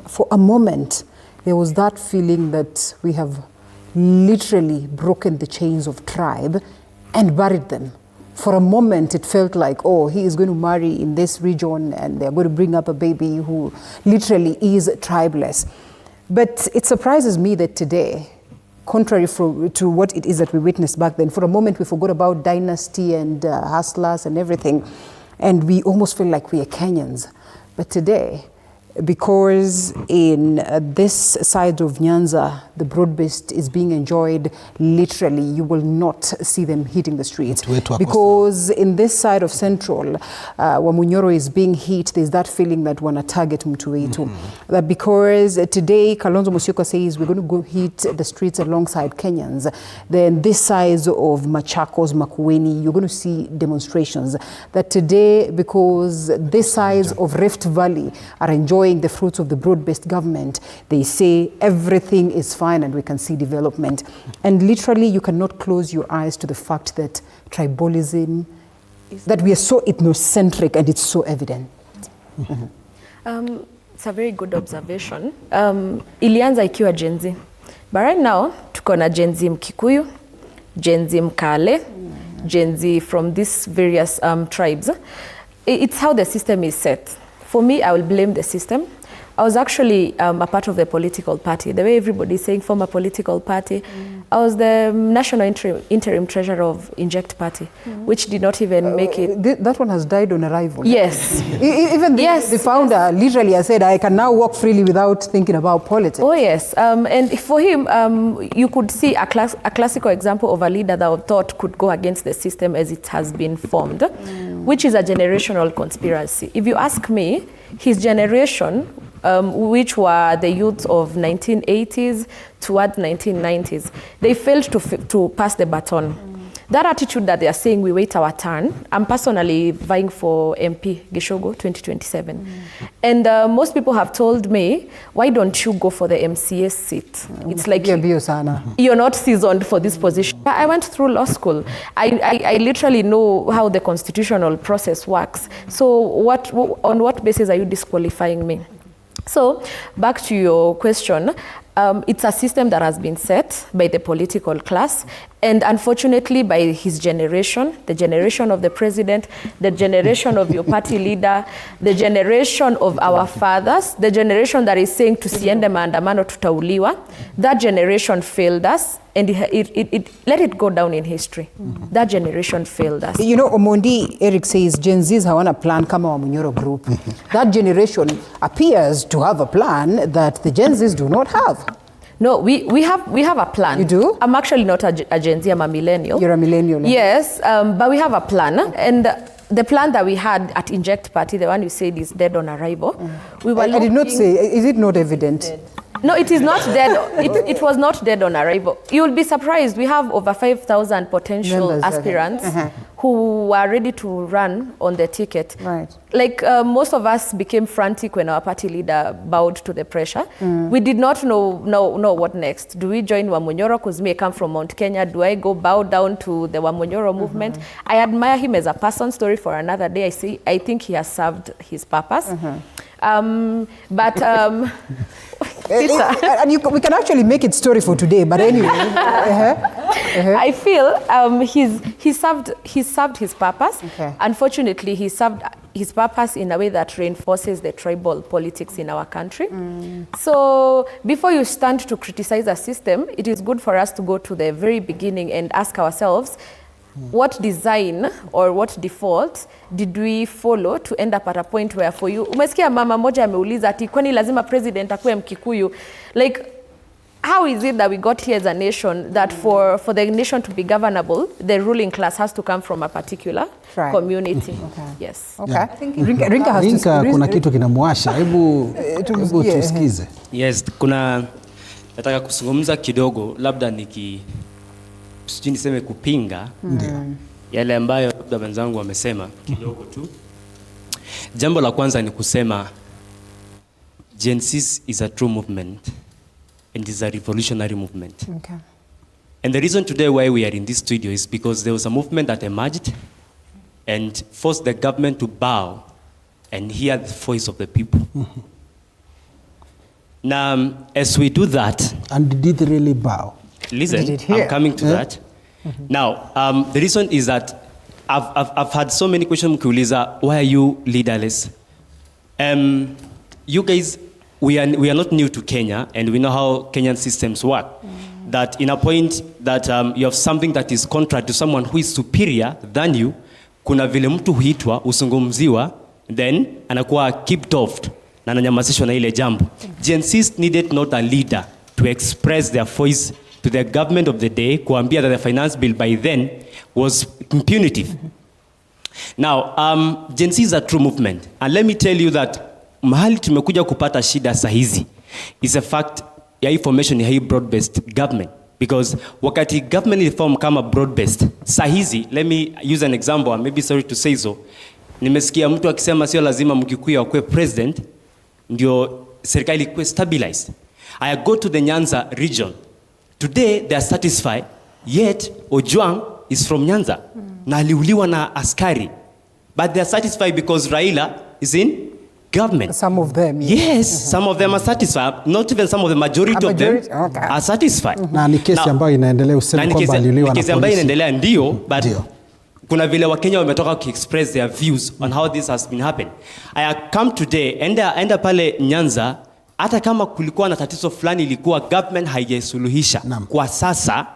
[SPEAKER 5] for a moment there was that feeling that we have literally broken the chains of tribe and buried them. For a moment it felt like, oh, he is going to marry in this region and they're going to bring up a baby who literally is tribeless. But it surprises me that today, contrary to what it is that we witnessed back then, for a moment we forgot about dynasty and hustlers and everything, and we almost feel like we are Kenyans. But today, because in this side of Nyanza, the broad-based is being enjoyed literally, you will not see them hitting the streets. Because in this side of Central, Wamunyoro is being hit, there's that feeling that wana target mtu wetu. That because today, Kalonzo Musyoka says we're going to go hit the streets alongside Kenyans, then this side of Machakos, Makueni, you're going to see demonstrations. That today, because this sides of Rift Valley are enjoying the fruits of the broad-based government, they say everything is fine and we can see development. And literally you cannot close your eyes to the fact that tribalism, that we are so ethnocentric and it's so evident.
[SPEAKER 7] It's a very good observation. Ilianza ikiwa Gen Z. But right now, tuko na Gen Z Mkikuyu, Gen Z Mkale, Gen Z from these various tribes. It's how the system is set. For me, I will blame the system. I was actually a part of the political party. The way everybody is saying form a political party. I was the national interim treasurer of Inject Party, which did not even make it.
[SPEAKER 5] That one has died on arrival.
[SPEAKER 7] Yes.
[SPEAKER 5] Even the founder literally has said, I can now walk freely without thinking about politics.
[SPEAKER 7] Oh yes, and for him, you could see a classical example of a leader that I thought could go against the system as it has been formed, which is a generational conspiracy. If you ask me, his generation, which were the youth of 1980s towards 1990s, they failed to pass the baton. That attitude that they are saying we wait our turn, I'm personally vying for MP Gishogo 2027. And most people have told me, why don't you go for the MCA seat? It's like you're not seasoned for this position. I went through law school. I literally know how the constitutional process works. So on what basis are you disqualifying me? So back to your question, it's a system that has been set by the political class and unfortunately by his generation, the generation of the president, the generation of your party leader, the generation of our fathers, the generation that is saying tusiende maandamano tutauliwa. That generation failed us and it let it go down in history. That generation failed us.
[SPEAKER 5] You know, Omondi, Eric says Gen Zs hawana plan kama Wamunyoro group. That generation appears to have a plan that the Gen Zs do not have.
[SPEAKER 7] No, we have a plan.
[SPEAKER 5] You do?
[SPEAKER 7] I'm actually not a Gen Z, I'm a millennial.
[SPEAKER 5] You're a millennial.
[SPEAKER 7] Yes, but we have a plan. And the plan that we had at Inject Party, the one you said is dead on arrival. We were
[SPEAKER 5] I did not say, is it not evident?
[SPEAKER 7] Dead. No, it is not dead. It was not dead on arrival. You will be surprised. We have over 5,000 potential aspirants who are ready to run on the ticket.
[SPEAKER 5] Right.
[SPEAKER 7] Like most of us became frantic when our party leader bowed to the pressure. We did not know what next. Do we join Wamunyoro? Because I come from Mount Kenya. Do I go bow down to the Wamunyoro movement? I admire him as a person. Story for another day. I think he has served his purpose.
[SPEAKER 5] And we can actually make it story for today, but anyway.
[SPEAKER 7] I feel he served his purpose. Unfortunately, he served his purpose in a way that reinforces the tribal politics in our country. So before you stand to criticize a system, it is good for us to go to the very beginning and ask ourselves, what design or what default did we follow to end up at a point where for you, umesikia mama moja ameuliza ati kwani lazima president akuwe Mkikuyu? Like how is it that we got here as a nation that for the nation to be governable, the ruling class has to come from a particular community? Yes.
[SPEAKER 5] Okay.
[SPEAKER 4] Yeah.
[SPEAKER 5] I think Rinka has
[SPEAKER 4] Rinka, kuna kitu kinamwasha. Hebu tusikize.
[SPEAKER 9] Yes, nataka kuzungumza kidogo, labda sijui niseme kupinga yale ambayo labda wenzangu wamesema kidogo tu. Jambo la kwanza ni kusema Gen Z is a true movement and is a revolutionary movement.
[SPEAKER 5] Okay.
[SPEAKER 9] And the reason today why we are in this studio is because there was a movement that emerged and forced the government to bow and hear the voice of the people. Now, as we do that...
[SPEAKER 4] And did it really bow?
[SPEAKER 9] Listen, I'm coming to that. Now, the reason is that I've had so many questions, Mkiuliza, why are you leaderless? You guys, we are not new to Kenya, and we know how Kenyan systems work. That in a point that you have something that is contrary to someone who is superior than you, kuna vile mtu huitwa, usungumziwa, then anakuwa kicked off, na ananyamazishwa na ile jambo. Gen Z needed not a leader to express their voice to the government of the day, kuambia that the finance bill by then was punitive. Now, Gen Z is a true movement. And let me tell you that mahali tumekuja kupata shida sahizi is a fact ya information ya hii broad-based government. Because wakati government reform kama broad-based, sahizi, let me use an example, I'm maybe sorry to say so, nimesikia mtu akisema sio lazima Mkikuyu akue president, ndio serikali ikue stabilized. I go to the Nyanza region. Today, they are satisfied, yet Ojwang is from Nyanza. Na aliuliwa na askari. But they are satisfied because Raila is in government.
[SPEAKER 5] Some of them.
[SPEAKER 9] Yes, some of them are satisfied. Not even some of the majority of them are satisfied.
[SPEAKER 4] Na ni kesi ambayo inaendelea usema kwamba aliuliwa na polisi.
[SPEAKER 9] Kesi ambayo inaendelea ndio, but kuna vile Wakenya wametoka ku-express their views on how this has been happening. I come today, enda pale Nyanza, hata kama kulikuwa na tatizo fulani ilikuwa government haijasuluhisha. Kwa sasa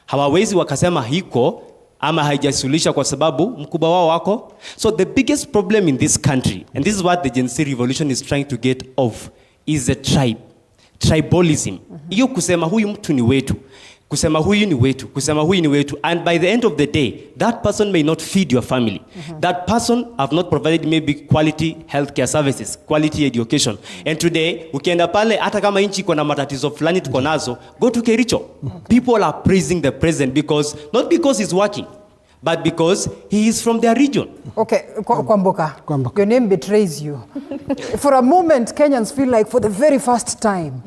[SPEAKER 9] hawawezi wakasema hiko ama haijasuluhisha kwa sababu mkubwa wao wako. So the biggest problem in this country, and this is what the Gen Z revolution is trying to get off, is the tribalism. Hiyo kusema huyu mtu ni wetu, kusema huyu ni wetu, kusema huyu ni wetu, and by the end of the day, that person may not feed your family. That person have not provided maybe quality healthcare services, quality education. And today, ukienda pale, hata kama inchi iko na matatizo fulani tuko nazo, go to Kericho. People are praising the president because, not because he's working, but because he is from their region.
[SPEAKER 5] Okay, Kwamboka, your name betrays you. For a moment, Kenyans feel like for the very first time,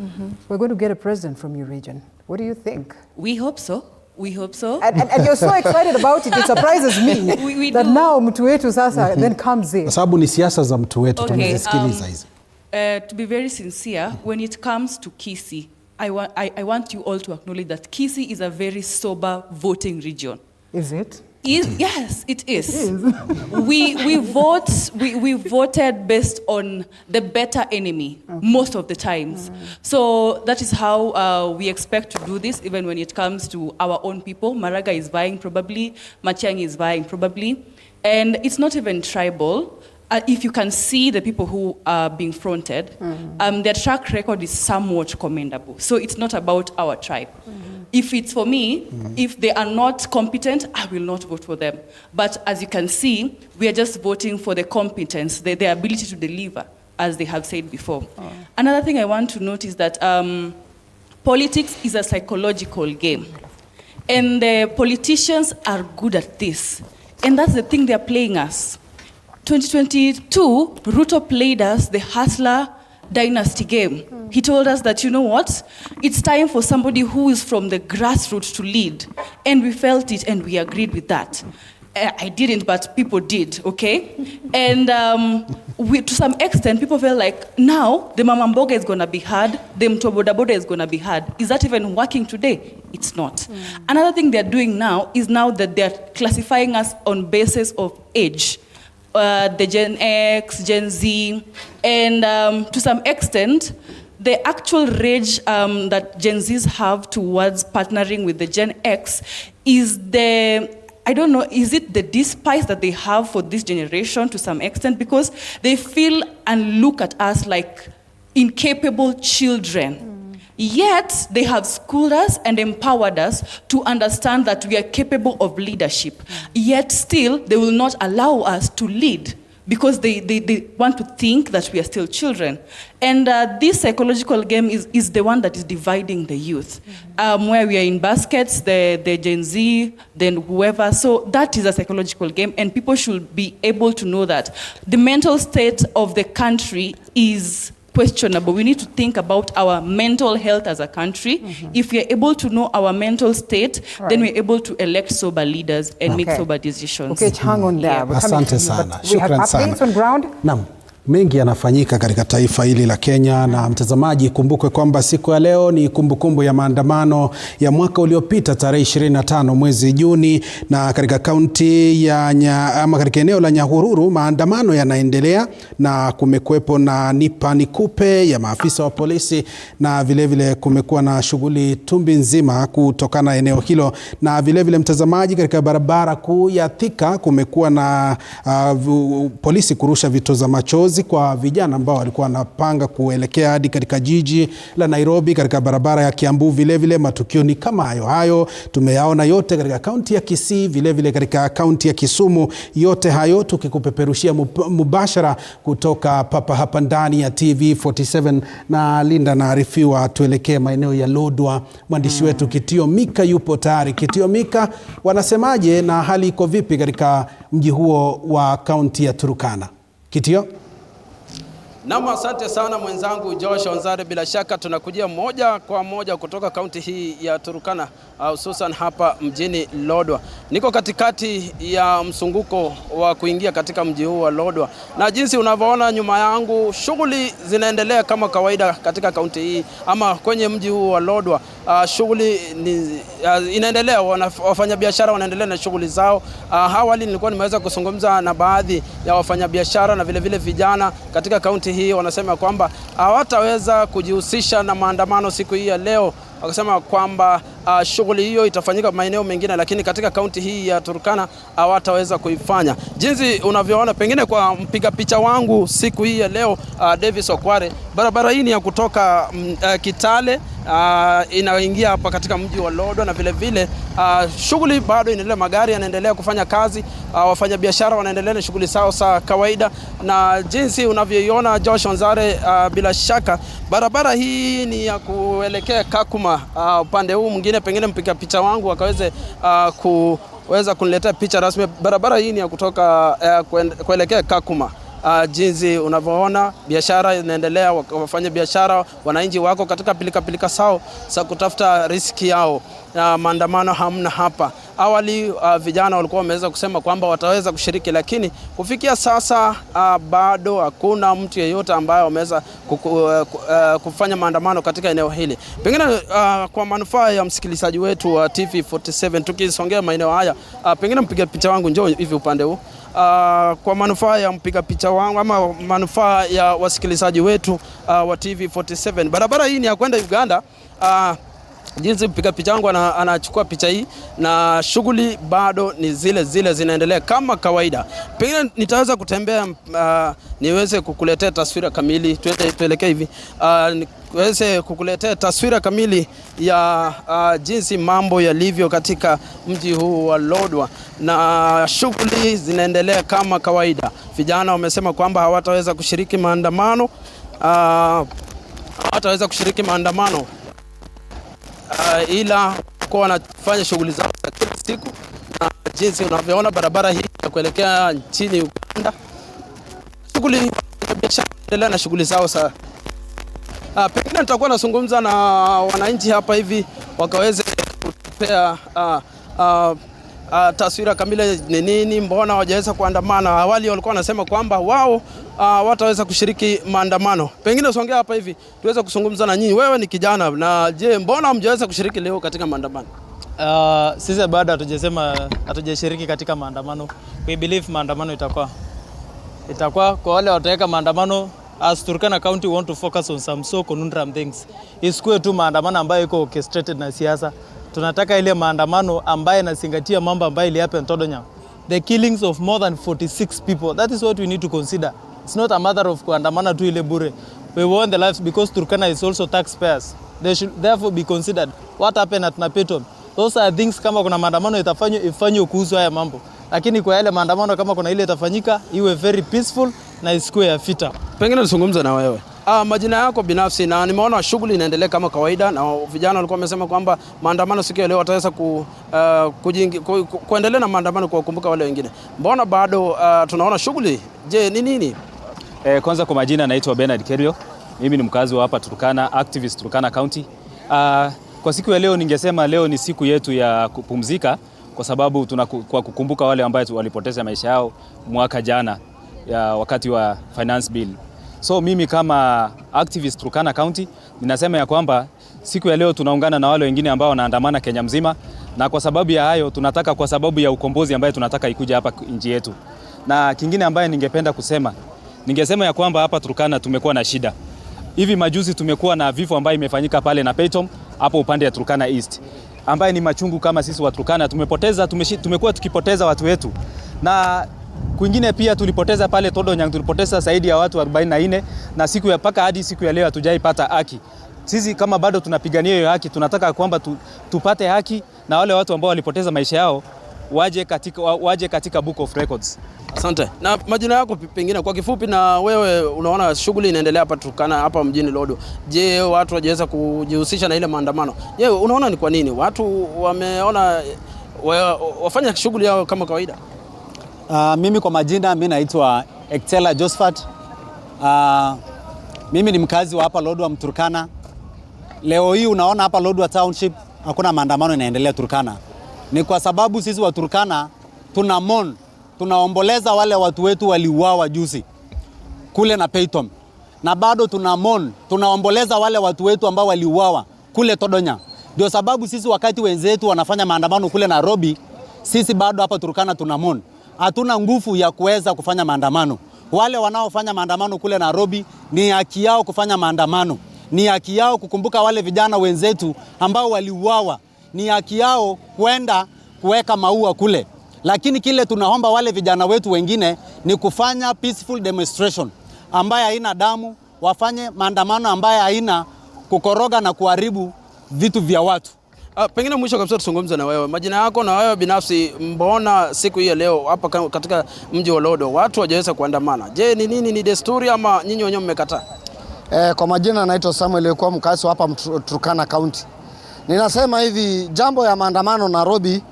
[SPEAKER 5] we're going to get a president from your region. What do you think?
[SPEAKER 10] We hope so. We hope so.
[SPEAKER 5] And you're so excited about it, it surprises me
[SPEAKER 10] we
[SPEAKER 5] that
[SPEAKER 10] do.
[SPEAKER 5] Now mtu wetu sasa then comes in.
[SPEAKER 4] Sababu ni siasa za mtu wetu tunazisikiliza hizi.
[SPEAKER 10] To be very sincere, when it comes to Kisii, I want you all to acknowledge that Kisii is a very sober voting region.
[SPEAKER 5] Is it?
[SPEAKER 10] Yes, it is. We voted based on the better enemy most of the times. So that is how we expect to do this, even when it comes to our own people. Maraga is vying probably, Matiang'i is vying probably, and it's not even tribal. If you can see the people who are being fronted, their track record is somewhat commendable. So it's not about our tribe. If it's for me, if they are not competent, I will not vote for them. But as you can see, we are just voting for the competence, their ability to deliver, as they have said before. Another thing I want to note is that politics is a psychological game. And the politicians are good at this. And that's the thing they're playing us. 2022, Ruto played us the hustler dynasty game. He told us that, you know what, it's time for somebody who is from the grassroots to lead. And we felt it and we agreed with that. I didn't, but people did, okay? And to some extent, people felt like, now the Mama Mboga is going to be hard, the Mtobodaboda is going to be hard. Is that even working today? It's not. Another thing they're doing now is now that they're classifying us on basis of age. The Gen X, Gen Z, and to some extent, the actual rage that Gen Zs have towards partnering with the Gen X is I don't know, is it the despise that they have for this generation to some extent? Because they feel and look at us like incapable children. Yet, they have schooled us and empowered us to understand that we are capable of leadership. Yet still, they will not allow us to lead because they want to think that we are still children. And this psychological game is the one that is dividing the youth, where we are in baskets, the Gen Z, then whoever. So that is a psychological game, and people should be able to know that the mental state of the country is questionable. We need to think about our mental health as a country. If we are able to know our mental state, then we're able to elect sober leaders and make sober decisions.
[SPEAKER 5] Okay, hang on there.
[SPEAKER 4] Asante sana.
[SPEAKER 5] We have
[SPEAKER 4] Shukran sana.
[SPEAKER 5] updates on ground.
[SPEAKER 4] Naam. Mengi yanafanyika katika taifa hili la Kenya, na mtazamaji, kumbukwe kwamba siku ya leo ni kumbukumbu ya maandamano ya mwaka uliopita tarehe 25 mwezi Juni, na katika kaunti ya katika eneo la Nyahururu maandamano yanaendelea, na kumekuwepo na nipa nikupe ya maafisa wa polisi, na vile vile kumekuwa na shughuli tumbi nzima kutokana eneo hilo. Na vile vile mtazamaji, katika barabara kuu ya Thika kumekuwa na polisi kurusha vitoza machozi kwa vijana ambao walikuwa wanapanga kuelekea hadi katika jiji la Nairobi katika barabara ya Kiambu. Vile vile matukio ni kama hayo tumeyaona yote katika kaunti ya Kisii, vile vile katika kaunti ya Kisumu. Yote hayo tukikupeperushia mubashara kutoka papa hapa ndani ya TV47. na Linda naarifiwa tuelekee maeneo ya Lodwar. Mwandishi wetu Kitio Mika yupo tayari. Kitio Mika, wanasemaje na hali iko vipi katika mji huo wa kaunti ya Turkana? Kitio?
[SPEAKER 11] Naam, asante sana mwenzangu Josh Onzare. Bila shaka tunakujia moja kwa moja kutoka kaunti hii ya Turkana, hususan hapa mjini Lodwar. Niko katikati ya msunguko wa kuingia katika mji huu wa Lodwar, na jinsi unavyoona nyuma yangu, shughuli zinaendelea kama kawaida katika kaunti hii ama kwenye mji huu wa Lodwar. Shughuli inaendelea, wafanyabiashara wanaendelea na shughuli zao. Awali nilikuwa nimeweza kuzungumza na baadhi ya wafanyabiashara na vile vile vijana katika kaunti hii. Wanasema kwamba hawataweza kujihusisha na maandamano siku hii ya leo. Wakasema kwamba shughuli hiyo itafanyika maeneo mengine, lakini katika kaunti hii ya Turkana hawataweza kuifanya. Jinsi unavyoona pengine kwa mpiga picha wangu siku hii ya leo, Davis Okware, barabara hii ni ya kutoka Kitale inaingia hapa katika mji wa Lodwar, na vile vile shughuli bado inaendelea, magari yanaendelea kufanya kazi, wafanyabiashara wanaendelea na shughuli zao za kawaida. Na jinsi unavyoiona Josh Onzare, bila shaka barabara hii ni ya kuelekea Kakuma. Upande huu mwingine pengine mpiga picha wangu akaweze kuweza kuniletea picha rasmi. Barabara hii ni ya kutoka kuelekea Kakuma. Jinsi unavyoona biashara inaendelea, wafanya biashara, wananchi wako katika pilika sao za kutafuta riziki yao. Maandamano hamna hapa. Awali vijana walikuwa wameweza kusema kwamba wataweza kushiriki, lakini kufikia sasa bado hakuna mtu yeyote ambaye wameweza kufanya maandamano katika eneo hili. Pengine kwa manufaa ya msikilizaji wetu wa TV47, tukisongea maeneo haya, pengine mpiga picha wangu njoo hivi upande huu. Kwa manufaa ya mpiga picha wangu ama manufaa ya wasikilizaji wetu wa TV47, barabara hii ni ya kwenda Uganda. Jinsi mpiga picha wangu anachukua picha hii, na shughuli bado ni zile zinaendelea kama kawaida. Pengine nitaweza kutembea niweze kukuletea taswira kamili. Tuelekee hivi niweze kukuletea taswira kamili ya jinsi mambo yalivyo katika mji huu wa Lodwar, na shughuli zinaendelea kama kawaida. Vijana wamesema kwamba hawataweza kushiriki maandamano, ila kwa wanafanya shughuli zao za kila siku. Na jinsi unavyoona barabara hii ya kuelekea nchini Uganda, shughuli za biashara endelea na shughuli zao sasa. Pengine nitakuwa nazungumza na wananchi hapa hivi wakaweze kupea taswira kamili ni nini, mbona hawajaweza kuandamana. Awali walikuwa wanasema kwamba wao wataweza kushiriki maandamano. Pengine usongea hapa hivi tuweze kuzungumza na nyinyi. Wewe ni kijana, na je, mbona hamjaweza kushiriki leo katika maandamano?
[SPEAKER 12] Sisi bado hatujashiriki katika maandamano. We believe maandamano itakuwa kwa wale wataweka maandamano. As Turkana County want to focus on some so conundrum things. Isikuwe tu maandamano ambayo iko orchestrated na siasa. Tunataka ile maandamano ambayo inazingatia mambo ambayo ili happen Todonyang. The killings of more than 46 people. That is what we need to consider. It's not a matter of kuandamana tu ile bure. we want the lives because Turkana is also taxpayers. They should therefore be considered. What happened at Napeton? Those are things kama kuna maandamano ifanywe kuhusu haya mambo. Lakini kwa yale maandamano kama kuna ile itafanyika, iwe very peaceful na isikuwe ya vita.
[SPEAKER 11] Pengine nizungumze na wewe. Majina yako binafsi, na nimeona shughuli inaendelea kama kawaida, na vijana walikuwa wamesema kwamba maandamano siku ya leo wataweza kuendelea na maandamano kwa kukumbuka wale wengine. Mbona bado tunaona shughuli? Je, ni nini?
[SPEAKER 6] Kwanza kwa majina naitwa Bernard Kerio. Mimi ni mkazi wa hapa Turkana, activist Turkana County. Kwa siku ya leo ningesema leo ni siku yetu ya kupumzika kwa sababu kwa kukumbuka wale ambao walipoteza maisha yao mwaka jana ya wakati wa finance bill. So mimi kama activist Turkana County ninasema ya kwamba siku ya leo tunaungana na wale wengine ambao wanaandamana Kenya mzima, na kwa sababu ya hayo tunataka, kwa sababu ya ukombozi ambaye tunataka ikuja hapa nchi yetu. Na kingine ambaye ningependa ningesema ya kwamba hapa Turkana tumekuwa na shida. Hivi majuzi tumekuwa na vifo ambayo imefanyika pale na Paytom hapo upande ya Turkana East, ambaye ni machungu kama sisi wa Turkana tumekuwa tukipoteza watu wetu. Na kwingine pia tulipoteza pale Todonyang, tulipoteza zaidi ya watu 44, na siku ya paka hadi siku ya leo hatujaipata haki. Sisi kama bado tunapigania hiyo haki, tunataka kwamba tupate haki na wale watu ambao walipoteza maisha yao waje katika Book of Records.
[SPEAKER 11] Asante. Na majina yako pengine kwa kifupi, na wewe unaona shughuli inaendelea hapa Turkana hapa mjini Lodwar. Je, watu wajaweza kujihusisha na ile maandamano? Je, unaona ni kwa nini watu wameona wafanya shughuli yao kama kawaida?
[SPEAKER 14] Mimi kwa majina mimi naitwa Ektela Josephat. Mimi ni mkazi wa hapa Lodwar Mturkana. Leo hii unaona hapa Lodwar Township hakuna maandamano inaendelea Turkana. Ni kwa sababu sisi wa Turkana tunaomboleza wale watu wetu waliuawa juzi kule na Paytom. Na bado tunaomboleza wale watu wetu ambao waliuawa kule Todonyang. Ndio sababu sisi wakati wenzetu wanafanya maandamano kule Nairobi, sisi bado hapa Turkana hatuna nguvu ya kuweza kufanya maandamano. Wale wanaofanya maandamano kule Nairobi ni haki yao kufanya maandamano. Ni haki yao kukumbuka wale vijana wenzetu ambao waliuawa. Ni haki yao kwenda kuweka maua kule. Lakini kile tunaomba wale vijana wetu wengine ni kufanya peaceful demonstration ambaye haina damu, wafanye maandamano ambaye haina kukoroga na kuharibu vitu vya watu.
[SPEAKER 11] Pengine mwisho kabisa tuzungumze na wewe. Majina yako na wewe binafsi, mbona siku hii leo hapa katika mji wa Lodwar watu hawajaweza kuandamana? Je, ni nini, ni desturi ama nyinyi wenyewe mmekataa?
[SPEAKER 24] Kwa majina naitwa Samuel, nilikuwa mkazi hapa Turkana County. Ninasema hivi, jambo ya maandamano Nairobi,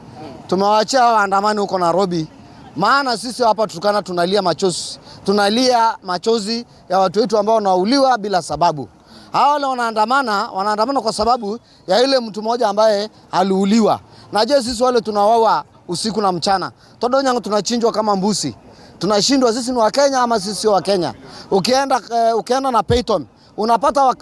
[SPEAKER 24] tumewaachia waandamani huko Nairobi. Maana sisi hapa Turkana tunalia machozi ya watu wetu ambao wanauliwa bila sababu. Hao wale wanaandamana kwa sababu ya yule mtu mmoja ambaye aliuliwa. Na je, sisi wale tunawawa usiku na mchana. Todonyang tunachinjwa kama mbuzi. Tunashindwa sisi ni wa Kenya ama sisi sio wa Kenya. Ukienda na Paytom, unapata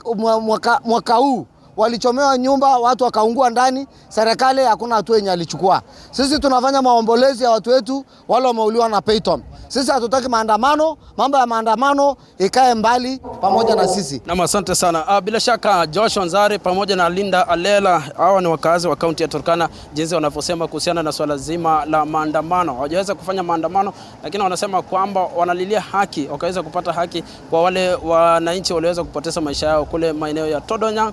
[SPEAKER 24] mwaka huu walichomewa nyumba, watu wakaungua ndani, serikali hakuna hatua yenye alichukua. Sisi tunafanya maombolezi ya watu wetu wale wameuliwa na Paytom. Sisi hatutaki maandamano, mambo ya maandamano ikae mbali pamoja na sisi.
[SPEAKER 11] Na asante sana. Bila shaka Josh Onzare pamoja na Linda Alela, hawa ni wakazi wa kaunti ya Turkana, jinsi wanavyosema kuhusiana na swala zima la maandamano. Hawajaweza kufanya maandamano, lakini wanasema kwamba wanalilia haki, wakaweza kupata haki kwa wale wananchi walioweza kupoteza maisha yao kule maeneo ya Todonyang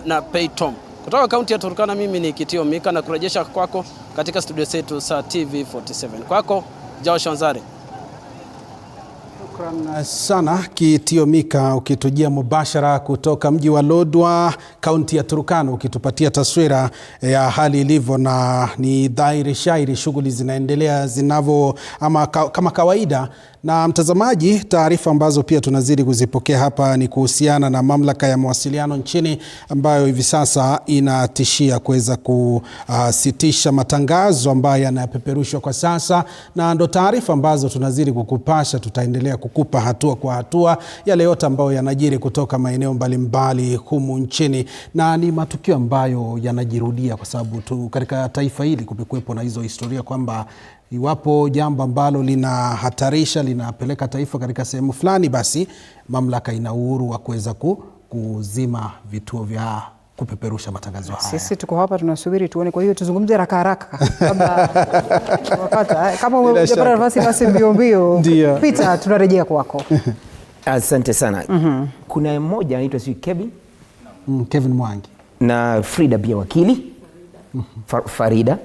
[SPEAKER 11] na Paytom. Kutoka kaunti ya Turkana, mimi ni Kitio Mika na kurejesha kwako katika studio zetu za TV47. Kwako Josh Onzare.
[SPEAKER 4] Shukran sana Kitio Mika, ukitujia mubashara kutoka mji wa Lodwar, kaunti ya Turkana, ukitupatia taswira ya hali ilivyo, na ni dhahiri shairi shughuli zinaendelea kama kawaida. Na mtazamaji, taarifa ambazo pia tunazidi kuzipokea hapa ni kuhusiana na mamlaka ya mawasiliano nchini ambayo hivi sasa inatishia kuweza kusitisha matangazo ambayo yanapeperushwa kwa sasa, na ndo taarifa ambazo tunazidi kukupasha. Tutaendelea kukupa hatua kwa hatua yale yote ambayo yanajiri kutoka maeneo mbalimbali humu nchini, na ni matukio ambayo yanajirudia kwa sababu katika taifa hili kumekuwepo na hizo historia kwamba iwapo jambo ambalo linahatarisha, linapeleka taifa katika sehemu fulani, basi mamlaka ina uhuru wa kuweza kuzima vituo vya kupeperusha matangazo haya.
[SPEAKER 5] Sisi tuko hapa tunasubiri tuone, kwa hiyo tuzungumze haraka kama umepata nafasi basi mbio. Peter, tunarejea kwako.
[SPEAKER 18] Asante sana. kuna mmoja anaitwa Kevin.
[SPEAKER 4] Kevin Mwangi.
[SPEAKER 18] Na Frida pia wakili. Farida.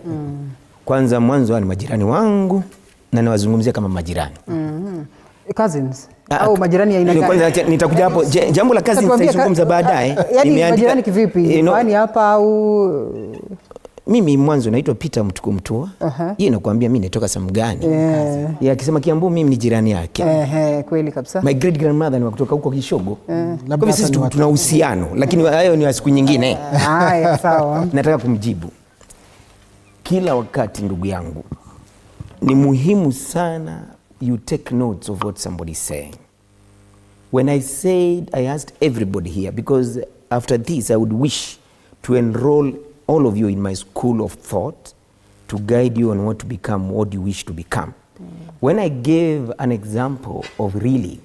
[SPEAKER 18] Kwanza mwanzo ni majirani wangu na nawazungumzia kama majirani.
[SPEAKER 5] Cousins au majirani ya aina gani?
[SPEAKER 18] Kwanza nitakuja hapo. Jambo la cousins nitazungumza baadaye.
[SPEAKER 5] Yaani majirani kivipi? Kwani hapa au
[SPEAKER 18] mimi mwanzo naitwa Peter Mtukumtua. Yeye nakwambia mimi natoka Samgani. Yeye akisema Kiambu mimi ni jirani yake.
[SPEAKER 5] Kweli kabisa.
[SPEAKER 18] My great grandmother ni kutoka huko Kishogo. Labda sisi tuna uhusiano, lakini hayo ni siku nyingine.
[SPEAKER 5] Haya, sawa.
[SPEAKER 18] Nataka kumjibu. Kila wakati ndugu yangu ni muhimu sana you take notes of what somebody is saying. When I said, I asked everybody here, because after this I would wish to enroll all of you in my school of thought to guide you on what to become, what you wish to become. When I gave an example of really,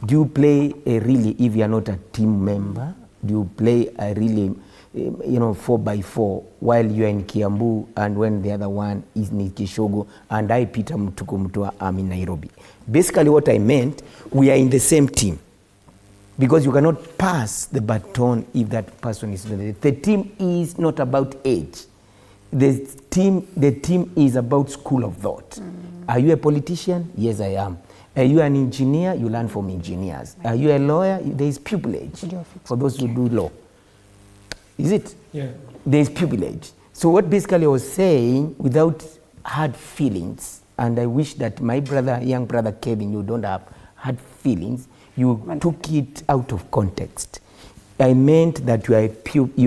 [SPEAKER 18] do you play a really if you are not a team member? Do you play a really, 4x4 while you are in Kiambu and when the other one is in Kishogo and I, Peter Mtukumtua, am in Nairobi? Basically what I meant, we are in the same team. Because you cannot pass the baton if that person is not there. The team is not about age. The team is about school of thought. Are you a politician? Yes, I am. Are you an engineer? You learn from engineers. Are you a lawyer? There is pupillage for those who do law. Is it?
[SPEAKER 1] Yeah.
[SPEAKER 18] There is pupillage. So what basically I was saying, without hard feelings, and I wish that my brother, young brother Kevin, you don't have hard feelings, you took it out of context. I meant that you are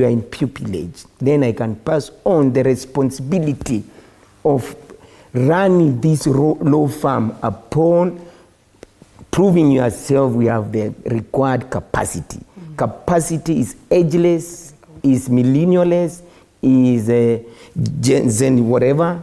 [SPEAKER 18] in pupillage. Then I can pass on the responsibility of running this law firm upon proving yourself we have the required capacity. Capacity is ageless, is millennialist, is Gen Z, whatever.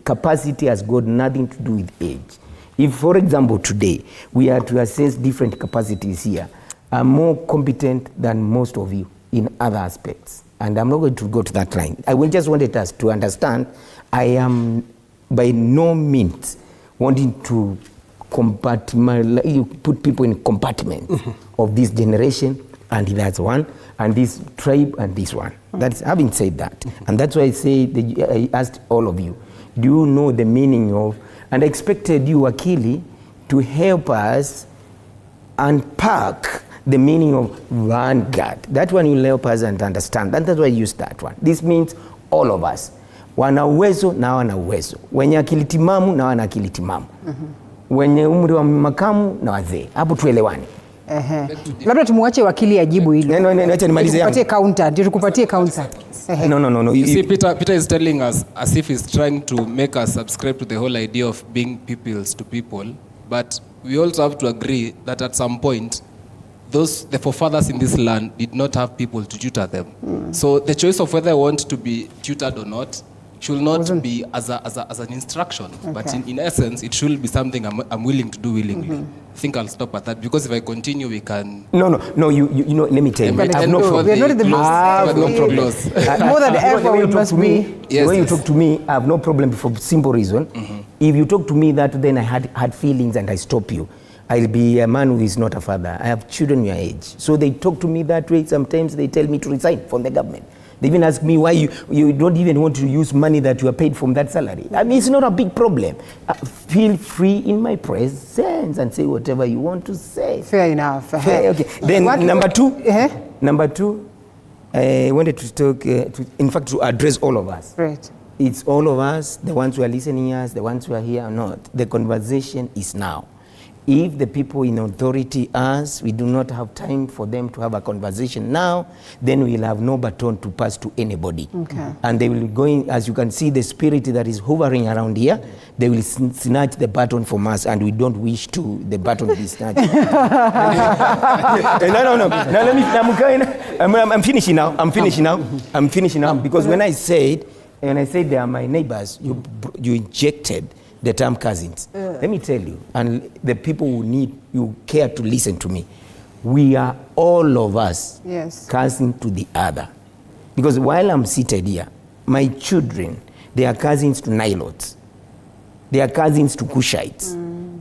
[SPEAKER 18] Capacity has got nothing to do with age. If, for example, today we are to assess different capacities here, I'm more competent than most of you in other aspects. And I'm not going to go to that line. I just wanted us to understand I am by no means wanting to put people in compartments of this generation, and that's one, and this tribe, and this one. That's having said that. And that's why I asked all of you, do you know the meaning of, and I expected you, Akili, to help us unpack the meaning of vanguard. That one will help us and understand. That's why I used that one. This means all of us. Wana uwezo na wana uwezo. Wenye akili timamu na wana akili timamu. Wenye umri wa makamu na wazee. Hapo tuelewane.
[SPEAKER 5] Labda tumuache wakili ajibu hili.
[SPEAKER 18] Acha nimalize yangu.
[SPEAKER 5] Tukupatie counter, ndio tukupatie counter.
[SPEAKER 3] No. You see, Peter is telling us as if he's trying to make us subscribe to the whole idea of being peoples to people, but we also have to agree that at some point, the forefathers in this land did not have people to tutor them. So the choice of whether I want to be tutored or not should not be as an instruction, but in essence, it should be something I'm willing to do willingly. I think I'll stop at that, because if I continue, we can...
[SPEAKER 18] No, you know, let me tell you.
[SPEAKER 5] I have no problem. More than ever, we must be...
[SPEAKER 18] When you talk to me, I have no problem for simple reason. If you talk to me that then I had feelings and I stop you, I'll be a man who is not a father. I have children your age. So they talk to me that way. Sometimes they tell me to resign from the government. They even ask me why you don't even want to use money that you are paid from that salary. I mean, it's not a big problem. Feel free in my presence and say whatever you want to say.
[SPEAKER 5] Fair enough.
[SPEAKER 18] Okay. Then number two, I wanted to talk, to address all of us.
[SPEAKER 5] Right.
[SPEAKER 18] It's all of us, the ones who are listening us, the ones who are here or not. The conversation is now. If the people in authority ask, we do not have time for them to have a conversation now, then we'll have no baton to pass to anybody.
[SPEAKER 5] Okay.
[SPEAKER 18] And they will go in, as you can see, the spirit that is hovering around here, they will snatch the baton from us, and we don't wish the baton to be snatched. No. Now, I'm finishing now, because when I said they are my neighbors, you injected the term cousins. Let me tell you, and the people who care to listen to me, we are all of us cousins to the other. Because while I'm seated here, my children, they are cousins to Nilotes. They are cousins to Cushites.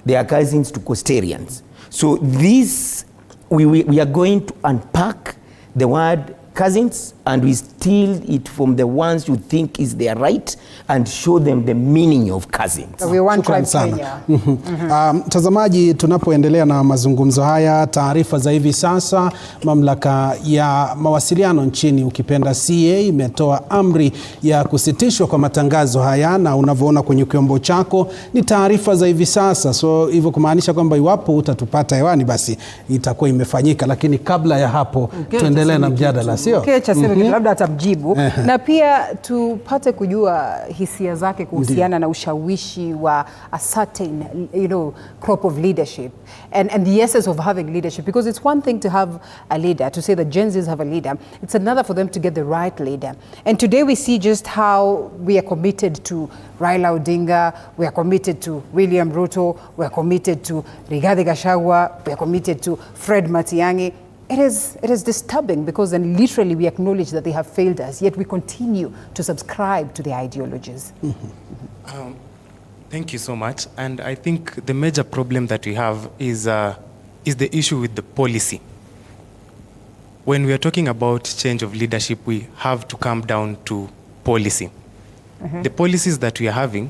[SPEAKER 18] They are cousins to Costarians. So this we are going to unpack the word cousins and we steal it from the ones you think is their right and show them the meaning of cousins.
[SPEAKER 5] So we want
[SPEAKER 4] Shukrani
[SPEAKER 5] tribe
[SPEAKER 4] sana. Mtazamaji, tunapoendelea na mazungumzo haya, taarifa za hivi sasa, mamlaka ya mawasiliano nchini ukipenda CA imetoa amri ya kusitishwa kwa matangazo haya, na unavyoona kwenye kiombo chako ni taarifa za hivi sasa. So hivyo kumaanisha kwamba iwapo utatupata hewani basi itakuwa imefanyika, lakini kabla ya hapo tuendelee na mjadala, sio?
[SPEAKER 5] Labda atamjibu na pia tupate kujua hisia zake kuhusiana na ushawishi wa a certain crop of leadership and the essence of having leadership, because it's one thing to have a leader, to say that Gen Zs have a leader, it's another for them to get the right leader. And today we see just how we are committed to Raila Odinga, we are committed to William Ruto, we are committed to Rigathi Gachagua, we are committed to Fred Matiang'i. It is disturbing, because then literally we acknowledge that they have failed us, yet we continue to subscribe to their ideologies.
[SPEAKER 13] Thank you so much. And I think the major problem that we have is the issue with the policy. When we are talking about change of leadership, we have to come down to policy. The policies that we are having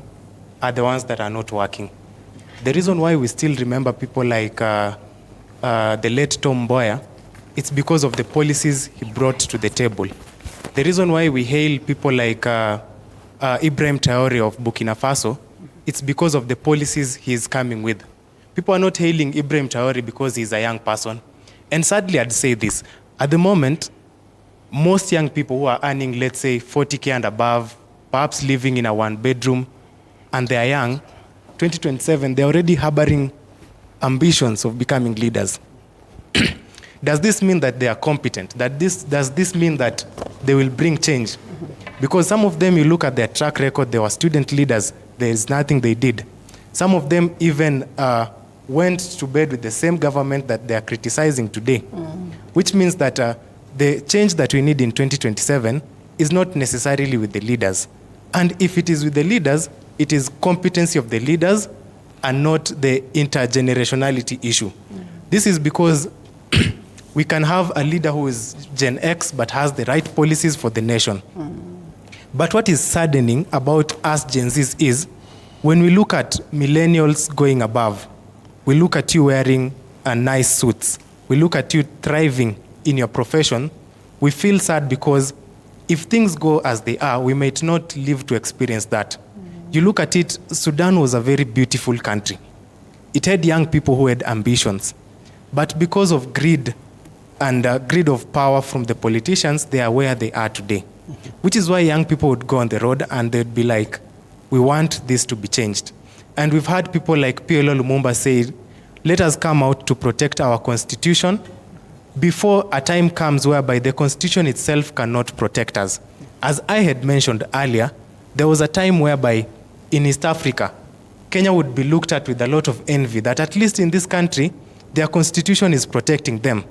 [SPEAKER 13] are the ones that are not working. The reason why we still remember people like the late Tom Mboya, it's because of the policies he brought to the table. The reason why we hail people like Ibrahim Traore of Burkina Faso, it's because of the policies he's coming with. People are not hailing Ibrahim Traore because he's a young person. And sadly, I'd say this. At the moment, most young people who are earning, let's say, 40K and above, perhaps living in a one-bedroom, and they are young, 2027, they're already harboring ambitions of becoming leaders. Does this mean that they are competent? Does this mean that they will bring change? Because some of them, you look at their track record, they were student leaders, there is nothing they did. Some of them even went to bed with the same government that they are criticizing today, which means that the change that we need in 2027 is not necessarily with the leaders. And if it is with the leaders, it is competency of the leaders and not the intergenerationality issue. This is because we can have a leader who is Gen X but has the right policies for the nation. But what is saddening about us Gen Zs is when we look at millennials going above, we look at you wearing nice suits, we look at you thriving in your profession, we feel sad because if things go as they are, we might not live to experience that. You look at it, Sudan was a very beautiful country. It had young people who had ambitions. But because of greed and greed of power from the politicians, they are where they are today. Which is why young people would go on the road and they'd be like, we want this to be changed. And we've had people like PLO Lumumba say, let us come out to protect our constitution before a time comes whereby the constitution itself cannot protect us. As I had mentioned earlier, there was a time whereby in East Africa, Kenya would be looked at with a lot of envy that at least in this country, their constitution is protecting them.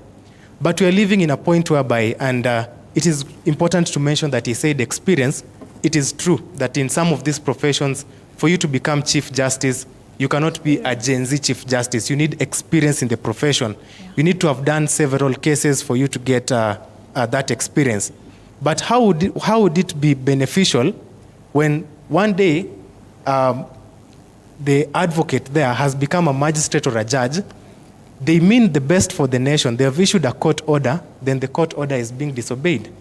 [SPEAKER 13] But we are living in a point whereby, and it is important to mention that he said experience, it is true that in some of these professions, for you to become Chief Justice, you cannot be a Gen Z Chief Justice. You need experience in the profession. You need to have done several cases for you to get that experience. But how would it be beneficial when one day the advocate there has become a magistrate or a judge? They mean the best for the nation. They have issued a court order, then the court order is being disobeyed.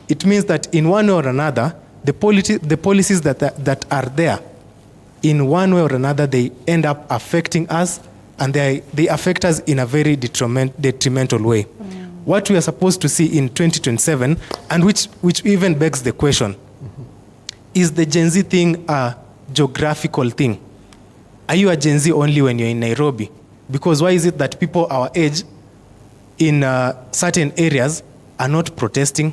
[SPEAKER 13] It means that in one way or another, the policies that are there, in one way or another, they end up affecting us, and they affect us in a very detrimental way. What we are supposed to see in 2027, and which even begs the question, is the Gen Z thing a geographical thing? Are you a Gen Z only when you're in Nairobi? Because why is it that people our age in certain areas are not protesting?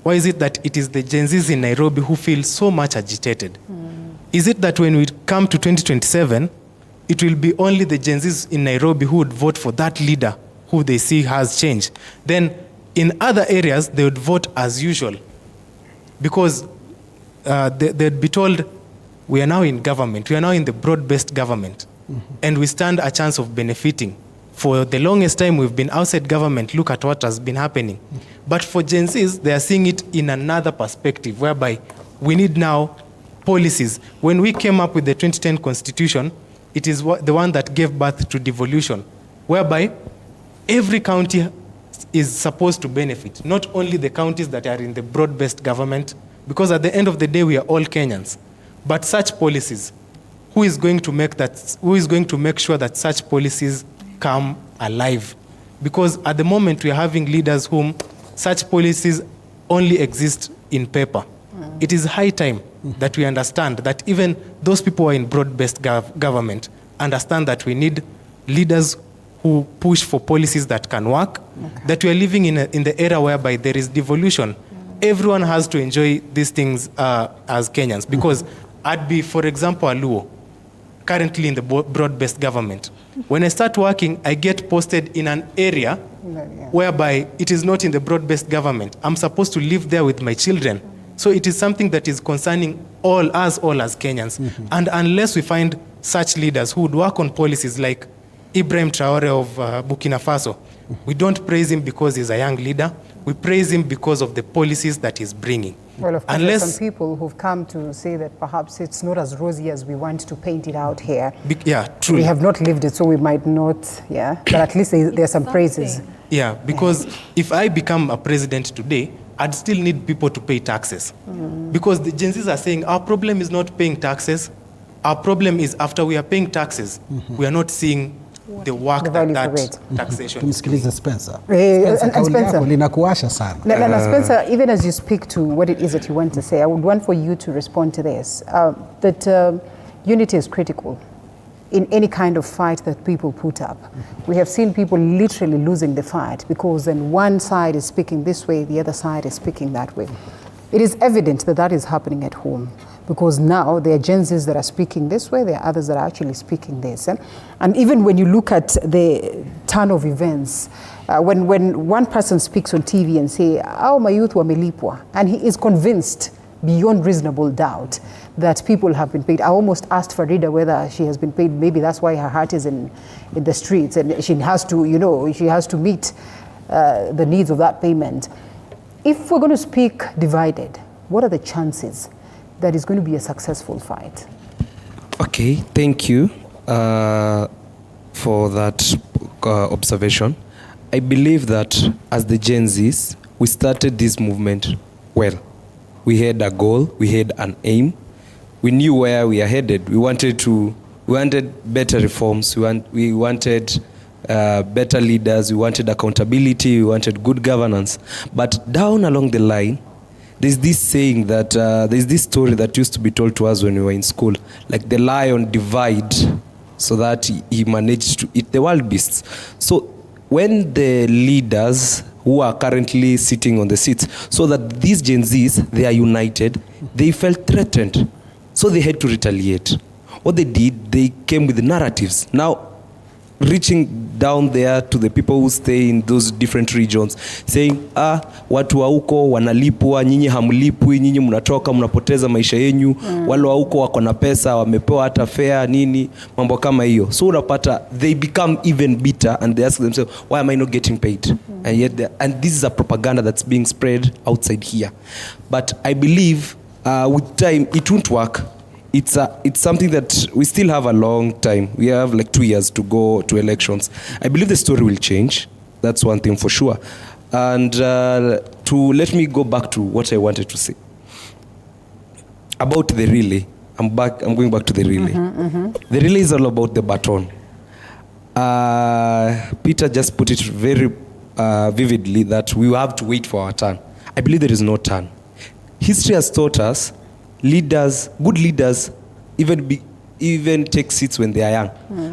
[SPEAKER 13] Why is it that it is the Gen Zs in Nairobi who feel so much agitated? Is it that when we come to 2027, it will be only the Gen Zs in Nairobi who would vote for that leader who they see has changed? Then in other areas, they would vote as usual because they'd be told, we are now in government, we are now in the broad-based government, and we stand a chance of benefiting For the longest time, we've been outside government. Look at what has been happening. But for Gen Zs, they are seeing it in another perspective, whereby we need now policies. When we came up with the 2010 Constitution, it is the one that gave birth to devolution, whereby every county is supposed to benefit, not only the counties that are in the broad-based government, because at the end of the day, we are all Kenyans. But such policies, who is going to make sure that such policies come alive? Because at the moment, we are having leaders whom such policies only exist in paper. It is high time that we understand that even those people who are in broad-based government understand that we need leaders who push for policies that can work, that we are living in the era whereby there is devolution. Everyone has to enjoy these things as Kenyans, because I'd be, for example, a Luo, currently in the broad-based government. When I start working, I get posted in an area whereby it is not in the broad-based government. I'm supposed to live there with my children. So it is something that is concerning all as Kenyans. And unless we find such leaders who would work on policies like Ibrahim Traore of Burkina Faso, we don't praise him because he's a young leader. We praise him because of the policies that he's bringing.
[SPEAKER 5] Well, of course, there's some people who've come to say that perhaps it's not as rosy as we want to paint it out here.
[SPEAKER 13] Yeah, truly.
[SPEAKER 5] We have not lived it, so we might not, but at least there are some praises.
[SPEAKER 13] Yeah, because if I become a president today, I'd still need people to pay taxes. Because the Gen Zs are saying our problem is not paying taxes. Our problem is after we are paying taxes, we are not seeing the work that taxation.
[SPEAKER 4] Msikilize Spencer.
[SPEAKER 5] And
[SPEAKER 4] Kauli
[SPEAKER 5] Spencer,
[SPEAKER 4] yako linakuasha sana.
[SPEAKER 5] Spencer, even as you speak to what it is that you want to say, I would want for you to respond to this, that unity is critical in any kind of fight that people put up. We have seen people literally losing the fight because then one side is speaking this way, the other side is speaking that way. It is evident that that is happening at home, because now there are Gen Zs that are speaking this way, there are others that are actually speaking this. And even when you look at the turn of events, when one person speaks on TV and say, "Oh, my youth wamelipwa," and he is convinced beyond reasonable doubt that people have been paid. I almost asked Farida whether she has been paid. Maybe that's why her heart is in the streets, and she has to, she has to meet the needs of that payment. If we're going to speak divided, what are the chances that it's going to be a successful fight?
[SPEAKER 8] Okay, thank you for that observation. I believe that as the Gen Zs, we started this movement well. We had a goal, we had an aim, we knew where we are headed. We wanted better reforms, we wanted better leaders, we wanted accountability, we wanted good governance. But down along the line, there's this saying that, there's this story that used to be told to us when we were in school, like the lion divide so that he managed to eat the wild beasts. So when the leaders who are currently sitting on the seats, so that these Gen Zs, they are united, they felt threatened. So they had to retaliate. What they did, they came with narratives. Now, reaching down there to the people who stay in those different regions, saying, watu wa huko wanalipwa, nyinyi hamlipwi, nyinyi mnatoka mnapoteza maisha yenyu, wale wa huko wako na pesa, wamepewa hata fare nini, mambo kama hiyo. So unapata, they become even bitter and they ask themselves, why am I not getting paid? And this is a propaganda that's being spread outside here. But I believe with time, it won't work. It's something that we still have a long time. We have like 2 years to go to elections. I believe the story will change. That's one thing for sure. And let me go back to what I wanted to say about the relay. I'm going back to the relay. The relay is all about the baton. Peter just put it very vividly that we have to wait for our turn. I believe there is no turn. History has taught us good leaders even take seats when they are young.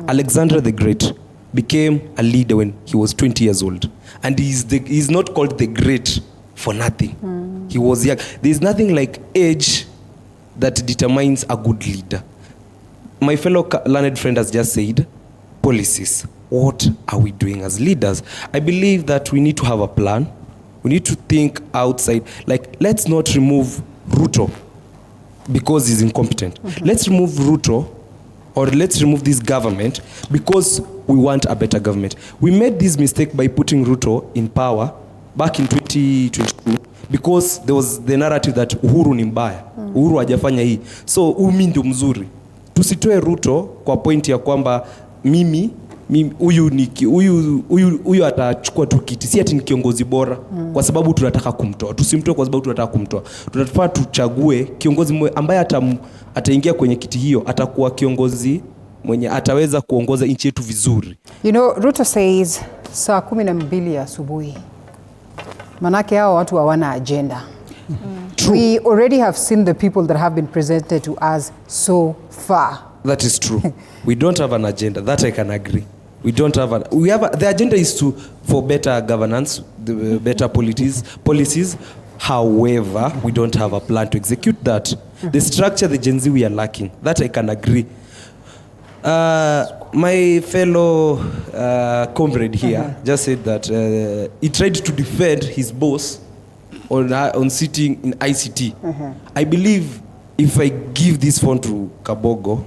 [SPEAKER 8] Alexander the Great became a leader when he was 20 years old. And he's not called the Great for nothing. He was young. There's nothing like age that determines a good leader. My fellow learned friend has just said, policies. What are we doing as leaders? I believe that we need to have a plan. We need to think outside. Like, let's not remove Ruto because he's incompetent. Let's remove Ruto or let's remove this government because we want a better government. We made this mistake by putting Ruto in power back in 2022 because there was the narrative that Uhuru ni mbaya. Uhuru hajafanya hii. So mimi ndio mzuri. Tusitoe Ruto kwa point ya kwamba mimi huyu atachukua tu kiti. Si ati ni kiongozi bora kwa sababu tunataka kumtoa. Tusimtoe kwa sababu tunataka kumtoa. Tunataka tuchague kiongozi ambaye ataingia kwenye kiti hiyo, atakuwa kiongozi mwenye ataweza kuongoza nchi yetu vizuri.
[SPEAKER 5] You know, Ruto says saa 12 asubuhi. Manake hao watu hawana agenda. We already have seen the people that have been presented to us so far.
[SPEAKER 8] That is true. We don't have an agenda. That I can agree. We don't have the agenda is for better governance, the better policies. However, we don't have a plan to execute that. The structure, the Gen Z, we are lacking. That I can agree. My fellow comrade here just said that he tried to defend his boss on sitting in ICT. I believe if I give this phone to Kabogo,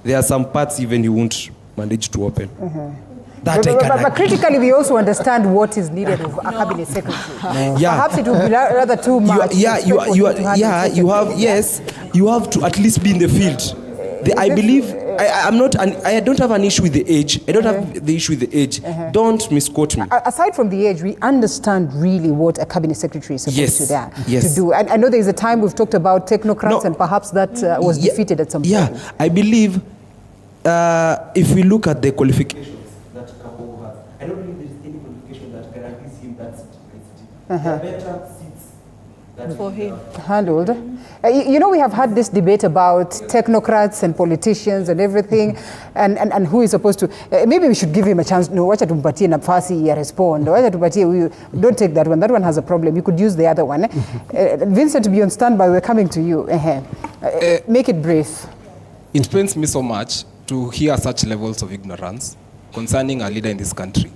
[SPEAKER 8] there are some parts even he won't manage to open. But
[SPEAKER 5] critically, we also understand what is needed of a cabinet secretary. Perhaps it would be rather too much. You have to at least be in the field. I believe I don't have an issue with the age. I don't have the issue with the age. Don't misquote me. Aside from the age, we understand really what a cabinet secretary is supposed to do. And I know there is a time we've talked about technocrats, and perhaps that was defeated at some point.
[SPEAKER 8] Yeah, I believe if we look at the qualifications that Kabogo has, I don't believe there is any qualification that guarantees him that seat. There are better seats that
[SPEAKER 5] for him handled. You know, we have had this debate about technocrats and politicians and everything, and who is supposed to. Maybe we should give him a chance. No, wacha tumpatie nafasi ya respond. Wacha tumpatie huyu. Don't take that one. That one has a problem. You could use the other one. Vincent, be on standby. We're coming to you. Make it brief.
[SPEAKER 3] It pains me so much to hear such levels of ignorance concerning a leader in this country,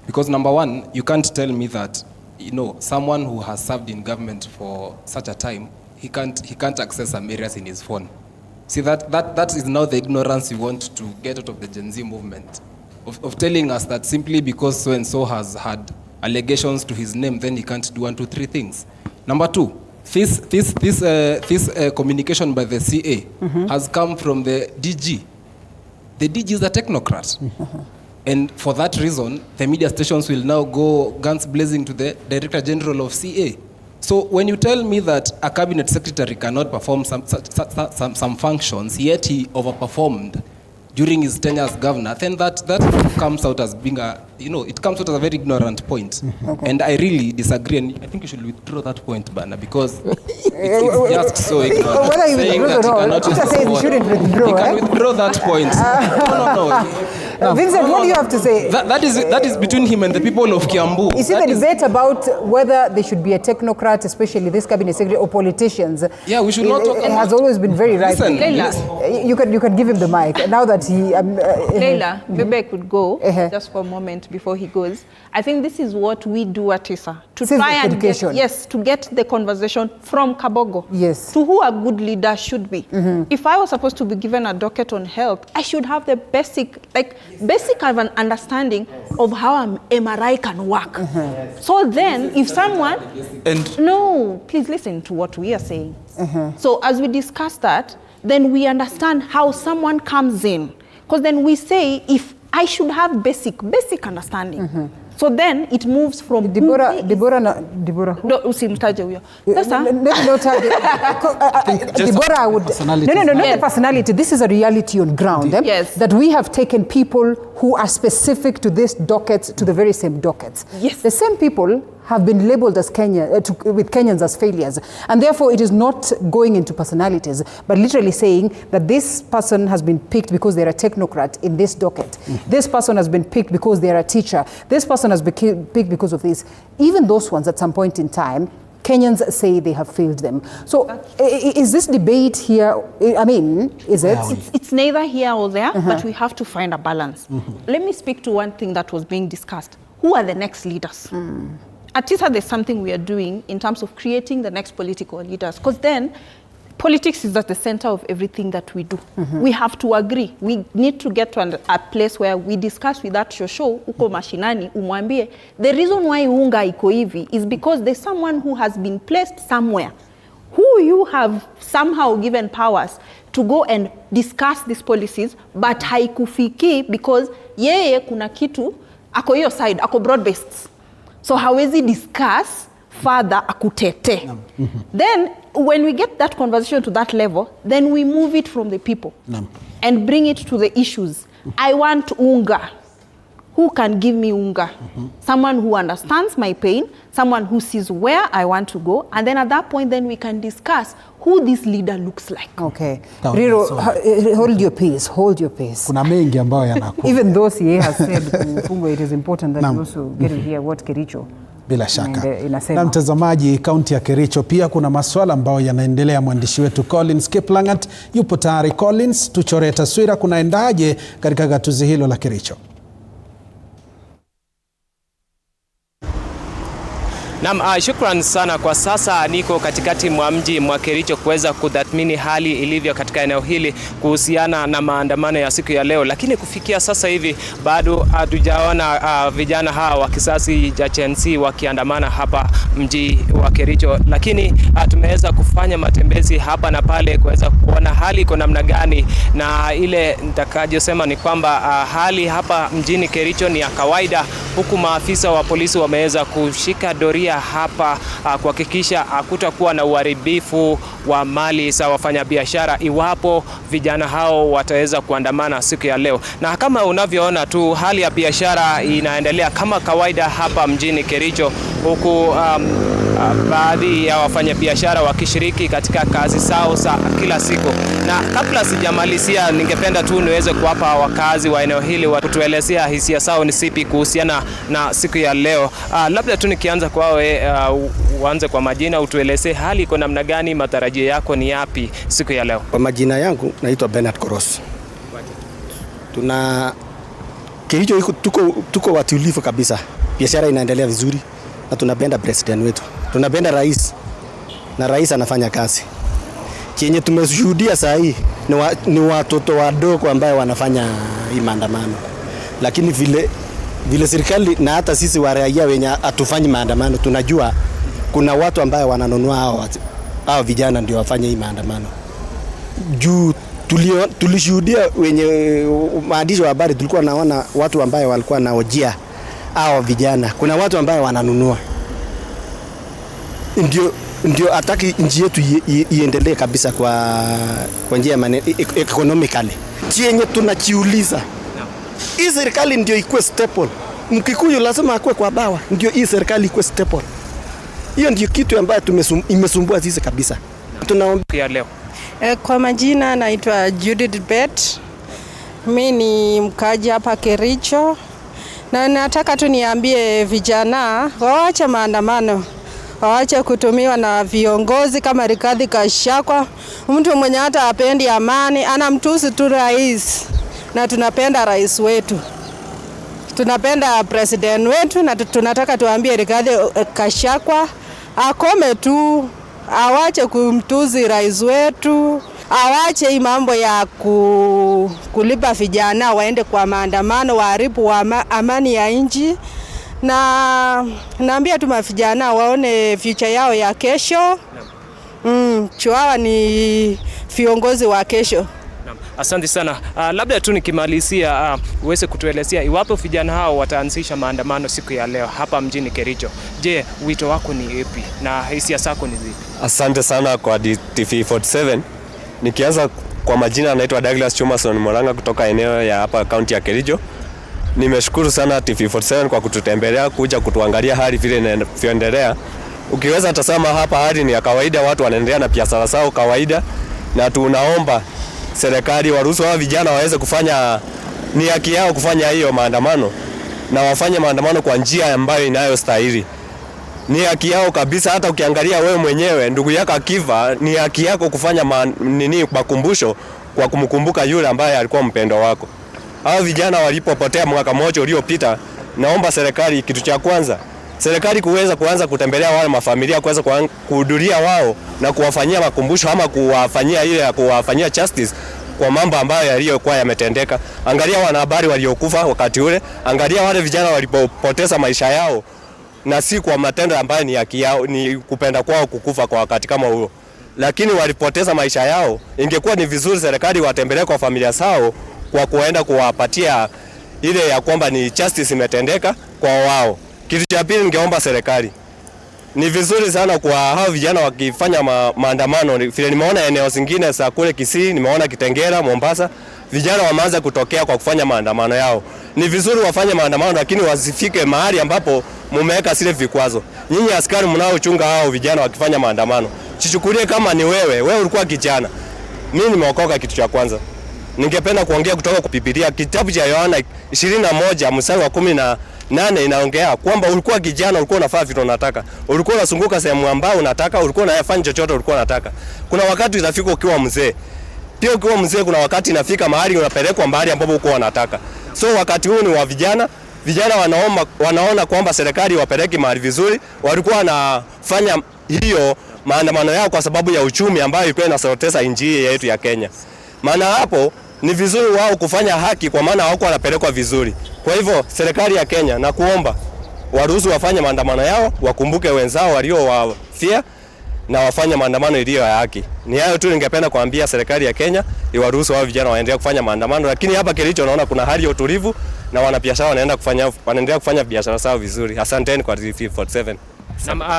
[SPEAKER 3] because number one, you can't tell me that someone who has served in government for such a time, he can't access some areas in his phone. See, that is now the ignorance we want to get out of the Gen Z movement, of telling us that simply because so and so has had allegations to his name, then he can't do 1, 2, 3 things. Number two, this communication by the CA has come from the DG. The DG is a technocrat. And for that reason, the media stations will now go guns blazing to the Director General of CA. So when you tell me that a cabinet secretary cannot perform some functions, yet he overperformed during his tenure as governor, then that comes out as being it comes out as a very ignorant point. And I really disagree, and I think you should withdraw that point, Bana, because it's just so ignorant. Saying that he cannot use the phone. He can withdraw that point. No.
[SPEAKER 5] Vincent, what do you have to say?
[SPEAKER 3] That is between him and the people of Kiambu.
[SPEAKER 5] Is it the debate about whether there should be a technocrat, especially this cabinet secretary, or politicians?
[SPEAKER 3] Yeah, we should not talk about it.
[SPEAKER 5] Has always been very right.
[SPEAKER 2] Leila,
[SPEAKER 5] you could give him the mic now that he.
[SPEAKER 2] Leila, maybe I could go just for a moment before he goes. I think this is what we do at TISA to try and get the conversation from Kabogo.
[SPEAKER 5] Yes.
[SPEAKER 2] To who a good leader should be. If I was supposed to be given a docket on health, I should have the basic of an understanding of how an MRI can work. So then, if someone... No, please listen to what we are saying. So as we discuss that, then we understand how someone comes in. Because then we say, if I should have basic understanding. So then it moves from
[SPEAKER 5] Deborah.
[SPEAKER 2] No, usimtaje huyo. Sasa
[SPEAKER 5] Deborah would not the personality. This is a reality on ground.
[SPEAKER 2] Yes.
[SPEAKER 5] That we have taken people who are specific to this docket to the very same dockets.
[SPEAKER 2] Yes.
[SPEAKER 5] The same people have been labeled as with Kenyans as failures, and therefore it is not going into personalities, but literally saying that this person has been picked because they're a technocrat in this docket. This person has been picked because they're a teacher. This person has been picked because of this. Even those ones, at some point in time, Kenyans say they have failed them. So is this debate here, I mean, is it?
[SPEAKER 2] It's neither here or there, but we have to find a balance. Let me speak to one thing that was being discussed. Who are the next leaders? At TISA, there's something we are doing in terms of creating the next political leaders. Because then, politics is at the center of everything that we do. We have to agree. We need to get to a place where we discuss with that shosho uko mashinani, umwambie the reason why unga iko hivi is because there's someone who has been placed somewhere who you have somehow given powers to go and discuss these policies, but haikufiki because yeye kuna kitu ako hiyo side, ako broad based, so hawezi discuss further akutete. Then when we get that conversation to that level, then we move it from the people and bring it to the issues. I want unga. Who can give me unga? Someone who understands my pain, someone who sees where I want to go, and then at that point then we can discuss who this leader looks like.
[SPEAKER 5] Okay. Riro, hold your pace, hold your pace.
[SPEAKER 4] Kuna mengi ambayo yanakuwa.
[SPEAKER 5] Even though CA has said Kumbukumbu, it is important that you also get to hear what Kericho
[SPEAKER 4] bila shaka. Na mtazamaji, kaunti ya Kericho pia kuna masuala ambayo yanaendelea. Mwandishi wetu Collins Kiplangat yupo tayari. Collins, tuchore taswira kunaendaje katika gatuzi hilo la Kericho?
[SPEAKER 1] Naam, shukran sana. Kwa sasa niko katikati mwa mji mwa Kericho kuweza kutathmini hali ilivyo katika eneo hili kuhusiana na maandamano ya siku ya leo, lakini kufikia sasa hivi bado hatujaona vijana hawa wa kisasi cha Gen Z wakiandamana hapa mji wa Kericho, lakini tumeweza kufanya matembezi hapa na pale kuweza kuona hali iko namna gani, na ile nitakachosema ni kwamba hali hapa mjini Kericho ni ya kawaida, huku maafisa wa polisi wameweza kushika doria hapa kuhakikisha hakutakuwa na uharibifu wa mali za wafanyabiashara iwapo vijana hao wataweza kuandamana siku ya leo. Na kama unavyoona tu, hali ya biashara inaendelea kama kawaida hapa mjini Kericho, huku baadhi ya wafanyabiashara wakishiriki katika kazi zao za kila siku. Na kabla sijamalizia, ningependa tu niweze kuwapa wakazi wa eneo hili kutuelezea hisia zao ni sipi kuhusiana na siku ya leo. Labda tu nikianza kwa uanze kwa majina, utuelezee hali iko namna gani, matarajio yako ni yapi siku ya leo?
[SPEAKER 15] Kwa majina yangu naitwa Bernard Koros. Kericho tuko watulivu kabisa. Biashara inaendelea vizuri na tunapenda president wetu. Tunapenda rais. Na rais anafanya kazi. Chenye tumeshuhudia saa hii ni watoto wadogo ambao wanafanya hii maandamano. Lakini vile serikali na hata sisi wa raia wenye hatufanyi maandamano, tunajua kuna watu ambao wananunua hao vijana ndio wafanye hii maandamano. Juu tulishuhudia wenye maandishi wa habari, tulikuwa naona watu ambao walikuwa naojia hao vijana. Kuna watu ambao wananunua. Ndio ataki nchi yetu iendelee kabisa kwa njia economically. Chenye tunajiuliza, hii serikali ndio ikuwe staple. Mkikuyu lazima akue kwa bawa, ndio hii serikali ikuwe staple. Hiyo ndio kitu ambayo imesumbua sisi kabisa.
[SPEAKER 1] Tunaombea leo.
[SPEAKER 16] Kwa majina naitwa Judith Bet. Mimi ni mkaji hapa Kericho. Na nataka tu niambie vijana waache maandamano. Waache kutumiwa na viongozi kama Rigathi Gachagua, mtu mwenye hata hapendi amani, anamtusi tu rais. Na tunapenda rais wetu. Tunapenda president wetu, na tunataka tuambie Rigathi Gachagua akome tu, awache kumtusi rais wetu, awache hii mambo ya kulipa vijana waende kwa maandamano waharibu amani ya nchi. Na naambia tu vijana waone future yao ya kesho. Chuawa ni viongozi wa kesho.
[SPEAKER 1] Asante sana. Labda tu nikimalizia, uweze kutuelezea iwapo vijana hao wataanzisha maandamano siku ya leo hapa mjini Kericho. Je, wito wako ni ipi na hisia zako ni zipi?
[SPEAKER 17] Asante sana kwa TV47. Nikianza kwa majina, naitwa Douglas Chumason Moranga kutoka eneo ya hapa kaunti ya Kericho. Nimeshukuru sana TV47 kwa kututembelea kuja kutuangalia hali vile inavyoendelea. Ukiweza tazama hapa hali ni ya kawaida, watu wanaendelea na biashara zao kawaida, na tunaomba serikali waruhusu hao vijana waweze kufanya, ni haki yao kufanya hiyo maandamano, na wafanye maandamano kwa njia ambayo inayostahili. Ni haki yao kabisa. Hata ukiangalia wewe mwenyewe, ndugu yako akifa, ni haki yako kufanya makumbusho kwa kumkumbuka yule ambaye alikuwa mpendo wako. Hao vijana walipopotea mwaka mmoja uliopita, naomba serikali kitu cha kwanza serikali kuweza kuanza kutembelea wale mafamilia, kuweza kuhudhuria wao na kuwafanyia makumbusho ama kuwafanyia justice kwa mambo ambayo yaliyokuwa yametendeka. Angalia wanahabari waliokufa wakati ule, angalia wale vijana walipopoteza maisha yao, na si kwa matendo ambayo ni haki yao, ni kupenda kwao kukufa kwa wakati kama huo. Lakini walipoteza maisha yao, ingekuwa ni vizuri serikali watembelee kwa familia zao kwa kuenda kuwapatia ile ya kwamba ni justice imetendeka kwa wao. Kitu cha pili, ningeomba serikali, ni vizuri sana kwa hao vijana wakifanya maandamano, vile nimeona eneo zingine za kule Kisii, nimeona Kitengela, Mombasa, vijana wameanza kutokea kwa kufanya maandamano yao. Ni vizuri wafanye maandamano, lakini wasifike mahali ambapo mumeweka zile vikwazo. Nyinyi askari mnaochunga hao vijana wakifanya maandamano, chichukulie kama ni wewe ulikuwa kijana. Mimi nimeokoka, kitu cha kwanza ningependa kuongea kutoka kwa Biblia, kitabu cha Yohana 21 mstari wa 18 inaongea kwamba ulikuwa kijana, ulikuwa unafanya vitu unataka, ulikuwa unazunguka sehemu ambayo unataka, ulikuwa unafanya chochote ulikuwa unataka. Kuna wakati utafika ukiwa mzee. Pia ukiwa mzee kuna wakati inafika mahali unapelekwa mahali ambapo uko unataka. So wakati huu ni wa vijana. Vijana wanaona kwamba serikali wapeleki mahali vizuri, walikuwa wanafanya hiyo maandamano yao kwa sababu ya uchumi ambayo ilikuwa inasorotesa nchi yetu ya Kenya. Maana hapo ni vizuri wao kufanya haki, kwa maana hawako wanapelekwa vizuri. Kwa hivyo serikali ya Kenya na kuomba waruhusu wafanye maandamano yao, wakumbuke wenzao waliowafia na wafanye maandamano iliyo ya haki. Ni hayo tu ningependa kuambia serikali ya Kenya, iwaruhusu wao vijana waendelee kufanya maandamano, lakini hapa Kericho naona kuna hali ya utulivu na wanabiashara wanaendelea kufanya biashara zao vizuri. Asanteni kwa TV47.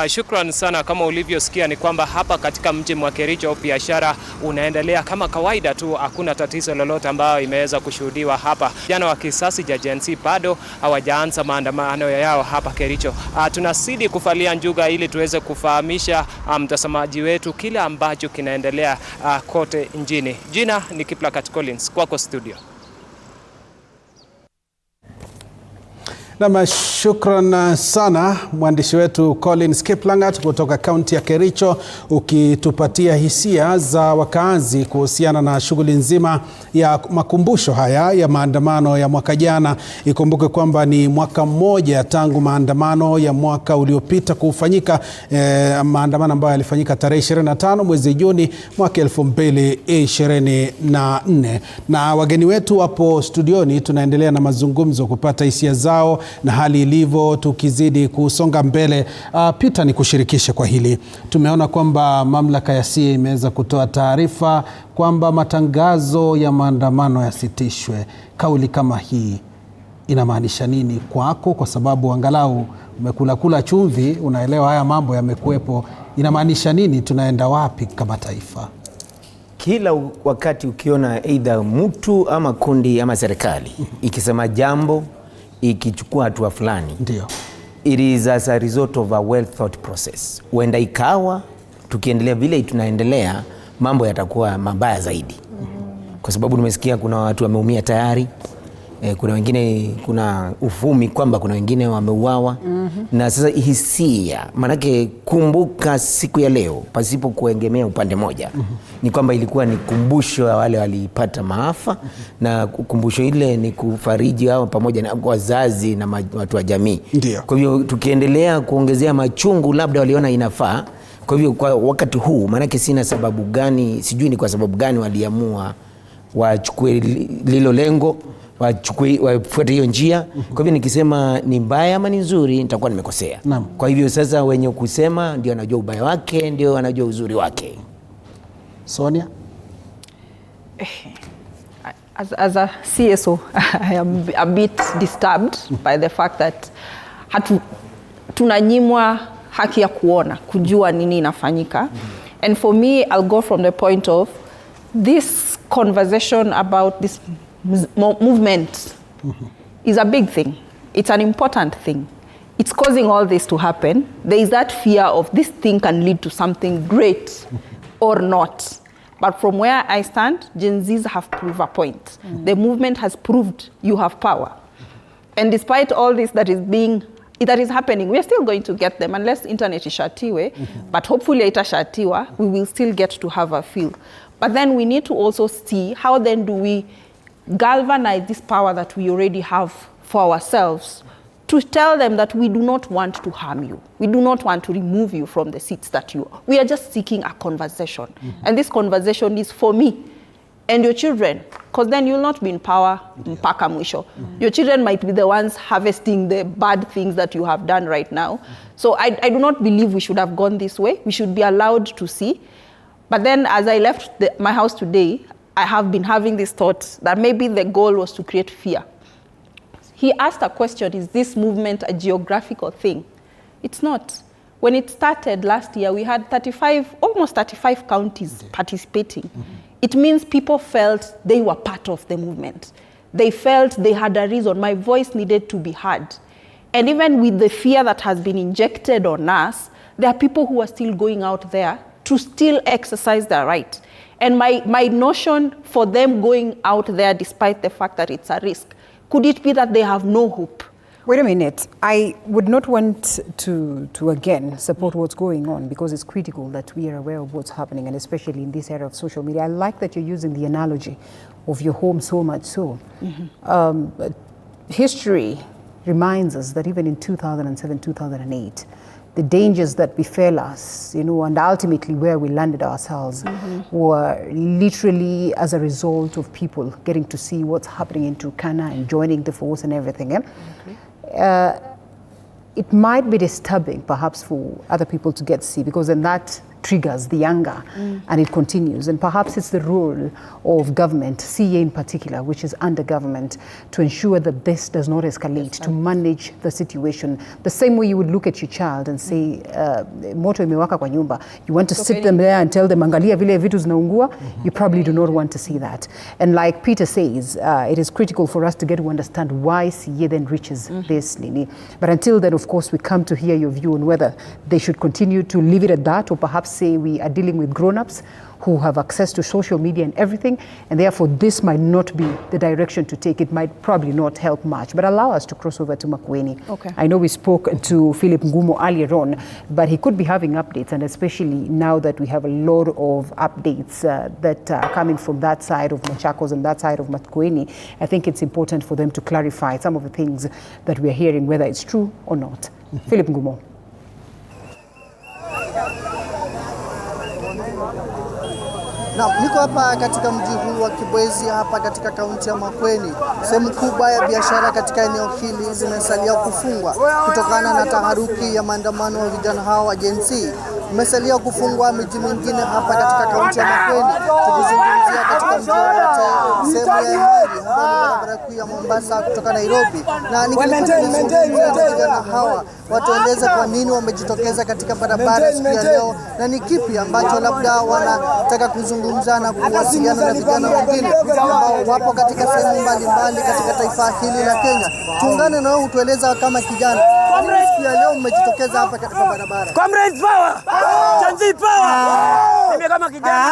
[SPEAKER 1] Shukran sana. Kama ulivyosikia ni kwamba hapa katika mji wa Kericho biashara unaendelea kama kawaida tu, hakuna tatizo lolote ambayo imeweza kushuhudiwa hapa. Vijana wa kisasi cha Gen Z bado hawajaanza maandamano yao hapa Kericho. Tunazidi kufalia njuga ili tuweze kufahamisha mtazamaji wetu kile ambacho kinaendelea kote nchini. Jina ni Kiplagat Collins, kwako studio.
[SPEAKER 4] Na shukran sana mwandishi wetu Collins Kiplangat kutoka kaunti ya Kericho, ukitupatia hisia za wakazi kuhusiana na shughuli nzima ya makumbusho haya ya maandamano ya mwaka jana. Ikumbuke kwamba ni mwaka mmoja tangu maandamano ya mwaka uliopita kufanyika, maandamano ambayo yalifanyika tarehe 25 mwezi Juni mwaka 2024. Na wageni wetu hapo studioni tunaendelea na mazungumzo kupata hisia zao na hali ilivyo, tukizidi kusonga mbele. Peter, ni kushirikishe kwa hili. Tumeona kwamba mamlaka ya CA imeweza kutoa taarifa kwamba matangazo ya maandamano yasitishwe. Kauli kama hii inamaanisha nini kwako? Kwa sababu angalau umekula chumvi, unaelewa haya mambo yamekuepo. Inamaanisha nini? Tunaenda wapi kama taifa?
[SPEAKER 18] Kila wakati ukiona either mtu ama kundi ama serikali ikisema jambo, ikichukua hatua fulani,
[SPEAKER 4] ndio
[SPEAKER 18] it is as a result of a well thought process. Huenda ikawa tukiendelea vile tunaendelea, mambo yatakuwa mabaya zaidi. Kwa sababu tumesikia kuna watu wameumia tayari, kuna wengine, kuna ufumi kwamba kuna wengine wameuawa. Na sasa hisia, manake kumbuka siku ya leo pasipo kuegemea upande moja, ni kwamba ilikuwa ni kumbusho ya wale walipata maafa, na kumbusho ile ni kufariji hao pamoja na wazazi na watu wa jamii. Kwa hivyo tukiendelea kuongezea machungu, labda waliona inafaa. Kwa hivyo kwa wakati huu, manake sina sababu gani, sijui ni kwa sababu gani waliamua wachukue lilo lengo, wafuate hiyo njia. Kwa hivyo nikisema ni mbaya ama ni nzuri, nitakuwa nimekosea. Kwa hivyo sasa wenye kusema ndio anajua ubaya wake, ndio anajua uzuri wake.
[SPEAKER 4] Sonia?
[SPEAKER 2] As a CSO, I am a bit disturbed by the fact that tunanyimwa haki ya kuona, kujua nini inafanyika. And for me, I'll go from the point of this conversation about this movement is a big thing. It's an important thing. It's causing all this to happen. There is that fear of this thing can lead to something great or not. But from where I stand, Gen Zs have proved a point. The movement has proved you have power. And despite all this that is happening, we are still going to get them unless internet is shatiwe. But hopefully itashatiwa, we will still get to have a feel. But then we need to also see how then do we galvanize this power that we already have for ourselves to tell them that we do not want to harm you. We do not want to remove you from the seats that you are. We are just seeking a conversation. And this conversation is for me and your children, because then you'll not be in power mpaka mwisho. Your children might be the ones harvesting the bad things that you have done right now. So I do not believe we should have gone this way. We should be allowed to see. But then as I left my house today, I have been having this thought that maybe the goal was to create fear. He asked a question, is this movement a geographical thing? It's not. When it started last year, we had almost 35 counties participating. It means people felt they were part of the movement. They felt they had a reason. My voice needed to be heard. And even with the fear that has been injected on us, there are people who are still going out there to still exercise their right. And my notion for them going out there, despite the fact that it's a risk, could it be that they have no hope?
[SPEAKER 5] Wait a minute. I would not want to again support what's going on, because it's critical that we are aware of what's happening, and especially in this era of social media. I like that you're using the analogy of your home so much so. History reminds us that even in 2007, 2008, the dangers that befell us, and ultimately where we landed ourselves were literally as a result of people getting to see what's happening in Turkana and joining the force and everything. It might be disturbing perhaps for other people to get to see, because then that triggers the anger and it continues. And perhaps it's the role of government, CA in particular, which is under government, to ensure that this does not escalate, to manage the situation. The same way you would look at your child and say, moto imewaka kwa nyumba. You want to sit them there and tell them, angalia vile vitu zinaungua. You probably do not want to see that. And like Peter says, it is critical for us to get to understand why CA then reaches this, Lini. But until then, of course, we come to hear your view on whether they should continue to leave it at that, or perhaps say we are dealing with grown-ups who have access to social media and everything, and therefore this might not be the direction to take. It might probably not help much. But allow us to cross over to Makueni.
[SPEAKER 2] Okay.
[SPEAKER 5] I know we spoke to Philip Ngumo earlier on, but he could be having updates, and especially now that we have a lot of updates that are coming from that side of Machakos and that side of Makueni. I think it's important for them to clarify some of the things that we are hearing, whether it's true or not. Philip Ngumo.
[SPEAKER 19] Na niko hapa katika mji huu wa Kibwezi hapa katika kaunti ya Makueni. Sehemu kubwa ya biashara katika eneo hili zimesalia kufungwa kutokana na taharuki ya maandamano ya vijana hao wa Gen Z. Imesalia kufungwa miji mingine hapa katika kaunti ya Makueni. Tukizungumzia katika mji wote sehemu ya Imari ambayo ni barabara kuu ya Mombasa kutoka Nairobi. Na nikizungumzia vijana hawa watueleze kwa nini wamejitokeza katika barabara siku ya leo, na ni kipi ambacho labda wanataka kuzungumza na kuwasiliana na vijana wengine ambao wapo katika sehemu mbalimbali katika taifa hili la Kenya. Tuungane na wao utueleza kama kijana, kwa nini siku ya leo mmejitokeza hapa katika barabara?
[SPEAKER 20] Comrades power! Gen Z power! Mimi kama kijana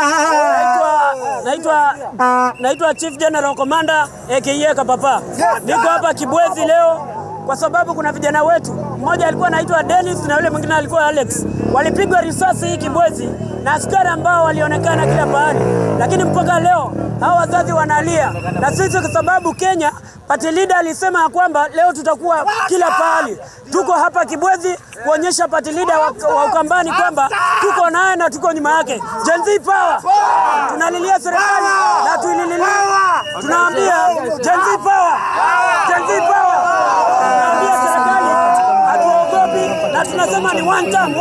[SPEAKER 20] naitwa Chief General Commander aka Kapapa. Niko hapa Kibwezi leo kwa sababu kuna vijana wetu, mmoja alikuwa anaitwa Dennis na yule mwingine alikuwa Alex. Walipigwa risasi hii Kibwezi na askari ambao walionekana kila pahali. Lakini mpaka leo hao wazazi wanalia. Na sisi kwa sababu Kenya party leader alisema kwamba leo tutakuwa kila pahali. Tuko hapa Kibwezi kuonyesha party leader wa Ukambani kwamba tuko naye na tuko nyuma yake. Gen Z power. Tunalilia serikali na tuililia. Tunaambia Gen Z power. Gen Z power. Tunaambia serikali hatuogopi na tunasema ni one time.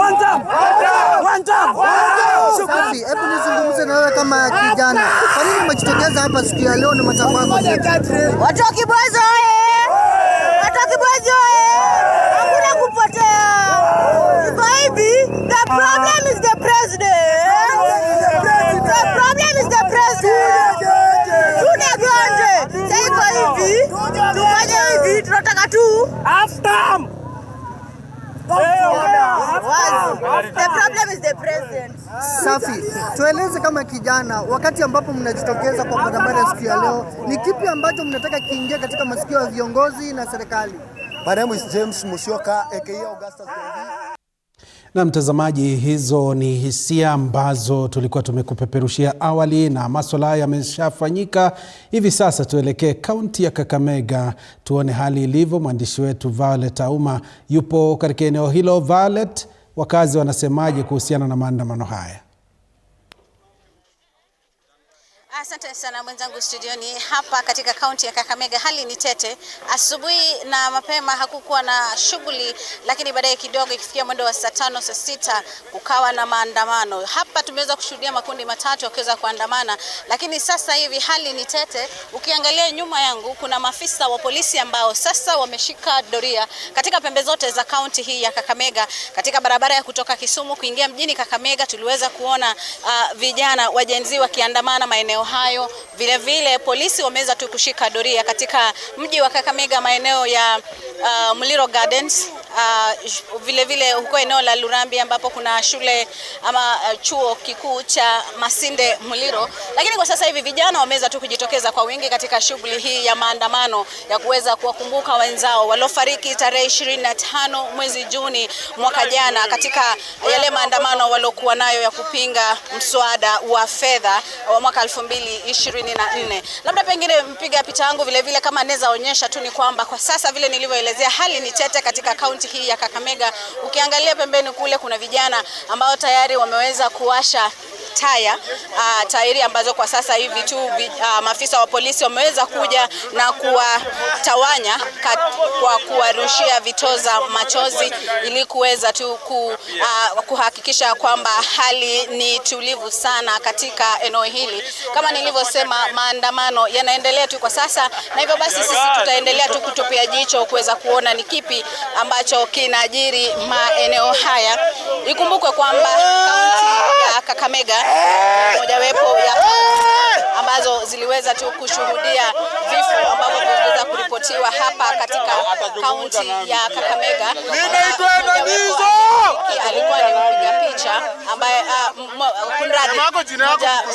[SPEAKER 19] Safi, hebu nizungumze na wewe kama kijana. Kwa nini umejitokeza hapa siku ya leo na matakwa yako?
[SPEAKER 22] Watu wa Kibwezi oye! Watu wa Kibwezi oye! Hakuna kupotea. Iko hivi, the problem is the president. The problem is the president. Tunagonje. Sasa iko hivi, tufanye hivi, tunataka tu after. The problem is the president.
[SPEAKER 19] Safi, tueleze kama kijana, wakati ambapo mnajitokeza kwa barabara siku ya leo, ni kipi ambacho mnataka kiingia katika masikio ya viongozi na serikali?
[SPEAKER 23] My name is James Musyoka aka Augustus.
[SPEAKER 4] Na mtazamaji, hizo ni hisia ambazo tulikuwa tumekupeperushia awali na masuala haya yameshafanyika. Hivi sasa tuelekee kaunti ya Kakamega tuone hali ilivyo. Mwandishi wetu Violet Auma yupo katika eneo hilo. Violet, wakazi wanasemaje kuhusiana na maandamano haya?
[SPEAKER 7] Asante sana mwenzangu studioni. Hapa katika kaunti ya Kakamega hali ni tete. Asubuhi na mapema hakukuwa na shughuli, lakini baadaye kidogo ikifikia mwendo wa saa 5 saa 6 kukawa na maandamano. Hapa tumeweza kushuhudia makundi matatu yakiweza kuandamana, lakini sasa hivi hali ni tete. Ukiangalia nyuma yangu kuna maafisa wa polisi ambao sasa wameshika doria katika pembe zote za kaunti hii ya Kakamega. Katika barabara ya kutoka Kisumu kuingia mjini Kakamega tuliweza kuona vijana wa Gen Z wakiandamana maeneo hayo. Vile vile polisi wameweza tu kushika doria katika mji wa Kakamega maeneo ya Muliro Gardens, vile vile huko eneo la Lurambi ambapo kuna shule ama chuo kikuu cha Masinde Muliro. Lakini kwa sasa hivi vijana wameweza tu kujitokeza kwa wingi katika shughuli hii ya maandamano ya kuweza kuwakumbuka wenzao waliofariki tarehe 25 mwezi Juni mwaka jana katika yale maandamano waliokuwa nayo ya kupinga mswada wa fedha wa mwaka 2024. Labda pengine mpiga picha yangu vile vile kama naweza onyesha tu ni kwamba kwa sasa vile nilivyoelezea hali ni tete katika kaunti hii ya Kakamega. Ukiangalia pembeni kule kuna vijana ambao tayari wameweza kuwasha tairi ambazo kwa sasa hivi tu maafisa wa polisi wameweza kuja na kuwatawanya kwa kuwarushia vitoza machozi ili kuweza tu kuhakikisha kwamba hali ni tulivu sana katika eneo hili. Kama nilivyosema, maandamano yanaendelea tu kwa sasa, na hivyo basi sisi tutaendelea tu kutupia jicho kuweza kuona ni kipi ambacho kinajiri maeneo haya. Ikumbukwe kwamba kaunti ya Kakamega mojawapo ya ambazo ziliweza tu kushuhudia vifo ambavyo viliweza kuripotiwa hapa katika kaunti ya Kakamega. Alikuwa ni mpiga picha ambaye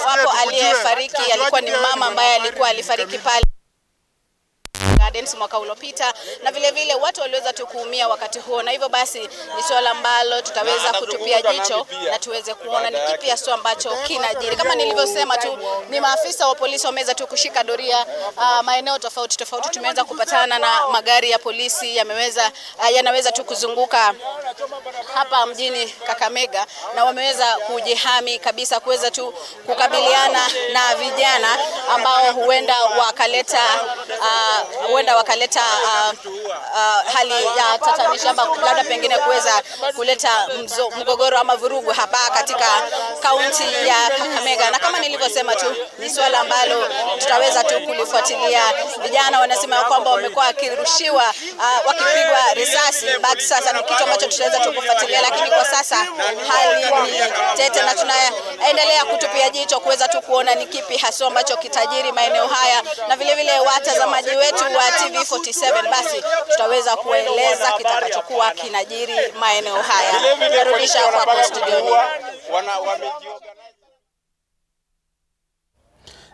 [SPEAKER 7] wapo aliyefariki alikuwa ni mama ambaye alifariki pale Gardens mwaka uliopita, na vile vile watu waliweza tu kuumia wakati huo, na hivyo basi ni swala ambalo tutaweza kutupia jicho na tuweze kuona ni kipi hasa ambacho kinajiri. Kama nilivyosema tu ni maafisa wa polisi wameweza tu kushika doria maeneo tofauti tofauti. Tumeweza kupatana na magari ya polisi yanaweza tu kuzunguka hapa mjini Kakamega, na wameweza kujihami kabisa kuweza tu kukabiliana na vijana ambao huenda wakaleta hali ya tatanisha ama labda pengine kuweza kuleta mgogoro ama vurugu hapa katika kaunti ya Kakamega. Na kama nilivyosema tu ni swala ambalo tutaweza tu kulifuatilia. Vijana wanasema kwamba wamekuwa wakirushiwa wakipigwa risasi, but sasa ni kitu ambacho tutaweza tu kufuatilia, lakini kwa sasa hali ni tete na tunaendelea kutupia jicho kuweza tu kuona ni kipi hasa ambacho kitajiri maeneo haya, na vile vile watazamaji wetu wa TV47 basi tutaweza kueleza kitakachokuwa kinajiri maeneo haya. Narudisha kwa studioni.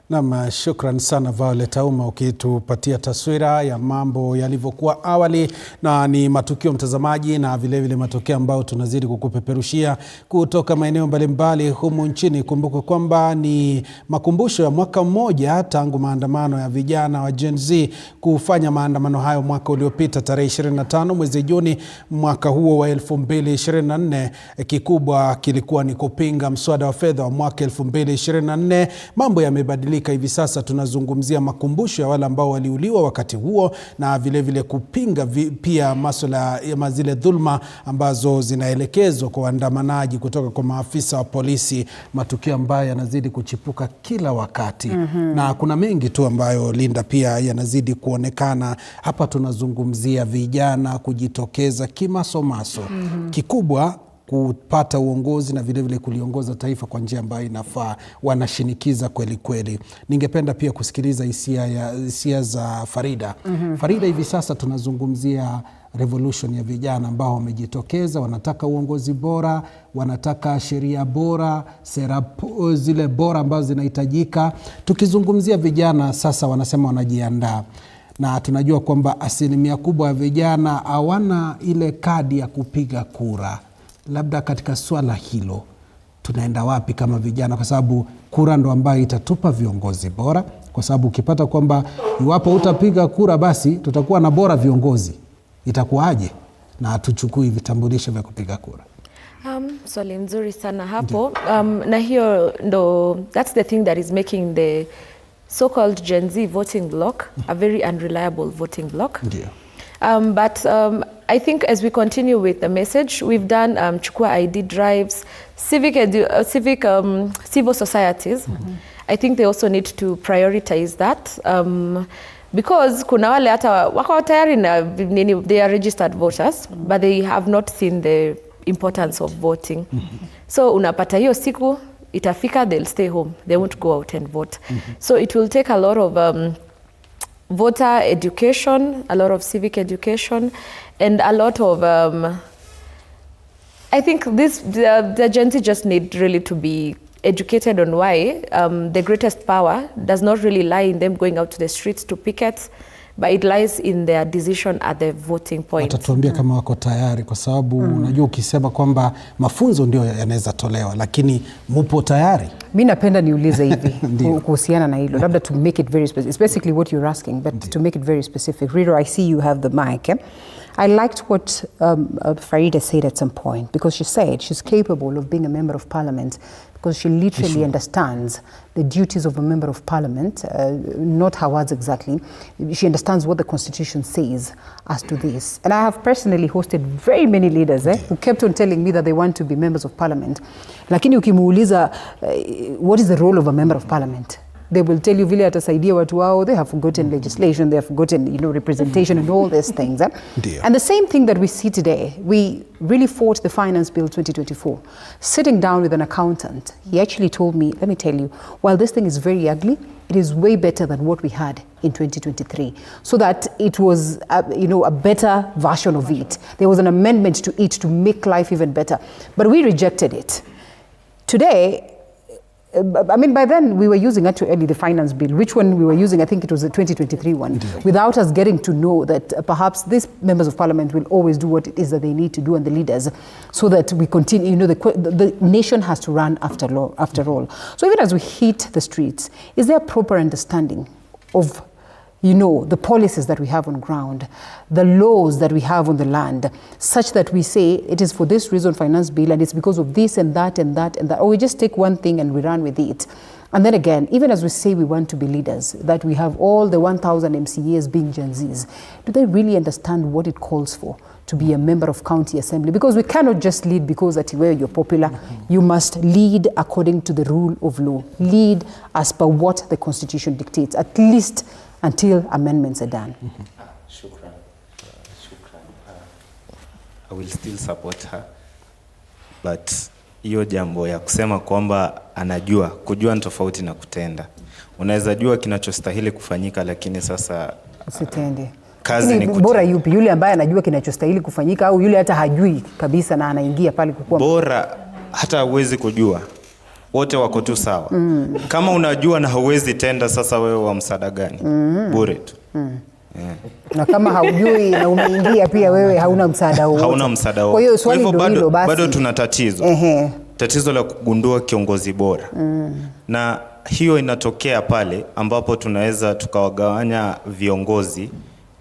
[SPEAKER 4] Naam, shukran sana Violet Auma ukitupatia taswira ya mambo yalivyokuwa awali, na ni matukio mtazamaji na vile vile matokeo ambayo tunazidi kukupeperushia kutoka maeneo mbalimbali humu nchini. Kumbuka kwamba ni makumbusho ya mwaka mmoja tangu maandamano ya vijana wa Gen Z kufanya maandamano hayo mwaka uliopita tarehe 25 mwezi Juni mwaka huo wa 2024. Kikubwa kilikuwa ni kupinga mswada wa fedha wa mwaka 2024. Mambo yamebadilika. Hivi sasa tunazungumzia makumbusho ya wale ambao waliuliwa wakati huo, na vile vile kupinga pia masuala ya zile dhulma ambazo zinaelekezwa kwa waandamanaji kutoka kwa maafisa wa polisi, matukio ambayo yanazidi kuchipuka kila wakati. Na kuna mengi tu ambayo Linda pia yanazidi kuonekana. Hapa tunazungumzia vijana kujitokeza kimasomaso. Kikubwa kupata uongozi na vile vile kuliongoza taifa kwa njia ambayo inafaa. Wanashinikiza kweli kweli. Ningependa pia kusikiliza hisia za Farida. Farida, hivi sasa tunazungumzia revolution ya vijana ambao wamejitokeza, wanataka uongozi bora, wanataka sheria bora, sera zile bora ambazo zinahitajika. Tukizungumzia vijana sasa, wanasema wanajiandaa, na tunajua kwamba asilimia kubwa ya vijana hawana ile kadi ya kupiga kura. labda katika swala hilo tunaenda wapi kama vijana, kwa sababu kura ndo ambayo itatupa viongozi bora, kwa sababu ukipata kwamba iwapo utapiga kura basi tutakuwa na bora viongozi, itakuwaje na hatuchukui vitambulisho vya kupiga kura?
[SPEAKER 9] Swali mzuri sana hapo. Na hiyo ndo, that's the thing that is making the so-called Gen Z voting bloc a very unreliable voting bloc. But I think as we continue with the message, we've done Chukua ID drives, civil societies. I think they also need to prioritize that because kuna wale hata wako tayari na they are registered voters, but they have not seen the importance of voting. So unapata hiyo siku itafika, they'll stay home, they won't go out and vote. So it will take a lot of voter education, a lot of civic education, and a lot of I think the Gen Z just need really to be educated on why the greatest power does not really lie in them going out to the streets to picket, but it lies in their decision at the voting point.
[SPEAKER 4] Watatuambia kama wako tayari, kwa sababu unajua ukisema kwamba mafunzo ndio yanaweza tolewa, lakini mupo tayari?
[SPEAKER 5] Mimi napenda niulize hivi kuhusiana na hilo, labda to make it very specific. It's basically what you're asking, but to make it very specific. Rito, I see you have the mic. I liked what Farida said at some point, because she said she's capable of being a member of parliament because she literally understands the duties of a member of parliament, not her words exactly. She understands what the constitution says as to this. And I have personally hosted very many leaders who kept on telling me that they want to be members of parliament. Lakini ukimuuliza what is the role of a member of parliament? They will tell you vile atasaidia watu wao, they have forgotten legislation, they have forgotten representation and all these things. And the same thing that we see today, we really fought the Finance Bill 2024. Sitting down with an accountant, he actually told me, let me tell you, while this thing is very ugly, it is way better than what we had in 2023. So that it was a better version of it. There was an amendment to it to make life even better. But we rejected it. Today, I mean, by then we were using actually the finance bill. Which one we were using? I think it was the 2023 one. Without us getting to know that perhaps these members of parliament will always do what it is that they need to do, and the leaders, so that we continue. The nation has to run after all. So even as we hit the streets, is there a proper understanding of the policies that we have on ground, the laws that we have on the land, such that we say it is for this reason finance bill and it's because of this and that and that and that, or we just take one thing and we run with it. And then again, even as we say we want to be leaders, that we have all the 1,000 MCAs being Gen Zs, do they really understand what it calls for to be a member of county assembly? Because we cannot just lead because that you're popular. You must lead according to the rule of law. Lead as per what the constitution dictates, at least until amendments are done.
[SPEAKER 10] Shukran. I will still support her. But hiyo jambo ya kusema kwamba kujua ni tofauti na kutenda. Unaweza jua kinachostahili kufanyika, lakini sasa
[SPEAKER 5] usitende.
[SPEAKER 10] Kazi ni
[SPEAKER 5] bora yupi, yule ambaye anajua kinachostahili kufanyika au yule hata hajui kabisa na anaingia pale kukua?
[SPEAKER 10] Bora hata huwezi kujua. Wote wako tu sawa. Kama unajua na hauwezi tenda, sasa wewe wa msaada gani? Bure tu.
[SPEAKER 5] Na kama haujui na umeingia pia, wewe hauna msaada wowote.
[SPEAKER 10] Hauna msaada wowote.
[SPEAKER 5] Kwa hiyo swali ndio hilo basi.
[SPEAKER 10] Bado tuna tatizo. Tatizo la kugundua kiongozi bora. Na hiyo inatokea pale ambapo tunaweza tukawagawanya viongozi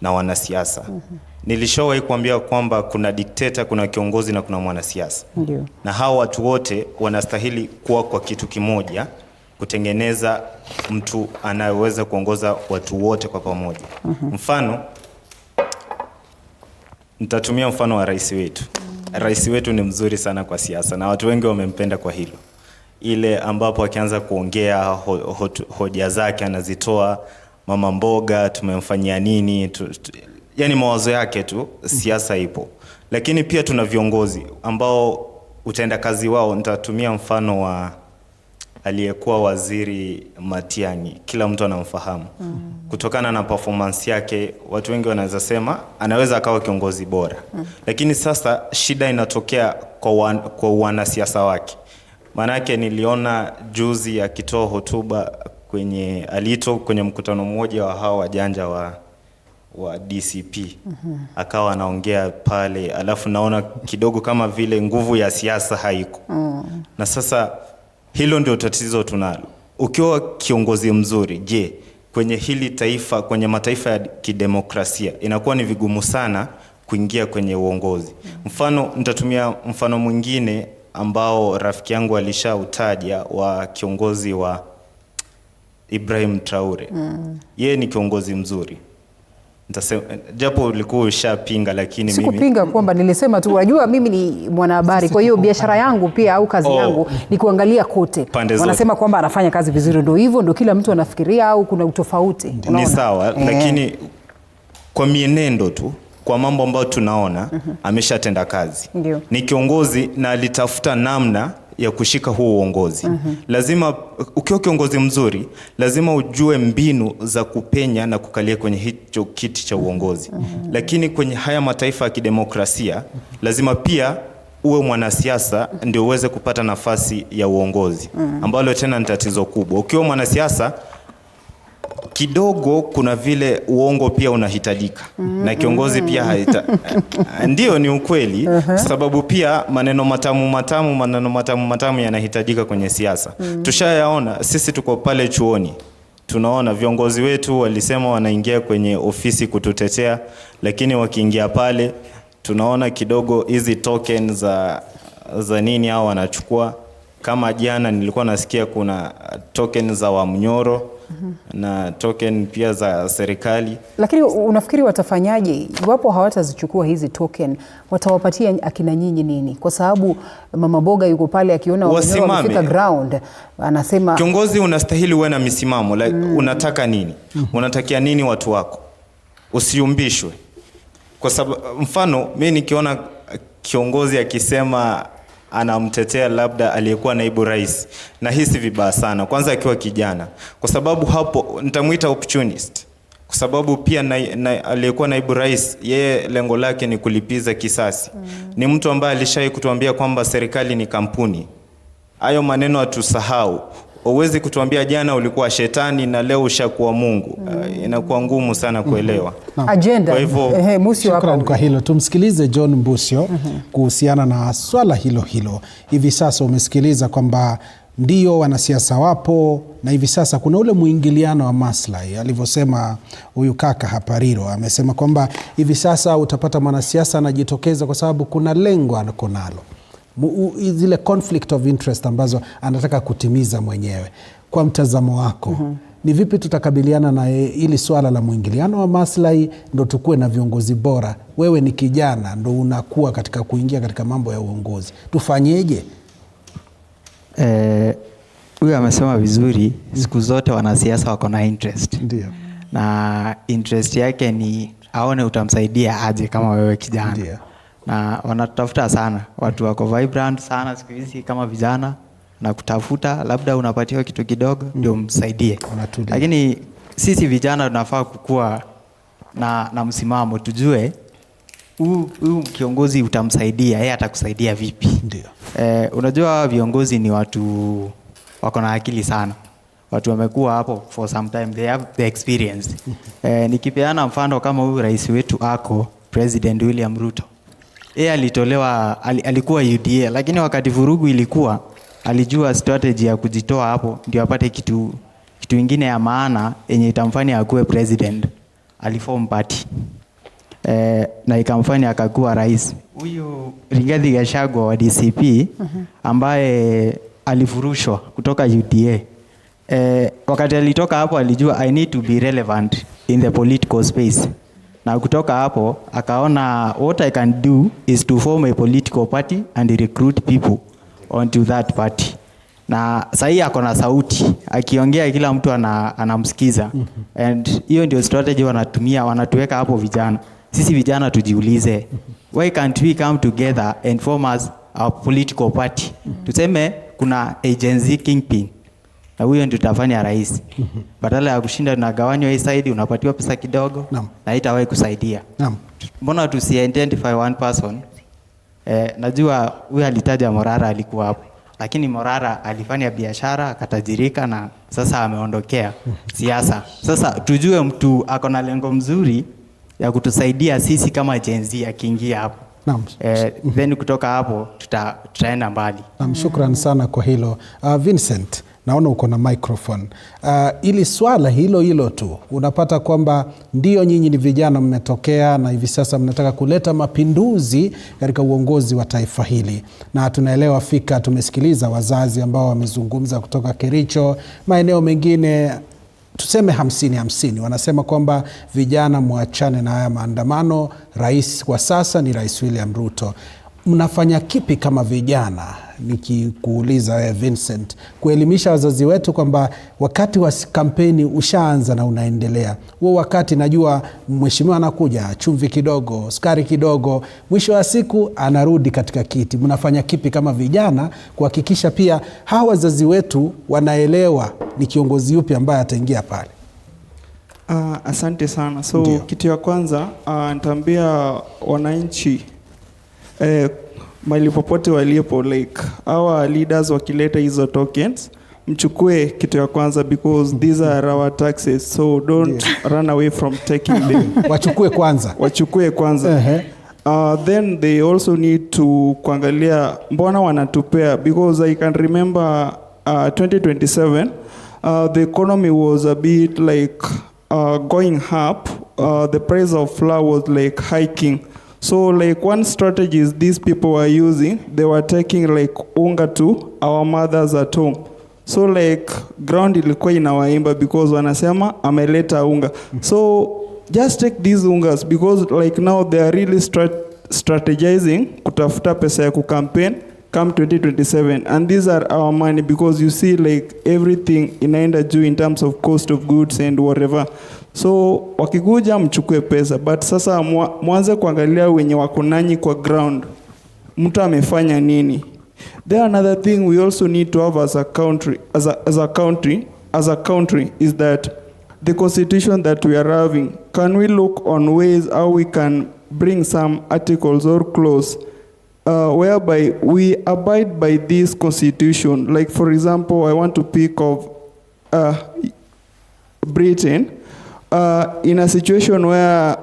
[SPEAKER 10] na wanasiasa. Nilishawahi kuambia kwamba kuna dikteta, kuna kiongozi na kuna mwanasiasa. Na hao watu wote wanastahili kuwa kwa kitu kimoja, kutengeneza mtu anayeweza kuongoza watu wote kwa pamoja. Mfano, nitatumia mfano wa rais wetu. Rais wetu ni mzuri sana kwa siasa na watu wengi wamempenda kwa hilo. Ile ambapo akianza kuongea hoja zake anazitoa, mama mboga tumemfanyia nini, yani mawazo yake tu, siasa ipo. Lakini pia tuna viongozi ambao utenda kazi wao. Nitatumia mfano wa aliyekuwa waziri Matiang'i, kila mtu anamfahamu. Kutokana na performance yake, watu wengi wanaweza sema anaweza akawa kiongozi bora. Lakini sasa shida inatokea kwa wanasiasa wake. Manake niliona juzi akitoa hotuba kwenye mkutano mmoja wa hawa wajanja wa DCP akawa anaongea pale, alafu naona kidogo kama vile nguvu ya siasa haiko. Na sasa hilo ndio tatizo tunalo. Ukiwa kiongozi mzuri, je, kwenye hili taifa, kwenye mataifa ya kidemokrasia inakuwa ni vigumu sana kuingia kwenye uongozi. Mfano, nitatumia mfano mwingine ambao rafiki yangu alishautaja wa kiongozi wa Ibrahim Traore. Yeye ni kiongozi mzuri. Nitasema japo ulikuwa ushapinga, lakini mimi
[SPEAKER 5] sikupinga kwamba nilisema tu, unajua mimi ni mwanahabari, kwa hiyo biashara yangu pia au kazi yangu ni kuangalia kote. Wanasema kwamba anafanya kazi vizuri, ndio hivyo, ndio kila mtu anafikiria au kuna utofauti?
[SPEAKER 10] Ni sawa, lakini kwa mienendo tu, kwa mambo ambayo tunaona ameshatenda kazi.
[SPEAKER 5] Ndiyo.
[SPEAKER 10] Ni kiongozi na alitafuta namna ya kushika huo uongozi. Lazima ukiwa kiongozi mzuri, lazima ujue mbinu za kupenya na kukalia kwenye hicho kiti cha uongozi. Lakini kwenye haya mataifa ya kidemokrasia, lazima pia uwe mwanasiasa ndio uweze kupata nafasi ya uongozi. Ambalo tena ni tatizo kubwa. Ukiwa mwanasiasa, kidogo kuna vile uongo pia unahitajika. Na kiongozi pia ndio ni ukweli, sababu pia maneno matamu yanahitajika kwenye siasa. Tushayaona, sisi tuko pale chuoni. Tunaona viongozi wetu walisema wanaingia kwenye ofisi kututetea, lakini wakiingia pale tunaona kidogo hizi token za nini hao wanachukua. Kama jana nilikuwa nasikia kuna token za Wamnyoro na token pia za serikali.
[SPEAKER 5] Lakini unafikiri watafanyaje iwapo hawatazichukua hizi token? Watawapatia akina nyinyi nini? Kwa sababu Mama Boga yuko pale akiona wamefika ground, anasema
[SPEAKER 10] kiongozi unastahili uwe na misimamo. Unataka nini? Unatakia nini watu wako? Usiumbishwe. Kwa sababu mfano mimi nikiona kiongozi akisema anamtetea labda aliyekuwa naibu rais, na hisi vibaya sana, kwanza akiwa kijana, kwa sababu hapo nitamuita opportunist. Kwa sababu pia aliyekuwa naibu rais, yeye lengo lake ni kulipiza kisasi. Ni mtu ambaye alishawahi kutuambia kwamba serikali ni kampuni. Hayo maneno atusahau. Uwezi kutuambia jana ulikuwa shetani na leo ushakuwa Mungu. Inakuwa ngumu sana kuelewa.
[SPEAKER 5] Agenda.
[SPEAKER 10] Kwa hivyo
[SPEAKER 4] shukrani kwa hilo. Tumsikilize John Mbusio kuhusiana na swala hilo. Hivi sasa umesikiliza kwamba ndio wanasiasa wapo, na hivi sasa kuna ule muingiliano wa maslahi. Alivyosema huyu kaka hapa Riro, amesema kwamba hivi sasa utapata mwanasiasa anajitokeza kwa sababu kuna lengo anakonalo, zile conflict of interest ambazo anataka kutimiza mwenyewe. Kwa mtazamo wako, ni vipi tutakabiliana na ili swala la muingiliano wa maslahi ndo tukue na viongozi bora? Wewe ni kijana, ndo unakuwa katika kuingia katika mambo ya uongozi, tufanyeje?
[SPEAKER 6] Huyu amesema vizuri. Siku zote wanasiasa wako na interest.
[SPEAKER 4] Ndio.
[SPEAKER 6] Na interest yake ni aone utamsaidia aje kama wewe kijana.
[SPEAKER 4] Ndio.
[SPEAKER 6] Na wanatafuta sana, watu wako vibrant sana siku hizi kama vijana, na kutafuta labda unapatiwa kitu kidogo ndio msaidie. Lakini sisi vijana tunafaa kukua na msimamo, tujue huyu kiongozi utamsaidia, yeye atakusaidia vipi.
[SPEAKER 4] Ndio.
[SPEAKER 6] Unajua viongozi ni watu wako na akili sana. Watu wamekuwa hapo for some time, they have the experience. Nikipeana mfano kama huyu rais wetu President William Ruto. Yeye alikuwa UDA, lakini wakati vurugu ilikuwa, alijua strategy ya kujitoa hapo ndio apate kitu kingine ya maana yenye itamfanya akuwe president. Aliform party. Na ikamfanya akakuwa rais. Huyu Rigathi Gachagua wa DCP ambaye alifurushwa kutoka UDA. Wakati alitoka hapo alijua I need to be relevant in the political space. Na kutoka hapo akaona what I can do is to form a political party and recruit people onto that party. Na sahi ako na sauti, akiongea kila mtu anamsikiza. And hiyo ndio strategy wanatumia, wanatuweka hapo vijana. Sisi vijana tujiulize, why can't we come together and form as a political party? Tuseme kuna agency kingpin, na huyo ndio tutafanya rais. Badala ya kushinda tunagawanywa hii side, unapatiwa pesa kidogo na haitawahi kusaidia. Mbona tusi-identify one person? Najua huyu alitaja Morara alikuwa hapo, lakini Morara alifanya biashara akatajirika na sasa ameondokea siasa. Sasa tujue mtu ako na lengo mzuri ya kutusaidia sisi kama Gen Z akiingia hapo.
[SPEAKER 4] Naam.
[SPEAKER 6] Then kutoka hapo tutaenda mbali.
[SPEAKER 4] Naam, shukran sana kwa hilo. Vincent, naona uko na microphone. Ili swala hilo tu, unapata kwamba ndio nyinyi ni vijana mmetokea na hivi sasa mnataka kuleta mapinduzi katika uongozi wa taifa hili. Na tunaelewa fika, tumesikiliza wazazi ambao wamezungumza kutoka Kericho, maeneo mengine tuseme 50-50. Wanasema kwamba vijana muachane na haya maandamano, rais kwa sasa ni Rais William Ruto. Mnafanya kipi kama vijana, nikikuuliza wewe Vincent, kuelimisha wazazi wetu kwamba wakati wa kampeni ushaanza na unaendelea? Huo wakati najua mheshimiwa anakuja, chumvi kidogo, sukari kidogo, mwisho wa siku anarudi katika kiti. Mnafanya kipi kama vijana kuhakikisha pia hawa wazazi wetu wanaelewa ni kiongozi yupi ambaye ataingia pale?
[SPEAKER 12] Asante sana. So kitu ya kwanza nitaambia wananchi mahali popote walipo, like our leaders wakileta hizo tokens, mchukue kitu ya kwanza, because these are our taxes, so don't run away from taking them. Wachukue kwanza. Then they also need to kuangalia mbona wanatupea, because I can remember 2027 the economy was a bit like going up. The price of flour was like hiking. So like one strategy is these people were using, they were taking like unga to our mothers at home. So like ground ilikuwa inawaimba because wanasema ameleta unga. So just take these ungas, because like now they are really strategizing kutafuta pesa ya kucampaign come 2027, and these are our money, because you see like everything inaenda juu in terms of cost of goods and whatever. So wakikuja mchukue pesa, but sasa mwanze kuangalia wenye wako nanyi kwa ground, mtu amefanya nini. There another thing we also need to have as a country, as a country is that the constitution that we are having, can we look on ways how we can bring some articles or clause whereby we abide by this constitution. Like for example, I want to pick of Britain. In a situation where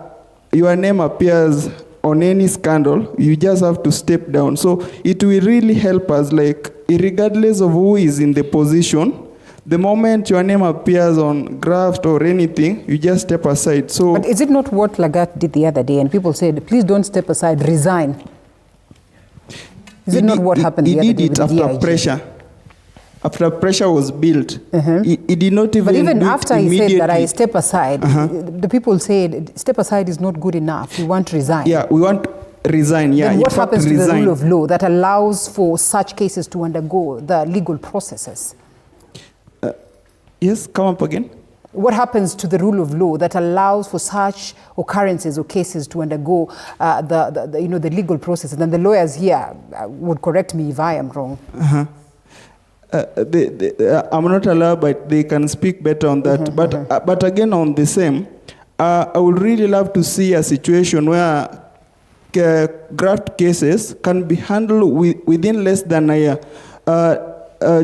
[SPEAKER 12] your name appears on any scandal, you just have to step down. So it will really help us, like regardless of who is in the position, the moment your name appears on graft or anything, you just step aside. So,
[SPEAKER 5] but is it not what Lagat did the other day, and people said, please don't step aside, resign? Is it not what happened the other day?
[SPEAKER 12] He did it after pressure. After pressure was built, he did not even.
[SPEAKER 5] But even
[SPEAKER 12] do
[SPEAKER 5] after
[SPEAKER 12] it
[SPEAKER 5] he said that I step aside, the people said step aside is not good enough. We want to resign.
[SPEAKER 12] Yeah, we want resign. Yeah.
[SPEAKER 5] Then what happens to the rule of law that allows for such cases to undergo the legal processes?
[SPEAKER 12] Yes, come up again.
[SPEAKER 5] What happens to the rule of law that allows for such occurrences or cases to undergo the legal processes? And the lawyers here would correct me if I am wrong.
[SPEAKER 12] I'm not allowed, but they can speak better on that. But again, on the same, I would really love to see a situation where graft cases can be handled within less than a year.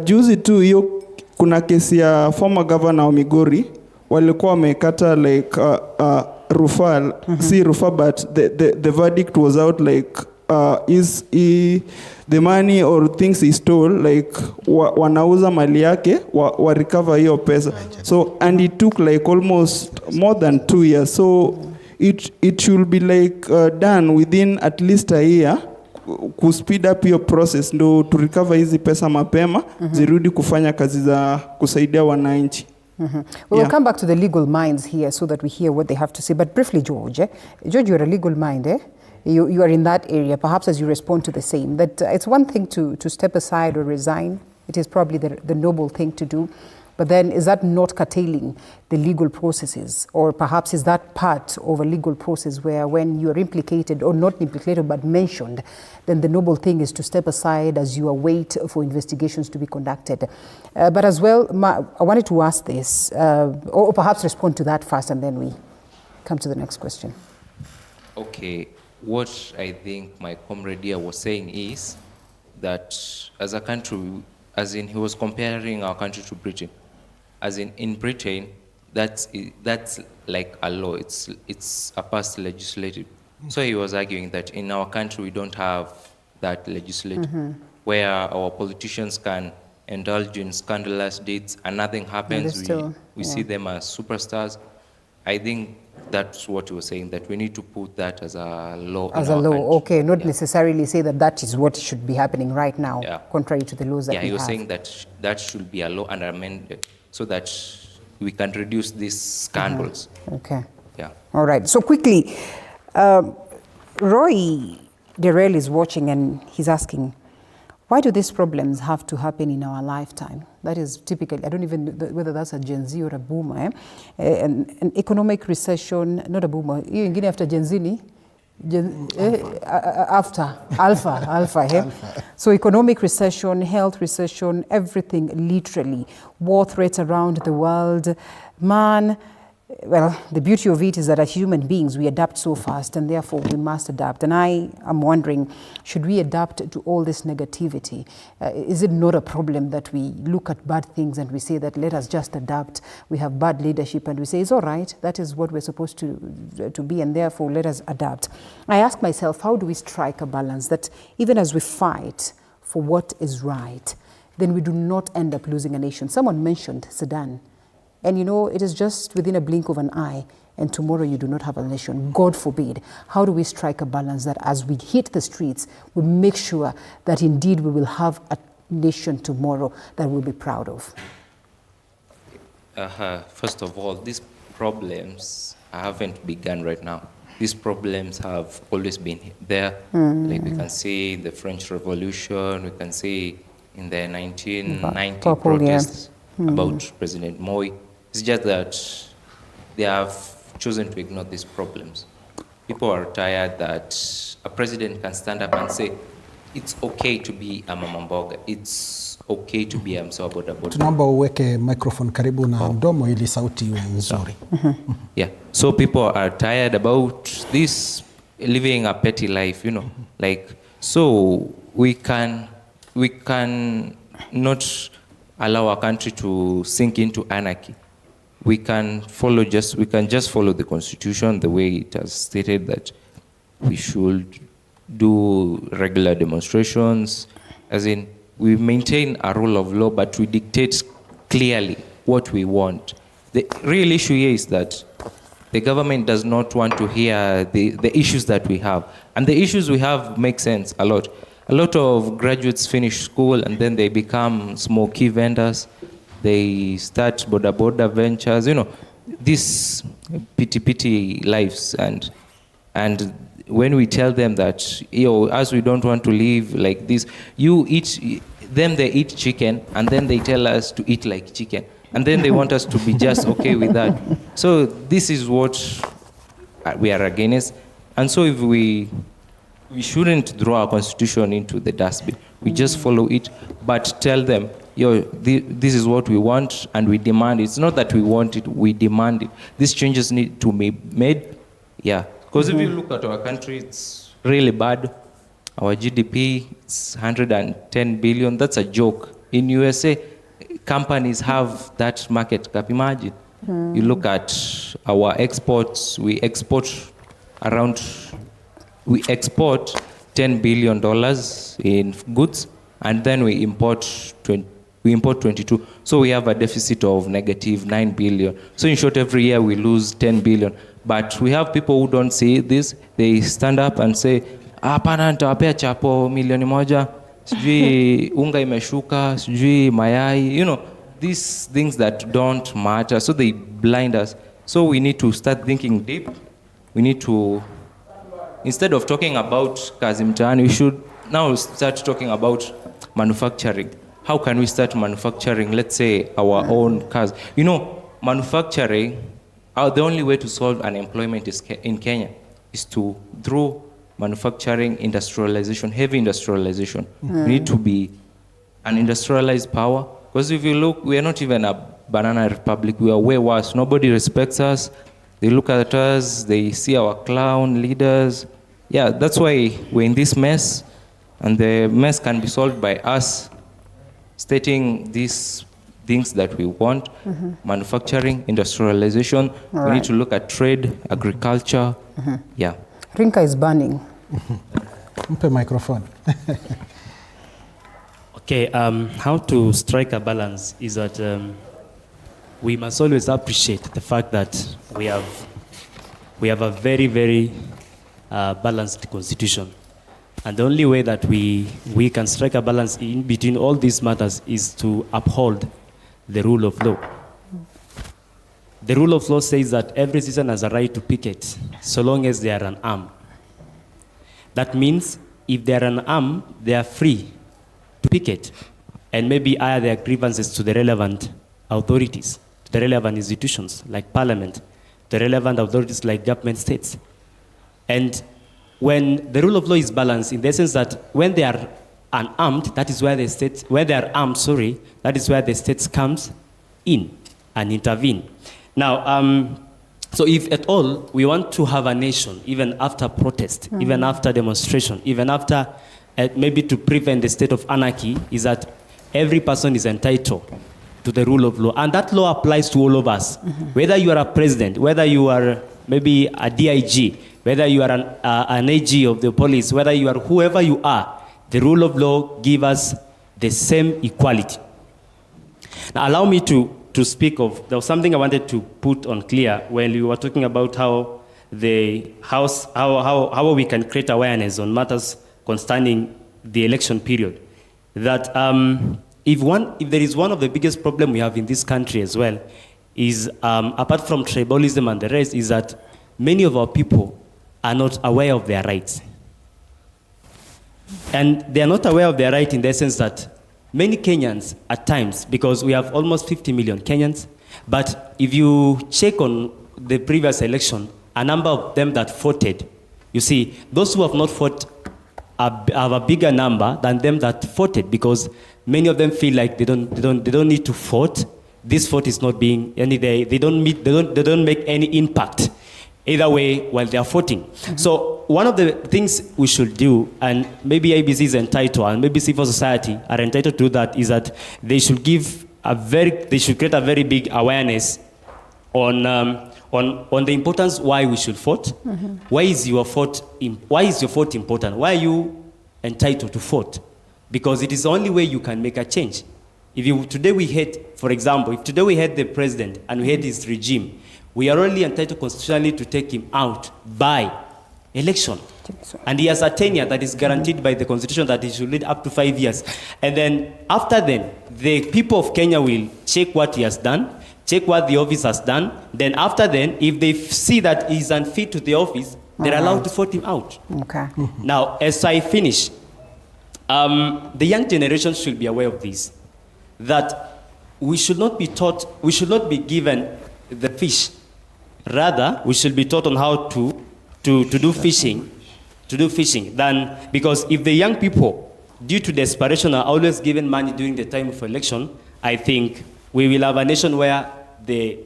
[SPEAKER 12] Juzi tu hiyo kuna kesi ya former governor wa Migori walikuwa wamekata like rufaa, si rufaa, but the verdict was out like the money or things he stole, like wanauza mali yake wa recover hiyo pesa. So and it took like almost more than 2 years. So it should be like done within at least a year, ku speed up your process ndo to recover hizi pesa mapema zirudi kufanya kazi za kusaidia wananchi.
[SPEAKER 5] We'll come back to the legal minds here so that we hear what they have to say. But briefly, George, George, you're a legal mind, eh? You are in that area, perhaps as you respond to the same, that it's one thing to step aside or resign. It is probably the noble thing to do. But then is that not curtailing the legal processes? Or perhaps is that part of a legal process where when you're implicated, or not implicated but mentioned, then the noble thing is to step aside as you await for investigations to be conducted. But as well, I wanted to ask this, or perhaps respond to that first and then we come to the next question.
[SPEAKER 14] Okay. What I think my comrade here was saying is that as a country, as in he was comparing our country to Britain. As in Britain, that's like a law. It's a past legislative. So he was arguing that in our country we don't have that legislative where our politicians can indulge in scandalous deeds and nothing happens. We see them as superstars. I think that's what he was saying, that we need to put that as a law.
[SPEAKER 11] As a law, okay, not necessarily say that that is what should be happening right now, contrary to the laws that we have.
[SPEAKER 14] Yeah, he was saying that that should be a law and amended so that we can reduce these scandals.
[SPEAKER 11] Okay.
[SPEAKER 14] Yeah.
[SPEAKER 11] All right. So quickly, Roy Derrell is watching and he's asking, why do these problems have to happen in our lifetime? That is typically, I don't even know whether that's a Gen Z or a boomer. An economic recession, not a boomer. You ingine after Gen Z ni? After alpha. So economic recession, health recession, everything literally. War threats around the world. Man, well, the beauty of it is that as human beings, we adapt so fast and therefore we must adapt. And I am wondering, should we adapt to all this negativity? Is it not a problem that we look at bad things and we say that let us just adapt? We have bad leadership and we say, it's all right, that is what we're supposed to be and therefore let us adapt. I ask myself, how do we strike a balance that even as we fight for what is right, then we do not end up losing a nation? Someone mentioned Sudan. And you know, it is just within a blink of an eye, and tomorrow you do not have a nation. God forbid. How do we strike a balance that as we hit the streets, we make sure that indeed we will have a nation tomorrow that we'll be proud of?
[SPEAKER 14] First of all, these problems haven't begun right now. These problems have always been there. Like we can see the French Revolution, we can see in the 1990 protests about President Moi. It's just that they have chosen to ignore these problems. People are tired that a president can stand up and say, it's okay to be a mama mboga, it's okay to be a msewa boda boda.
[SPEAKER 4] Tunaomba uweke microphone karibu na mdomo ili sauti iwe nzuri.
[SPEAKER 14] Yeah, so people are tired about this living a petty life, you know, like, so we can not allow our country to sink into anarchy. We can just follow the constitution the way it has stated that we should do regular demonstrations, as in we maintain a rule of law, but we dictate clearly what we want. The real issue here is that the government does not want to hear the issues that we have. And the issues we have make sense a lot. A lot of graduates finish school and then they become smoky vendors. They start boda ventures, you know, these pity lives. And when we tell them that, as we don't want to live like this, they eat chicken and then they tell us to eat like chicken. And then they want us to be just okay with that. So this is what we are against. And so if we shouldn't throw our constitution into the dustbin. We just follow it, but tell them, this is what we want and we demand it. It's not that we want it, we demand it. These changes need to be made, Because if you look at our country, it's really bad. Our GDP, it's 110 billion. That's a joke. In USA, companies have that market cap. Imagine. You look at our exports, we export $10 billion in goods, and then we import 22. So we have a deficit of negative 9 billion. So in short, every year we lose 10 billion. But we have people who don't see this. They stand up and say, hapana, nitawapea chapo milioni moja, sijui unga imeshuka, sijui mayai, you know, these things that don't matter. So they blind us. So we need to start thinking deep. We need to, instead of talking about kazi mtaani, we should now start talking about manufacturing. How can we start manufacturing, let's say, our own cars? You know, manufacturing, the only way to solve unemployment in Kenya is through manufacturing, industrialization, heavy industrialization. We need to be an industrialized power. Because if you look, we are not even a banana republic. We are way worse. Nobody respects us. They look at us, they see our clown leaders. Yeah, that's why we're in this mess. And the mess can be solved by us stating these things that we want, manufacturing, industrialization. We need to look at trade, agriculture. Yeah.
[SPEAKER 11] Rinka is burning.
[SPEAKER 4] Mpe microphone.
[SPEAKER 13] Okay, how to strike a balance is that we must always appreciate the fact that we have a very, very balanced constitution. And the only way that we can strike a balance in between all these matters is to uphold the rule of law. The rule of law says that every citizen has a right to picket so long as they are unarmed. That means if they are unarmed, they are free to picket and maybe air their grievances to the relevant authorities, to the relevant institutions like parliament, the relevant authorities like government states. And when the rule of law is balanced in the sense that when they are unarmed, that is where the state, when they are armed, that is where the state comes in and intervene. Now, so if at all we want to have a nation, even after protest, even after demonstration, even after maybe to prevent the state of anarchy, is that every person is entitled to the rule of law. And that law applies to all of us. Whether you are a president, whether you are maybe a DIG, whether you are an AG of the police, whether you are whoever you are, the rule of law gives us the same equality. Now allow me to speak of, there was something I wanted to put on clear when we were talking about how how we can create awareness on matters concerning the election period. That if there is one of the biggest problems we have in this country as well, is apart from tribalism and the rest, is that many of our people are not aware of their rights. And they are not aware of their right in the sense that many Kenyans at times, because we have almost 50 million Kenyans, but if you check on the previous election, a number of them that voted, you see, those who have not fought have a bigger number than them that voted, because many of them feel like they don't need to vote. This vote is not being they don't make any impact either way while they are voting. So one of the things we should do, and maybe ABC is entitled, and maybe civil society are entitled to do that, is that they should create a very big awareness on the importance why we should vote. Why is your vote important? Why are you entitled to vote? Because it is the only way you can make a change. If today we hate, for example, if today we hate the president and we hate his regime, we are only entitled constitutionally to take him out by election. And he has a tenure that is guaranteed by the constitution that he should lead up to 5 years. And then after then, the people of Kenya will check what he has done, check what the office has done. Then after then, if they see that he is unfit to the office, they're allowed to vote him out.
[SPEAKER 11] Okay.
[SPEAKER 13] Now, as I finish, the young generation should be aware of this, that we should not be taught, we should not be given the fish. Rather, we should be taught on how to do fishing, because if the young people, due to desperation, are always given money during the time of election, I think we will have a nation where the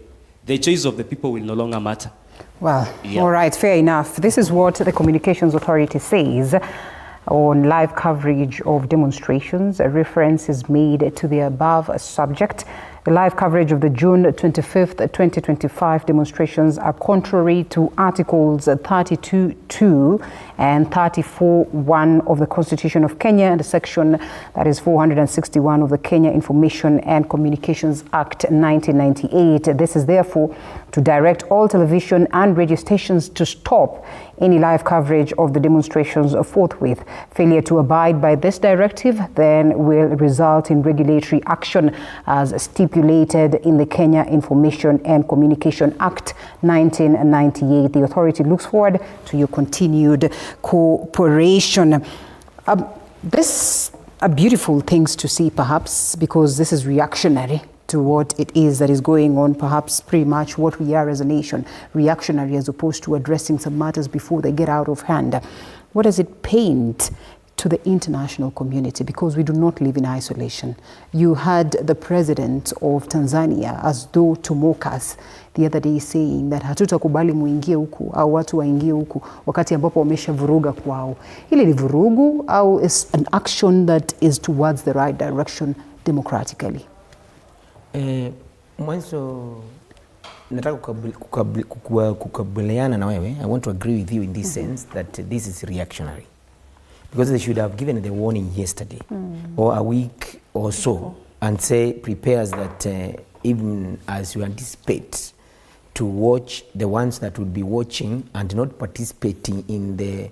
[SPEAKER 13] choice of the people will no longer matter.
[SPEAKER 11] Well, all right, fair enough. This is what the Communications Authority says on live coverage of demonstrations. A reference is made to the above subject. The live coverage of the June 25th, 2025 demonstrations are contrary to Articles 32(2) and 34(1) of the Constitution of Kenya and Section that is 461 of the Kenya Information and Communications Act 1998. This is therefore to direct all television and radio stations to stop any live coverage of the demonstrations forthwith. Failure to abide by this directive then will result in regulatory action as stipulated in the Kenya Information and Communication Act 1998. The authority looks forward to your continued cooperation. This are beautiful things to see, perhaps, because this is reactionary to what it is that is going on, perhaps pretty much what we are as a nation, reactionary as opposed to addressing some matters before they get out of hand. What does it paint to the international community? Because we do not live in isolation. You had the president of Tanzania, as though to mock us, the other day saying that hatutakubali muingie huku au watu waingie huku wakati ambapo wameshavuruga kwao. Ile ni vurugu au is an action that is towards the right direction democratically?
[SPEAKER 18] Mwanzo nataka kukabiliana na wewe. I want to agree with you in this sense that this is reactionary. Because they should have given the warning yesterday or a week or so and say prepares that even as you anticipate to watch the ones that would be watching and not participating in the,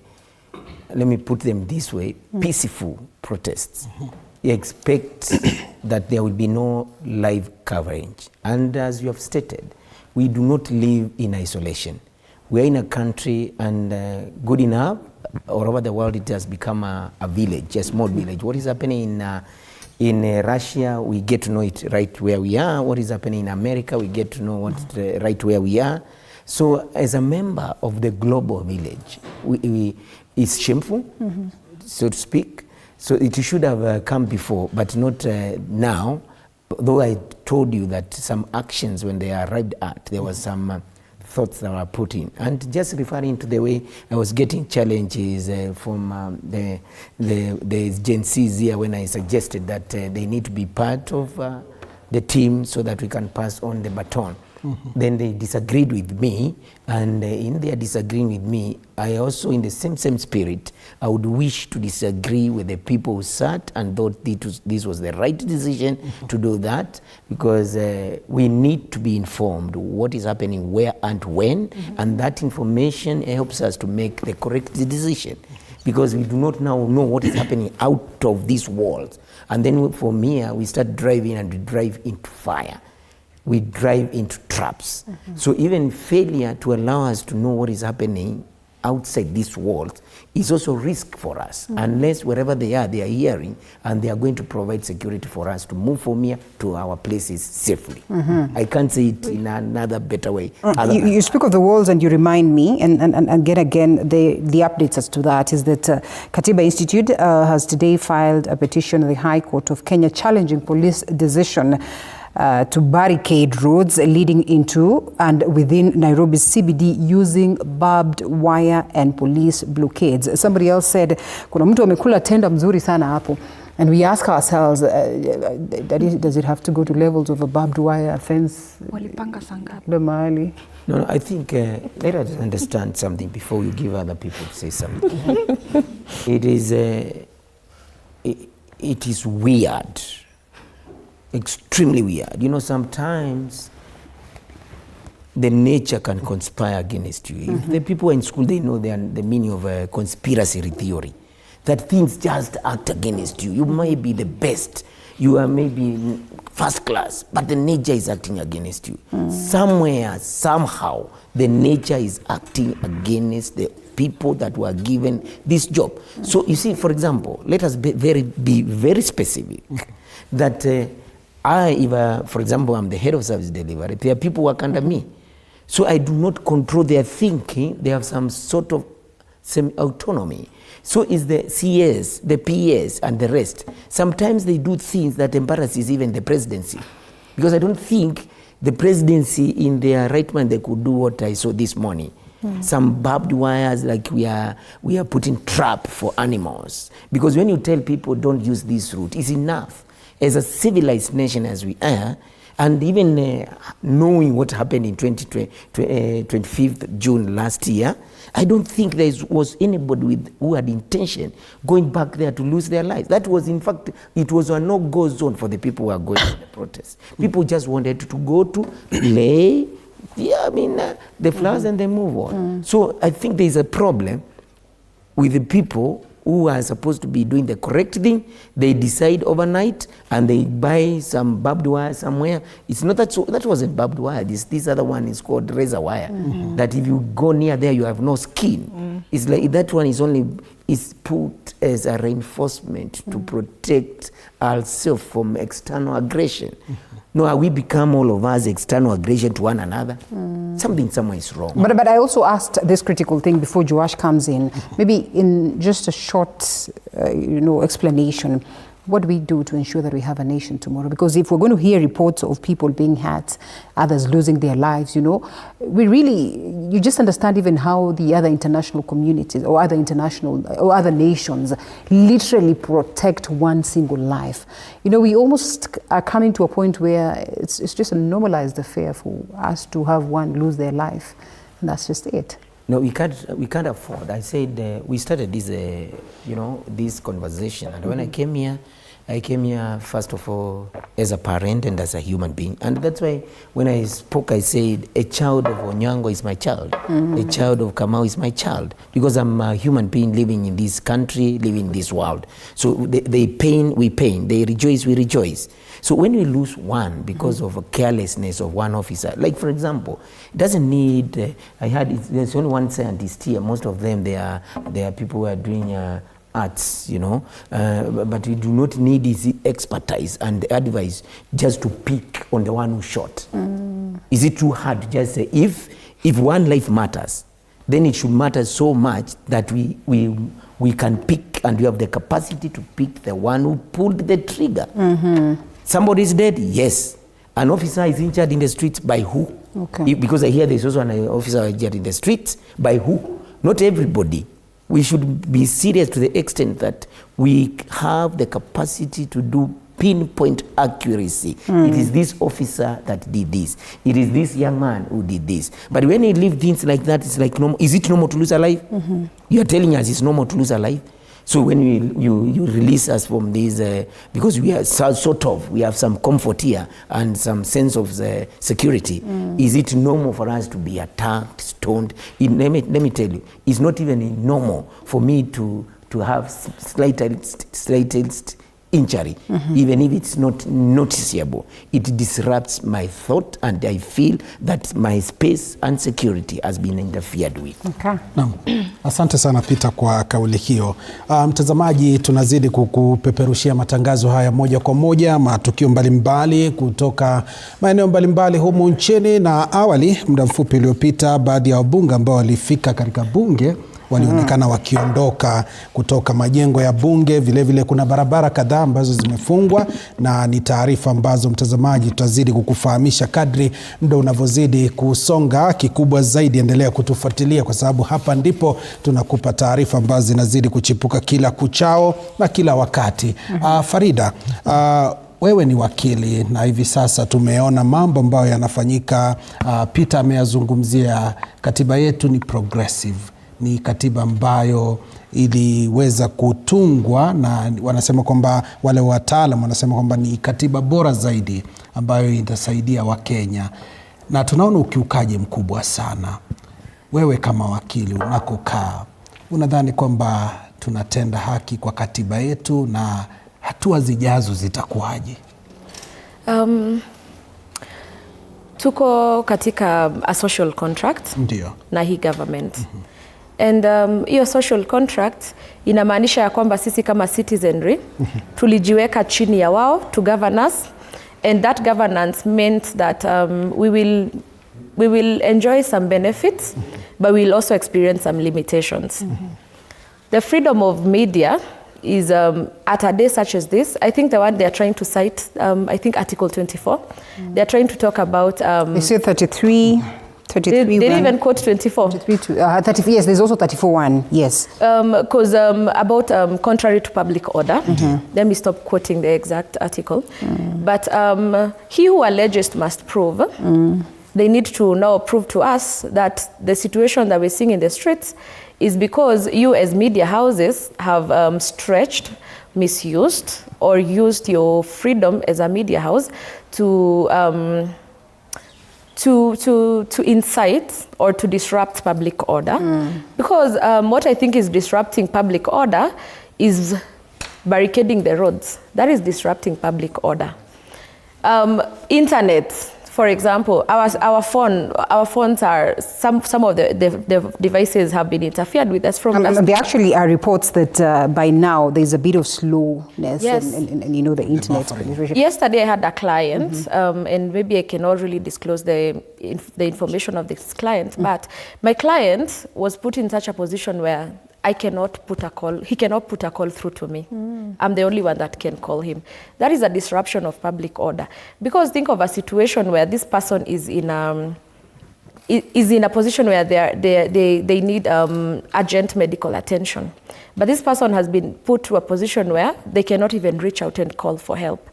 [SPEAKER 18] let me put them this way, peaceful protests. You expect that there will be no live coverage. And as you have stated, we do not live in isolation. We are in a country, and good enough, all over the world it has become a village, a small village. What is happening in Russia, we get to know it right where we are. What is happening in America, we get to know what right where we are. So as a member of the global village, it's shameful, so to speak. So it should have come before, but not now. Though I told you that some actions, when they arrived at, there was some thoughts that were put in. And just referring to the way I was getting challenges from the Gen Zs here when I suggested that they need to be part of the team so that we can pass on the baton. Then they disagreed with me, and in their disagreeing with me, I also, in the same spirit, I would wish to disagree with the people who sat and thought this was the right decision to do that, because we need to be informed what is happening where and when, and that information helps us to make the correct decision, because we do not now know what is happening out of these walls. And then from here, we start driving, and we drive into fire. We drive into traps. So even failure to allow us to know what is happening outside this world is also risk for us, unless wherever they are hearing, and they are going to provide security for us to move from here to our places safely. I can't say it in another better way.
[SPEAKER 11] You speak of the walls, and you remind me, and again, the updates as to that is that Katiba Institute has today filed a petition in the High Court of Kenya challenging police decision to barricade roads leading into and within Nairobi's CBD using barbed wire and police blockades. Somebody else said, kuna mtu amekula tenda mzuri sana hapo. And we ask ourselves, does it have to go to levels of a barbed wire fence?
[SPEAKER 2] Walipanga sangapi?
[SPEAKER 18] No, I think let us understand something before you give other people to say something. It is weird. Extremely weird. You know, sometimes the nature can conspire against you. If the people in school, they know the meaning of conspiracy theory, that things just act against you. You may be the best, you are maybe first class, but the nature is acting against you. Somewhere, somehow, the nature is acting against the people that were given this job. So you see, for example, let us be very specific, that for example, I'm the head of service delivery. There are people who work under me. So I do not control their thinking. They have some sort of semi-autonomy. So is the CS, the PS, and the rest. Sometimes they do things that embarrasses even the presidency. Because I don't think the presidency in their right mind, they could do what I saw this morning. Some barbed wires, like we are putting trap for animals. Because when you tell people don't use this route, it's enough. As a civilized nation as we are, and even knowing what happened in 25th June last year, I don't think there was anybody who had intention going back there to lose their lives. That was, in fact, it was a no-go zone for the people who are going to the protest. People just wanted to go to play, the flowers and then move on. So I think there is a problem with the people who are supposed to be doing the correct thing. They decide overnight and they buy some barbed wire somewhere. It's not that that wasn't barbed wire. This other one is called razor wire. That if you go near there, you have no skin. It's like that one is put as a reinforcement to protect ourselves from external aggression. No, we become all of us external aggression to one another. Something somewhere is wrong.
[SPEAKER 11] But I also asked this critical thing before Joash comes in. Maybe in just a short, explanation. what do we do to ensure that we have a nation tomorrow? Because if we're going to hear reports of people being hurt, others losing their lives, you know, you just understand even how the other international communities or other nations literally protect one single life. You know, we almost are coming to a point where it's just a normalized affair for us to have one lose their life, and that's just it.
[SPEAKER 18] No, we can't afford. I said we started this, this conversation, and when I came here first of all as a parent and as a human being, and that's why when I spoke, I said a child of Onyango is my child, a child of Kamau is my child, because I'm a human being living in this country, living in this world. So they pain, we pain. They rejoice, we rejoice. So when we lose one because of a carelessness of one officer, like for example, it doesn't need, I heard there's only one scientist here, most of them, they are people who are doing arts, you know, but we do not need his expertise and advice just to pick on the one who shot. Is it too hard to just say, if one life matters, then it should matter so much that we can pick, and we have the capacity to pick the one who pulled the trigger. Somebody is dead, yes. An officer is injured in the streets, by who? Okay. Because I hear there's also an officer injured in the streets, by who? Not everybody. We should be serious to the extent that we have the capacity to do pinpoint accuracy. It is this officer that did this. It is this young man who did this. But when you leave things like that, it's like, normal. Is it normal to lose a life? You are telling us it's normal to lose a life? So when you release us from these, because we are we have some comfort here and some sense of security, is it normal for us to be attacked, stoned? Let me tell you, it's not even normal for me to have slightest injury, even if it's not noticeable. It disrupts my thought, and I feel that my space and security has been interfered with.
[SPEAKER 11] Okay.
[SPEAKER 4] Naam. Asante sana Peter kwa kauli hiyo. Mtazamaji, tunazidi kukupeperushia matangazo haya moja kwa moja, matukio mbalimbali kutoka maeneo mbalimbali humu nchini, na awali muda mfupi uliopita baadhi ya wabunge ambao walifika katika bunge walionekana wakiondoka kutoka majengo ya bunge. Vile vile kuna barabara kadhaa ambazo zimefungwa, na ni taarifa ambazo mtazamaji tutazidi kukufahamisha kadri muda unavyozidi kusonga. Kikubwa zaidi, endelea kutufuatilia, kwa sababu hapa ndipo tunakupa taarifa ambazo zinazidi kuchipuka kila kuchao na kila wakati. Farida, wewe ni wakili na hivi sasa tumeona mambo ambayo yanafanyika. Peter ameyazungumzia, katiba yetu ni progressive. Ni katiba ambayo iliweza kutungwa, na wanasema kwamba wale wataalamu wanasema kwamba ni katiba bora zaidi ambayo itasaidia Wakenya, na tunaona ukiukaji mkubwa sana. Wewe kama wakili unakokaa, unadhani kwamba tunatenda haki kwa katiba yetu, na hatua zijazo zitakuwaje?
[SPEAKER 9] Tuko katika a social contract.
[SPEAKER 4] Ndio.
[SPEAKER 9] Na hii government. And hiyo social contract inamaanisha ya kwamba sisi kama citizenry tulijiweka chini ya wao to govern us, and that governance meant that we will enjoy some benefits, but we will also experience some limitations. The freedom of media is at a day such as this, I think the one they are trying to cite, I think Article 24, they are trying to talk about...
[SPEAKER 11] they say 33...
[SPEAKER 9] They even quote 24.
[SPEAKER 11] 30, yes, there's also 34.1, yes.
[SPEAKER 9] Because about contrary to public order. Let me stop quoting the exact article. But he who alleges must prove. They need to now prove to us that the situation that we're seeing in the streets is because you as media houses have stretched, misused, or used your freedom as a media house to incite or to disrupt public order. Because what I think is disrupting public order is barricading the roads. That is disrupting public order. Internet, for example, our phones are, some of the devices have been interfered with. That's from
[SPEAKER 11] there actually are reports that by now there's a bit of slowness in you know, the internet penetration.
[SPEAKER 9] Yesterday I had a client, and maybe I cannot really disclose the information of this client, but my client was put in such a position where I cannot put a call. He cannot put a call through to me. I'm the only one that can call him. That is a disruption of public order. Because think of a situation where this person is in a position where they need urgent medical attention. But this person has been put to a position where they cannot even reach out and call for help.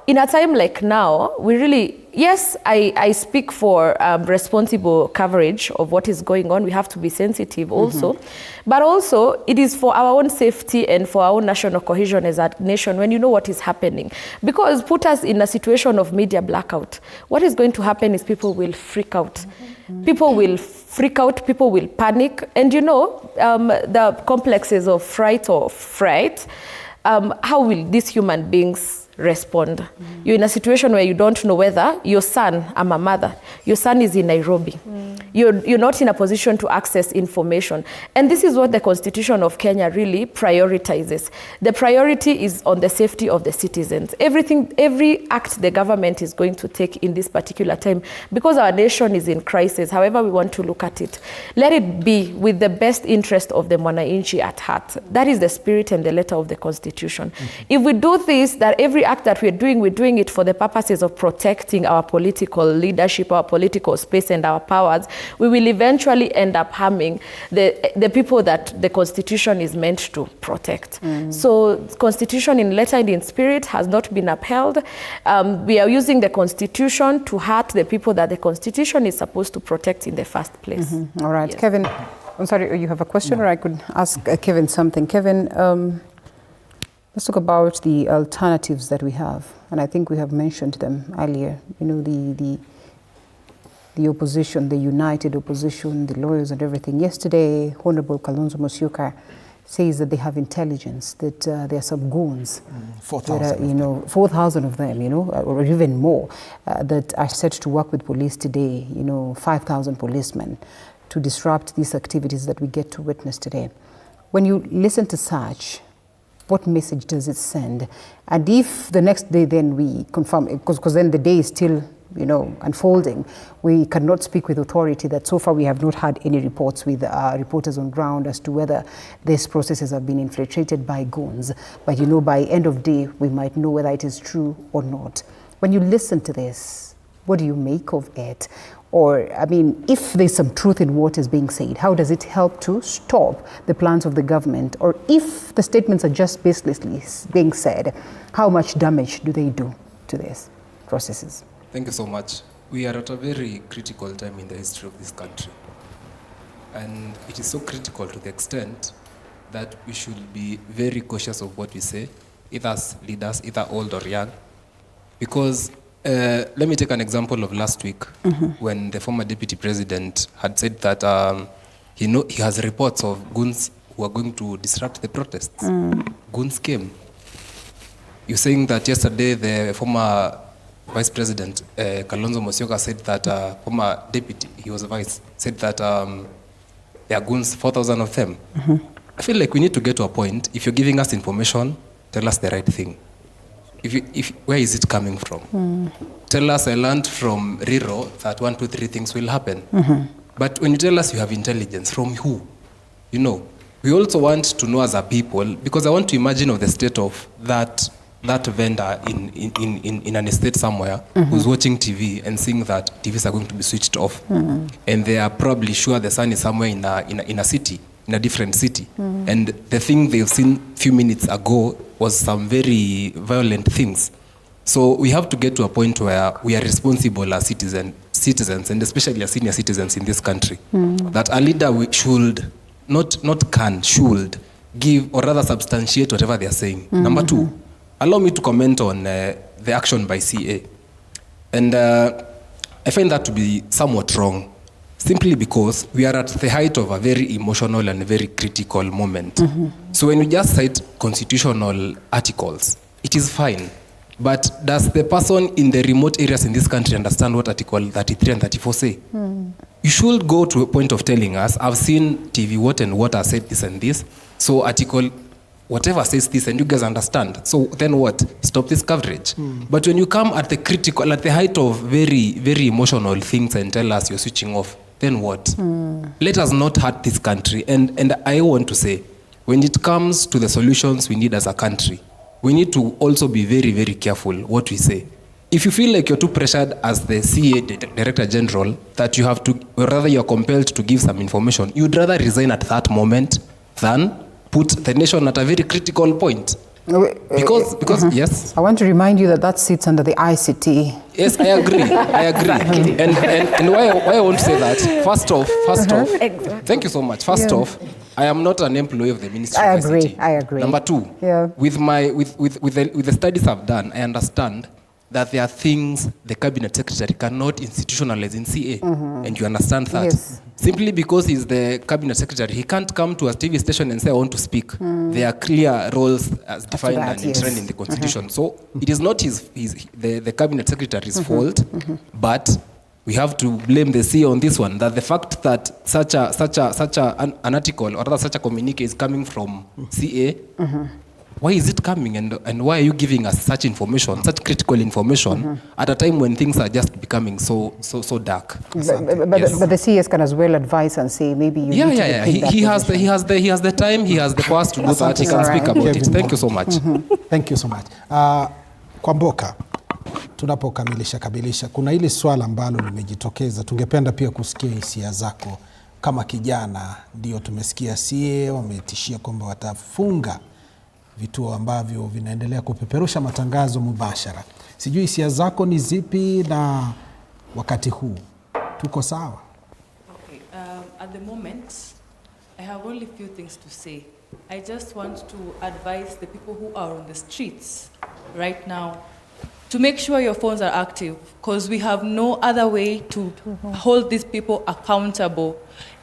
[SPEAKER 9] In a time like now, we really, yes, I speak for responsible coverage of what is going on. We have to be sensitive also. But also, it is for our own safety and for our own national cohesion as a nation when you know what is happening. Because put us in a situation of media blackout. What is going to happen is people will freak out. People will freak out, people will panic. And you know, the complexes of fright, how will these human beings respond? You're in a situation where you don't know whether your son, I'm a mother, your son is in Nairobi. You're not in a position to access information. And this is what the Constitution of Kenya really prioritizes. The priority is on the safety of the citizens. Every act the government is going to take in this particular time, because our nation is in crisis, however we want to look at it, let it be with the best interest of the mwananchi at heart. That is the spirit and the letter of the Constitution. If we do this, that every act that we're doing it for the purposes of protecting our political leadership, our political space and our powers, we will eventually end up harming the people that the Constitution is meant to protect. So Constitution in letter and in spirit has not been upheld. We are using the Constitution to hurt the people that the Constitution is supposed to protect in the first place.
[SPEAKER 11] All right, yes. Kevin, I'm sorry, you have a question, or I could ask Kevin something. Kevin, let's talk about the alternatives that we have, and I think we have mentioned them earlier. You know, the opposition, the united opposition, the lawyers and everything. Yesterday, Honorable Kalonzo Musyoka says that they have intelligence, that there are some goons,
[SPEAKER 4] 4,000,
[SPEAKER 11] 4,000 of them, or even more, that are set to work with police today, 5,000 policemen, to disrupt these activities that we get to witness today. When you listen to such, what message does it send? And if the next day then we confirm, because then the day is still unfolding, we cannot speak with authority that so far we have not had any reports with reporters on ground as to whether these processes have been infiltrated by goons. But by end of day, we might know whether it is true or not. When you listen to this, what do you make of it? Or, if there's some truth in what is being said, how does it help to stop the plans of the government? Or if the statements are just baselessly being said, how much damage do they do to these processes?
[SPEAKER 3] Thank you so much. We are at a very critical time in the history of this country. And it is so critical to the extent that we should be very cautious of what we say, either as leaders, either old or young. Because let me take an example of last week when the former deputy president had said that he has reports of goons who are going to disrupt the protests. Goons came. You're saying that yesterday the former Vice President Kalonzo Musyoka said that former deputy, he was a vice, said that there are goons, 4,000 of them. I feel like we need to get to a point, if you're giving us information, tell us the right thing. Where is it coming from? Tell us, I learned from Riro that 1, 2, 3 things will happen. But when you tell us you have intelligence, from who? We also want to know as a people, because I want to imagine of the state of that vendor in an estate somewhere who's watching TV and seeing that TVs are going to be switched off. And they are probably sure the son is somewhere in a city, in a different city. And the thing they've seen a few minutes ago was some very violent things. So we have to get to a point where we are responsible as citizens, and especially as senior citizens in this country, that a leader should, should give or rather substantiate whatever they are saying. Number 2, allow me to comment on the action by CA. And I find that to be somewhat wrong, simply because we are at the height of a very emotional and very critical moment. So when we just cite constitutional articles, it is fine. But does the person in the remote areas in this country understand what Article 33 and 34 say? You should go to a point of telling us, I've seen TV what and what has said this and this, so Article whatever says this, and you guys understand. So then what? Stop this coverage. But when you come at the height of very, very emotional things and tell us you're switching off, then what? Let us not hurt this country. And I want to say, when it comes to the solutions we need as a country, we need to also be very, very careful what we say. If you feel like you're too pressured as the CA Director General that you have to, or rather you're compelled to give some information, you'd rather resign at that moment than put the nation at a very critical point. Because yes.
[SPEAKER 11] I want to remind you that sits under the ICT.
[SPEAKER 3] Yes, I agree.
[SPEAKER 11] Exactly.
[SPEAKER 3] And why I want to say that, first off,
[SPEAKER 11] Exactly.
[SPEAKER 3] thank you so much. First off, I am not an employee of the Ministry of ICT.
[SPEAKER 11] I agree.
[SPEAKER 3] Number two, with the studies I've done, I understand that there are things the Cabinet Secretary cannot institutionalize in CA. And you understand that.
[SPEAKER 11] Yes.
[SPEAKER 3] Simply because he's the Cabinet Secretary, he can't come to a TV station and say, I want to speak. There are clear roles as defined and enshrined in the Constitution. So it is not the Cabinet Secretary's fault, but we have to blame the CA on this one, that the fact that such an article or rather such a communique is coming from CA, why is it coming and why are you giving us such information, such critical information at a time when things are just becoming so dark?
[SPEAKER 11] But the CS can as well advise and say maybe you need to take
[SPEAKER 3] he has the time, he has the powers to do that, he can speak about it. Thank you so much.
[SPEAKER 4] Thank you so much. Kwa Mboka, tunapokamilisha kuna hili swala ambalo limejitokeza, tungependa pia kusikia hisia zako kama kijana. Ndio tumesikia CA wametishia kwamba watafunga vituo ambavyo vinaendelea kupeperusha matangazo mubashara. Sijui hisia zako ni zipi na wakati huu tuko sawa?
[SPEAKER 8] Okay, at the moment I have only few things to say. I just want to advise the people who are on the streets right now to make sure your phones are active, because we have no other way to hold these people accountable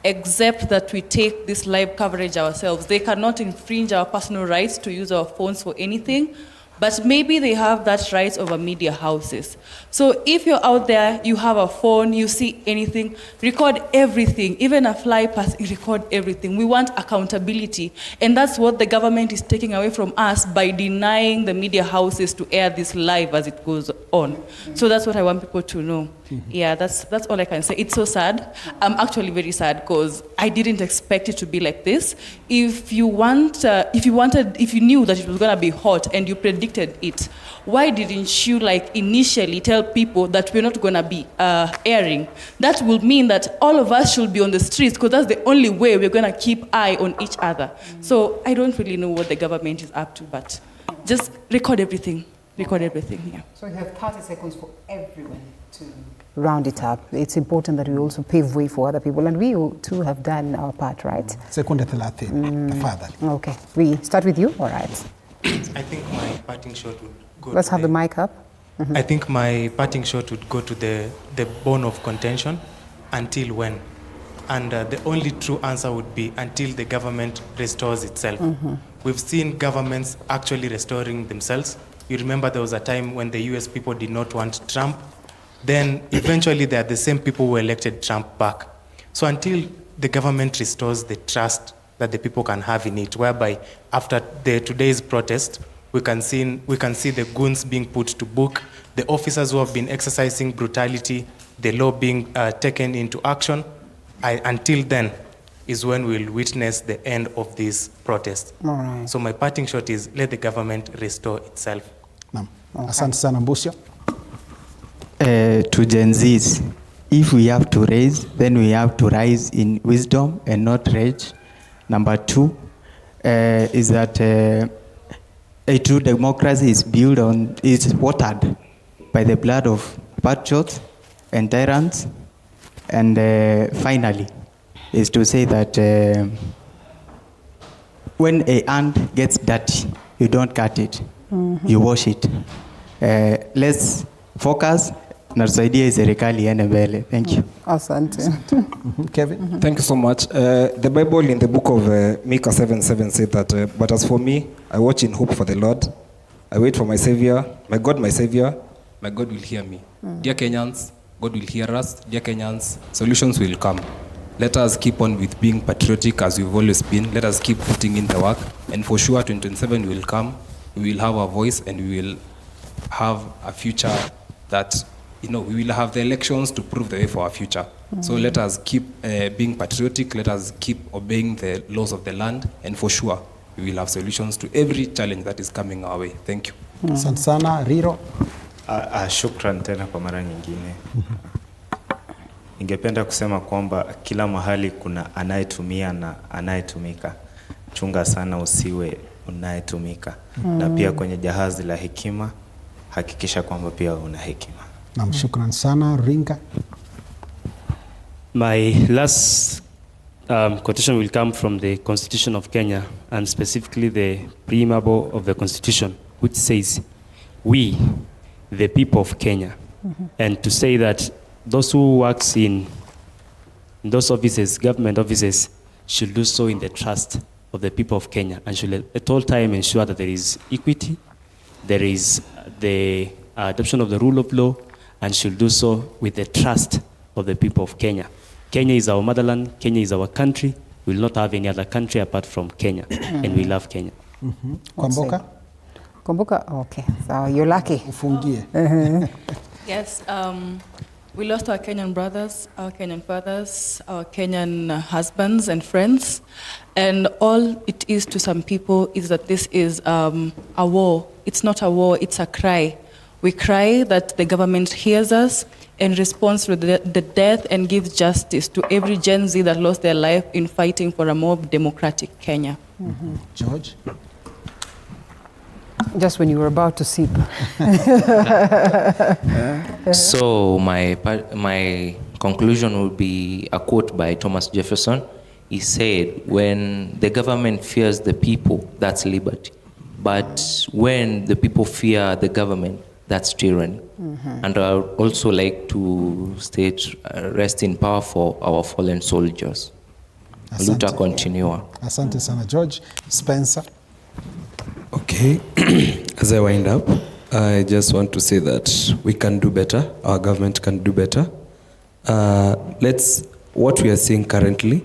[SPEAKER 8] except that we take this live coverage ourselves. They cannot infringe our personal rights to use our phones for anything, but maybe they have that right over media houses. So if you're out there, you have a phone, you see anything, record everything. Even a fly past, you record everything. We want accountability, and that's what the government is taking away from us by denying the media houses to air this live as it goes on. So that's what I want people to know. Yeah, that's all I can say. It's so sad. I'm actually very sad because I didn't expect it to be like this. If you knew that it was gonna be hot and you predicted it, why didn't you initially tell people that we're not gonna be airing? That will mean that all of us should be on the streets, because that's the only way we're gonna keep eye on each other. So I don't really know what the government is up to, but just record everything. Record everything, yeah.
[SPEAKER 11] So you have 30 seconds for everyone to round it up. It's important that we also pave way for other people, and we too have done our part, right?
[SPEAKER 4] Sekunde 30, tafadhali.
[SPEAKER 11] Okay, we start with you, all right.
[SPEAKER 21] I think my parting shot would go
[SPEAKER 11] Let's have the mic up.
[SPEAKER 21] I think my parting shot would go to the bone of contention, until when? And the only true answer would be until the government restores itself. We've seen governments actually restoring themselves. You remember there was a time when the US people did not want Trump. Then eventually they are the same people who elected Trump back. So until the government restores the trust that the people can have in it, whereby after today's protest, we can see the goons being put to book, the officers who have been exercising brutality, the law being taken into action, until then is when we'll witness the end of this protest.
[SPEAKER 11] All right.
[SPEAKER 21] So my parting shot is let the government restore itself.
[SPEAKER 4] Asante sana Mbusya.
[SPEAKER 6] To Gen Zs, if we have to raise, then we have to rise in wisdom and not rage. Number two is that a true democracy is watered by the blood of patriots and tyrants. And finally, is to say that when a hand gets dirty, you don't cut it, you wash it. Let's focus. Natusaidia serikali iende mbele. Thank you.
[SPEAKER 11] Asante.
[SPEAKER 4] Kevin?
[SPEAKER 3] Thank you so much. The Bible in the book of Micah 7:7 said that, but as for me, I watch in hope for the Lord. I wait for my Savior. My God, my Savior, my God will hear me. Dear Kenyans, God will hear us. Dear Kenyans, solutions will come. Let us keep on with being patriotic as we've always been. Let us keep putting in the work. And for sure, 2027 will come. We will have a voice and we will have a future that, we will have the elections to prove the way for our future. So let us keep being patriotic. Let us keep obeying the laws of the land. And for sure, we will have solutions to every challenge that is coming our way. Thank you.
[SPEAKER 4] Asante sana Riro.
[SPEAKER 10] Shukran tena kwa mara nyingine. Ningependa kusema kwamba kila mahali kuna anayetumia na anayetumika. Chunga sana usiwe unayetumika. Na pia kwenye jahazi la hekima, hakikisha kwamba pia una hekima.
[SPEAKER 4] Naam, shukran sana Ringa.
[SPEAKER 13] My last quotation will come from the Constitution of Kenya, and specifically the preamble of the Constitution, which says, "We, the people of Kenya," and to say that those who works in those offices, government offices, should do so in the trust of the people of Kenya, and should at all time ensure that there is equity, there is the adoption of the rule of law, and should do so with the trust of the people of Kenya. Kenya is our motherland, Kenya is our country. We will not have any other country apart from Kenya, and we love Kenya.
[SPEAKER 4] Kumbuka?
[SPEAKER 11] Kumbuka, okay. So you're lucky.
[SPEAKER 4] Ufungie.
[SPEAKER 8] Yes, we lost our Kenyan brothers, our Kenyan fathers, our Kenyan husbands and friends. And all it is to some people is that this is a war. It's not a war, it's a cry. We cry that the government hears us and responds to the death and gives justice to every Gen Z that lost their life in fighting for a more democratic Kenya.
[SPEAKER 4] George?
[SPEAKER 11] Just when you were about to sip.
[SPEAKER 14] So my conclusion would be a quote by Thomas Jefferson. He said, "When the government fears the people, that's liberty. But when the people fear the government, that's tyranny." And I would also like to state rest in power for our fallen soldiers. Luta continua.
[SPEAKER 4] Asante sana George. Spencer?
[SPEAKER 15] Okay, as I wind up, I just want to say that we can do better. Our government can do better. What we are seeing currently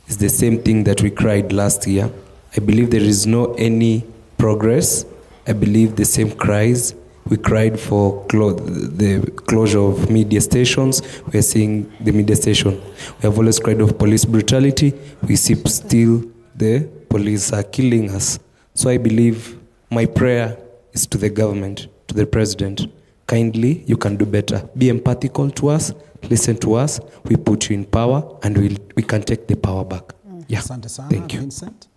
[SPEAKER 15] is the same thing that we cried last year. I believe there is no any progress. I believe the same cries. We cried for the closure of media stations. We are seeing the media station. We have always cried of police brutality. We see still the police are killing us. So I believe my prayer is to the government, to the president. Kindly, you can do better. Be empathical to us, listen to us. We put you in power, and we can take the power back. Yeah. Thank you.
[SPEAKER 4] Vincent?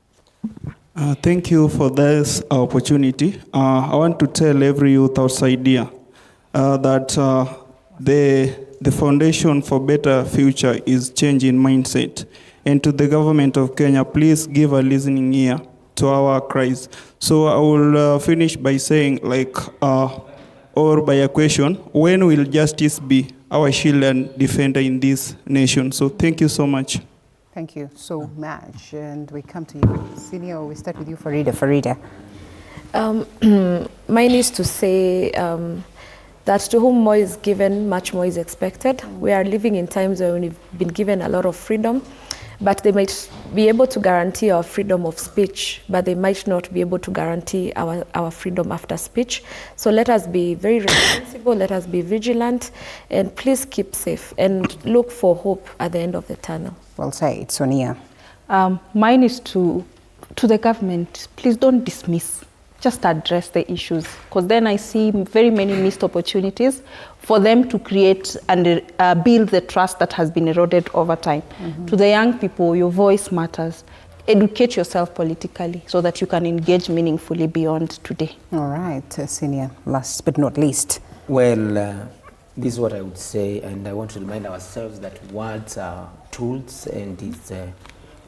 [SPEAKER 12] Thank you for this opportunity. I want to tell every youth outside here that the foundation for better future is changing mindset. And to the government of Kenya, please give a listening ear to our cries. So I will finish by saying, or by a question, when will justice be our shield and defender in this nation? So thank you so much.
[SPEAKER 11] Thank you so much. And we come to you, Senior. We start with you, Farida.
[SPEAKER 9] Mine is to say that to whom more is given, much more is expected. We are living in times where we've been given a lot of freedom, but they might be able to guarantee our freedom of speech, but they might not be able to guarantee our freedom after speech. So let us be very responsible, let us be vigilant, and please keep safe and look for hope at the end of the tunnel.
[SPEAKER 11] Well said, Sonia.
[SPEAKER 2] Mine is to the government, please don't dismiss, just address the issues, because then I see very many missed opportunities for them to create and build the trust that has been eroded over time. To the young people, your voice matters. Educate yourself politically so that you can engage meaningfully beyond today.
[SPEAKER 11] All right, Senior, last but not least.
[SPEAKER 18] Well, this is what I would say, and I want to remind ourselves that words are tools, and it's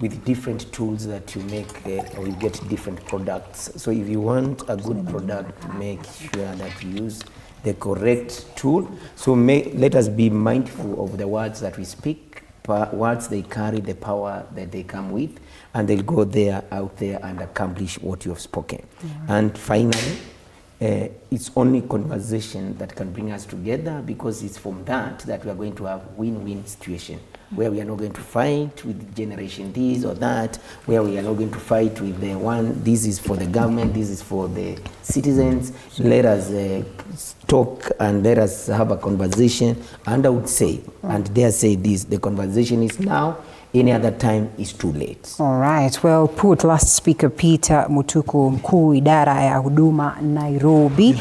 [SPEAKER 18] with different tools that you make or you get different products. So if you want a good product, make sure that you use the correct tool. So let us be mindful of the words that we speak. Words, they carry the power that they come with, and they'll go out there and accomplish what you have spoken. And finally, it's only conversation that can bring us together, because it's from that we are going to have win-win situation, where we are not going to fight with generation this or that, where we are not going to fight with the one, this is for the government, this is for the citizens. Let us talk and let us have a conversation. And I would say, and dare say this, the conversation is now, Any other time is too late.
[SPEAKER 11] All right, well put. Last speaker Peter Mutuku, mkuu idara ya huduma Nairobi.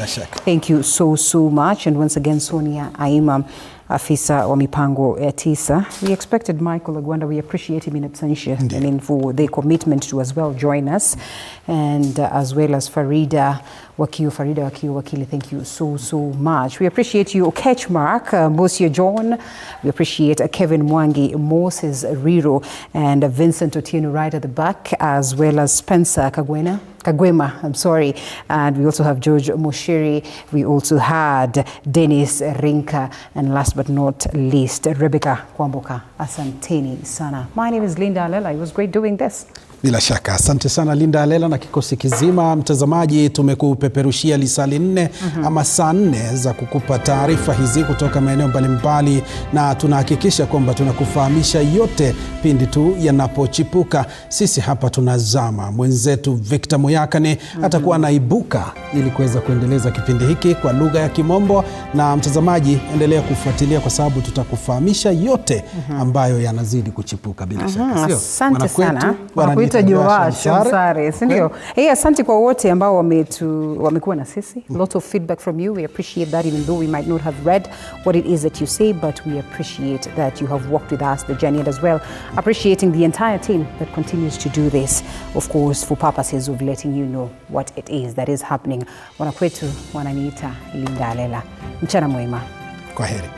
[SPEAKER 11] Thank you so much. And once again, Sonia Aima, afisa wa mipango ya TISA. We expected Michael Agwanda. We appreciate him in absentia. I mean, for their commitment to as well join us. And as well as Farida Wakili, thank you so much. We appreciate you, Okechmark, Monsieur John. We appreciate Kevin Mwangi, Moses Riro, and Vincent Otieno right at the back, as well as Spencer Kagwema, I'm sorry. And we also have George Moshiri. We also had Dennis Rinka. And last but not least, Rebecca Kwamboka. Asanteni sana. My name is Linda Alela. It was great doing this.
[SPEAKER 4] Bila shaka, asante sana Linda Alela na kikosi kizima. Mtazamaji, tumekupeperushia lisali 4 ama saa 4 za kukupa taarifa hizi kutoka maeneo mbalimbali, na tunahakikisha kwamba tunakufahamisha yote pindi tu yanapochipuka. Sisi hapa tunazama. Mwenzetu Victor Moyakane atakuwa naibuka ili kuweza kuendeleza kipindi hiki kwa lugha ya Kimombo, na mtazamaji, endelea kufuatilia kwa sababu tutakufahamisha yote ambayo yanazidi kuchipuka bila shaka. Sio?
[SPEAKER 11] Asante sana. Joashari, sindio? Asante kwa wote ambao wamekuwa na sisi. Lot of feedback from you. We appreciate that, even though we might not have read what it is that you say, but we appreciate that you have walked with us the journey, and as well appreciating the entire team that continues to do this, of course, for purposes of letting you know what it is that is happening. Wanakwetu wananiita Linda Alela. Mchana mwema.
[SPEAKER 4] Kwaheri.